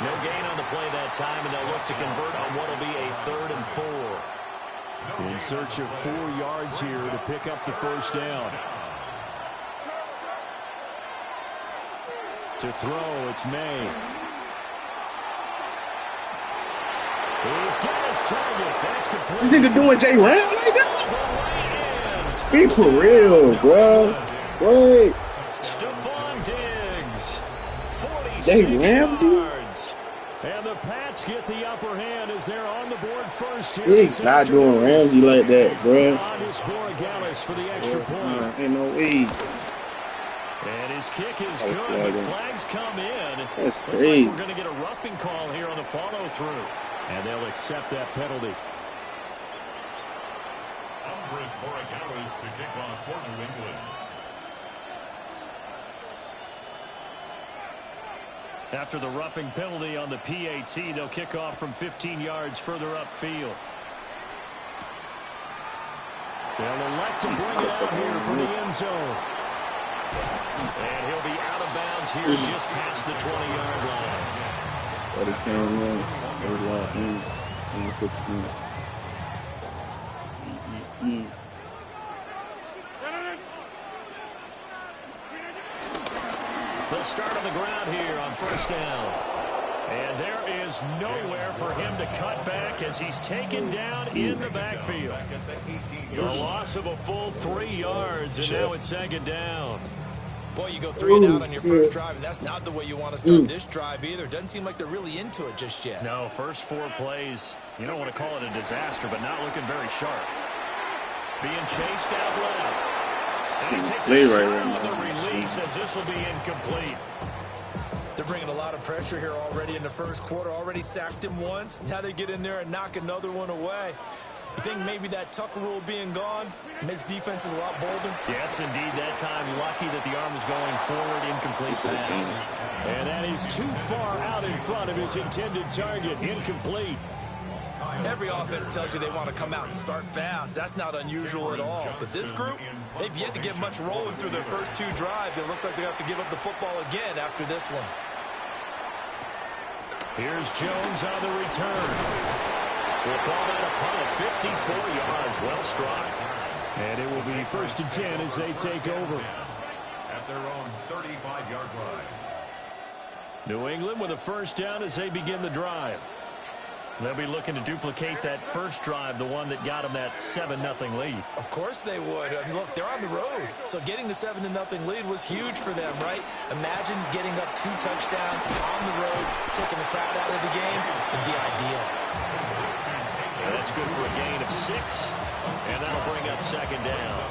No gain on the play that time, and they'll look to convert on what will be a 3rd and 4. In search of 4 yards here to pick up the 1st down. To throw, it's May. He's got his target. That's complete. This nigga doing J Ram like that? Be for real, bro. Wait. Stephon Diggs. 46 Jay Ramsey? yards. And the Pats get the upper hand as they're on the board first here. He's not doing Ramsey like that, bro. For the extra point. Ain't no way. And his kick is good, but flags come in. That's Looks crazy. like we're going to get a roughing call here on the follow-through. And they'll accept that penalty. Andres Borregales to kick off for New England. After the roughing penalty on the PAT, they'll kick off from 15 yards further upfield. They'll elect to bring it out here from the end zone. And he'll be out of bounds here just past the 20-yard line. But he came in. They were locked in. And that's what's good. They'll start on the ground here on 1st down. And there is nowhere for him to cut back as he's taken down in the backfield. A loss of a full 3 yards, and now it's 2nd down. Boy, you go 3 and out on your first drive, and that's not the way you want to start this drive either. Doesn't seem like they're really into it just yet. No, first 4 plays, you don't want to call it a disaster, but not looking very sharp. Being chased out left. And he takes a shot on the release as this will be incomplete. They're bringing a lot of pressure here already in the first quarter. Already sacked him once. Now they get in there and knock another one away. You think maybe that Tucker rule being gone makes defenses a lot bolder? Yes, indeed. That time, lucky that the arm was going forward, incomplete pass. And that is too far out in front of his intended target, incomplete. Every offense tells you they want to come out and start fast. That's not unusual at all. But this group, they've yet to get much rolling through their first 2 drives. It looks like they have to give up the football again after this one. Here's Jones on the return. We'll call that a punt of 54 yards. Well struck. And it will be 1st and 10 as they take over. At their own 35-yard line. New England with a first down as they begin the drive. They'll be looking to duplicate that first drive, the one that got them that 7-0 lead. Of course they would. I mean, look, they're on the road. So getting the 7-0 lead was huge for them, right? Imagine getting up 2 touchdowns on the road, taking the crowd out of the game. It'd be ideal. And that's good for a gain of 6. And that'll bring up 2nd down.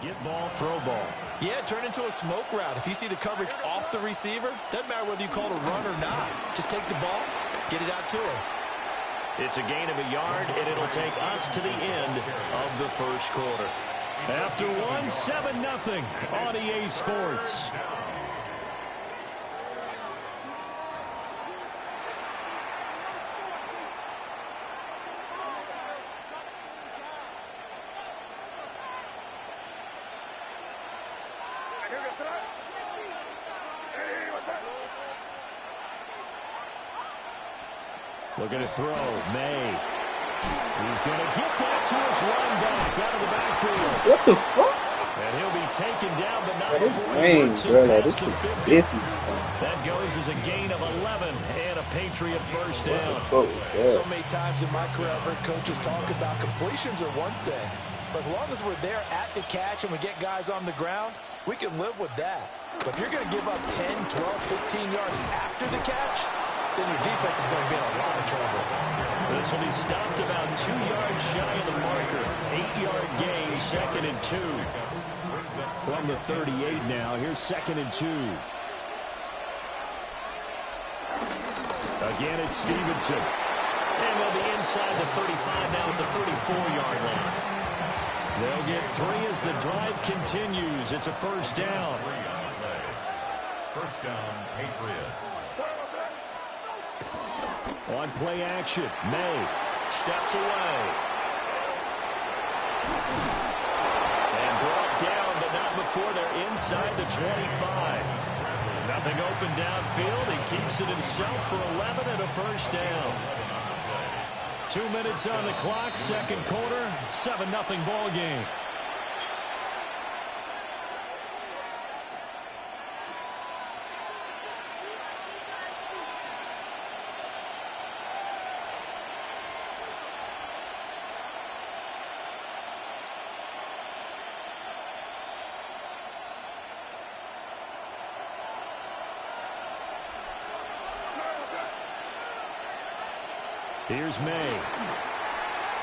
Get ball, throw ball. Yeah, turn into a smoke route. If you see the coverage off the receiver, doesn't matter whether you call it a run or not. Just take the ball, get it out to him. It's a gain of 1 yard, and it'll take us to the end of the first quarter. After 1, 7-0 on EA Sports. Looking to throw. May. He's going to get that to his running back out of the backfield. What the fuck? And he'll be taken down, but not This before rain, he bro. Like, gets this to is 50. 50. That goes as a gain of 11 and a Patriot first down. So many times in my career, I've heard coaches talk about completions are one thing. But as long as we're there at the catch and we get guys on the ground, we can live with that. But if you're going to give up 10, 12, 15 yards after the catch, then your defense is going to be in a lot of trouble. This will be stopped about 2 yards shy of the marker. 8-yard gain, 2nd and 2. From the 38 now, here's 2nd and 2. Again, it's Stevenson. And they'll be inside the 35 now at the 34-yard line. They'll get 3 as the drive continues. It's a first down. First down, Patriots. On play action, May steps away. And brought down, but not before they're inside the 25. Nothing open downfield. He keeps it himself for 11 and a first down. 2 minutes on the clock, 2nd quarter, 7-0 ball game. Here's May.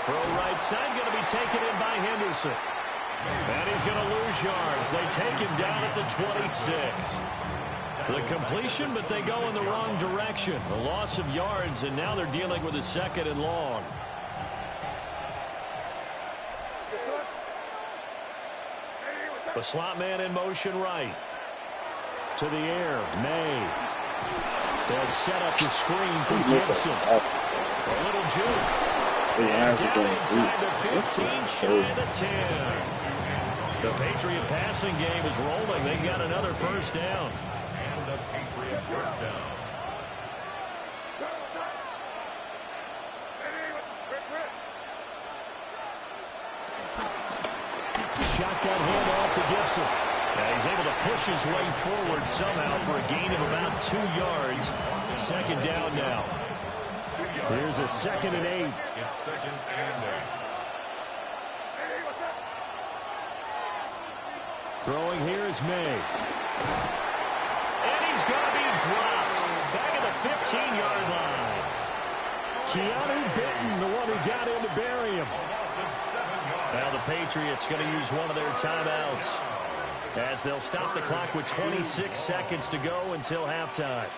Throw right side, going to be taken in by Henderson. And he's going to lose yards. They take him down at the 26. The completion, but they go in the wrong direction. The loss of yards, and now they're dealing with a 2nd and long. The slot man in motion right. To the air, May. They'll set up the screen for Gibson. A little juke. And down inside the 15, shy of the 10. The Patriot passing game is rolling. They got another first down. And the Patriot first down. Shotgun handoff to Gibson. Now he's able to push his way forward somehow for a gain of about 2 yards. 2nd down now. Here's a 2nd and 8. It's 2nd and 8. Throwing here is May. And he's going to be dropped. Back at the 15-yard line. Keanu Benton, the one who got in to bury him. Now the Patriots going to use one of their timeouts as they'll stop the clock with 26 seconds to go until halftime.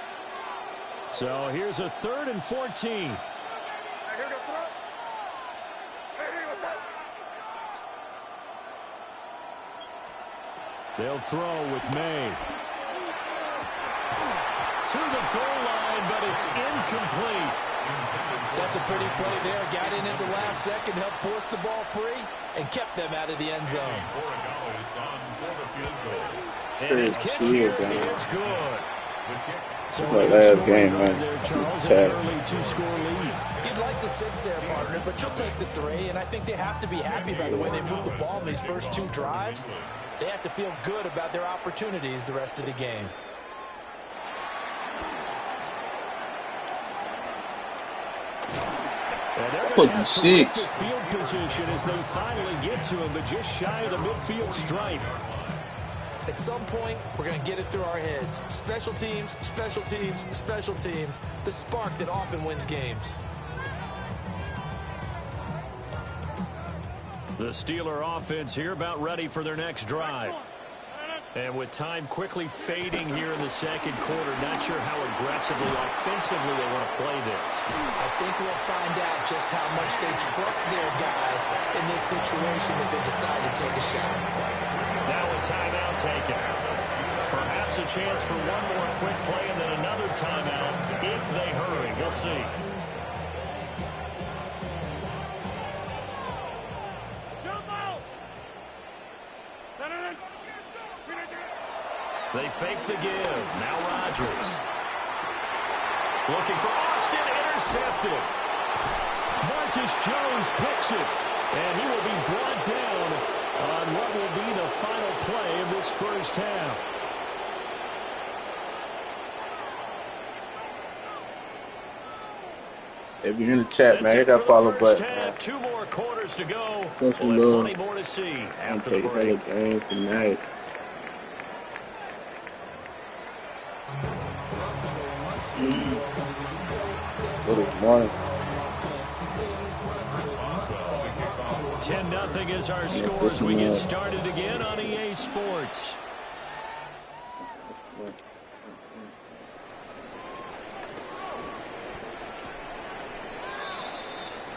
So here's a 3rd and 14. They'll throw with May. To the goal line, but it's incomplete. That's a pretty play there. Got in at the last second, helped force the ball free, and kept them out of the end zone. And his kick here is good. So last game, man. There, Charles, an early 2-score lead. You'd like the 6 there, partner, but you'll take the 3, and I think they have to be happy by the way they move the ball in these first 2 drives. They have to feel good about their opportunities the rest of the game. And they're going to have terrific field position as they finally get to him, but just shy of the midfield stripe. At some point, we're going to get it through our heads. Special teams, special teams, special teams. The spark that often wins games. The Steeler offense here about ready for their next drive. And with time quickly fading here in the second quarter, not sure how aggressively, offensively they want to play this. I think we'll find out just how much they trust their guys in this situation if they decide to take a shot. Now a timeout taken. Perhaps a chance for one more quick play and then another timeout if they hurry. We'll see. They fake the give. Now Rodgers. Looking for Austin. Intercepted. Marcus Jones picks it. And he will be brought down on what will be the final play of this first half. If you're in the chat, man, hit that follow button. 2 more quarters to go. Some love. Plenty more to see after take the break. games tonight. Good morning. 10-0 is our score as we get started again on EA Sports.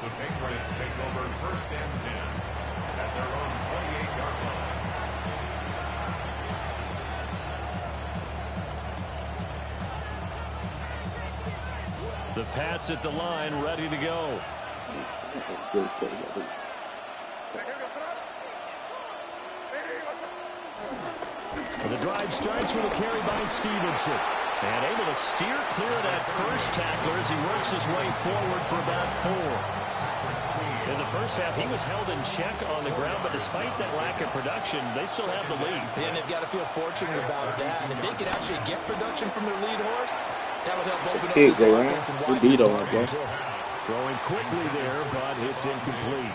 The Patriots take over 1st and 10 at their own 28-yard line. The Pats at the line, ready to go. And the drive starts with a carry by Stevenson. And able to steer clear of that first tackler as he works his way forward for about 4. In the first half, he was held in check on the ground, but despite that lack of production, they still have the lead. And they've got to feel fortunate about that. And if they could actually get production from their lead horse, that would help open up this offense and widen this margin too. Throwing quickly there, but it's incomplete.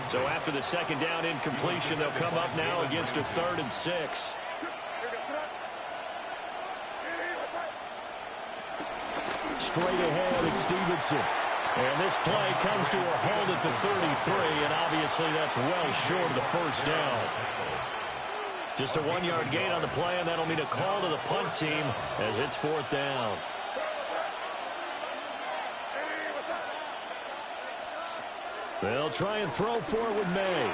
So after the second down incompletion, they'll come up now against a 3rd and 6. Straight ahead, it's Stevenson. And this play comes to a halt at the 33, and obviously that's well short of the first down. Just a 1-yard gain on the play, and that'll mean a call to the punt team as it's 4th down. They'll try and throw for it with May.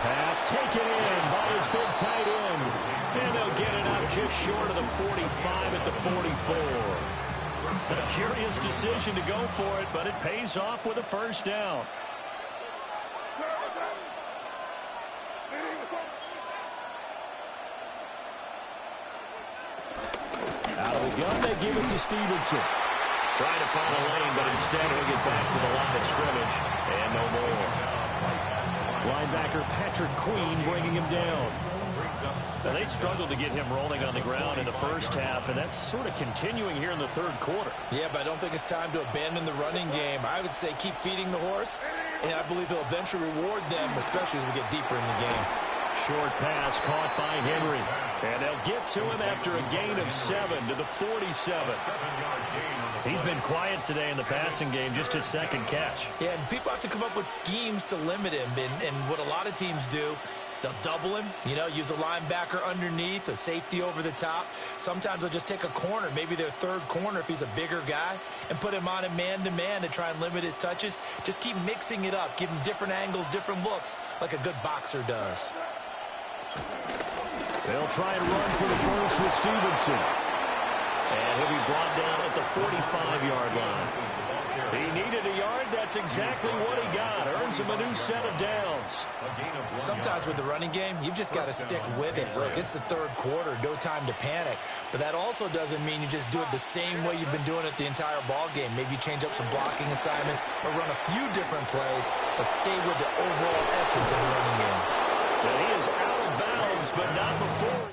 Pass taken in by his big tight end. And they'll get it up just short of the 45 at the 44. A curious decision to go for it, but it pays off with a first down. Out of the gun, they give it to Stevenson. Trying to find a lane, but instead he'll get back to the line of scrimmage. And no more. Linebacker Patrick Queen bringing him down. Now, they struggled to get him rolling on the ground in the first half, and that's sort of continuing here in the third quarter. Yeah, but I don't think it's time to abandon the running game. I would say keep feeding the horse, and I believe he'll eventually reward them, especially as we get deeper in the game. short pass caught by Henry. And they'll get to him after a gain of 7 to the 47. He's been quiet today in the passing game, just his second catch. Yeah, and people have to come up with schemes to limit him. And what a lot of teams do, they'll double him, use a linebacker underneath, a safety over the top. Sometimes they'll just take a corner, maybe their third corner if he's a bigger guy, and put him on a man-to-man to try and limit his touches. Just keep mixing it up, give him different angles, different looks, like a good boxer does. They'll try and run for the first with Stevenson. And he'll be brought down at the 45-yard line. He needed a yard. That's exactly what he got. Earns him a new set of downs. Sometimes with the running game, you've just got to stick with it. Look, it's the third quarter, no time to panic. But that also doesn't mean you just do it the same way you've been doing it the entire ball game. Maybe you change up some blocking assignments or run a few different plays, but stay with the overall essence of the running game. And he is out of bounds, but not before.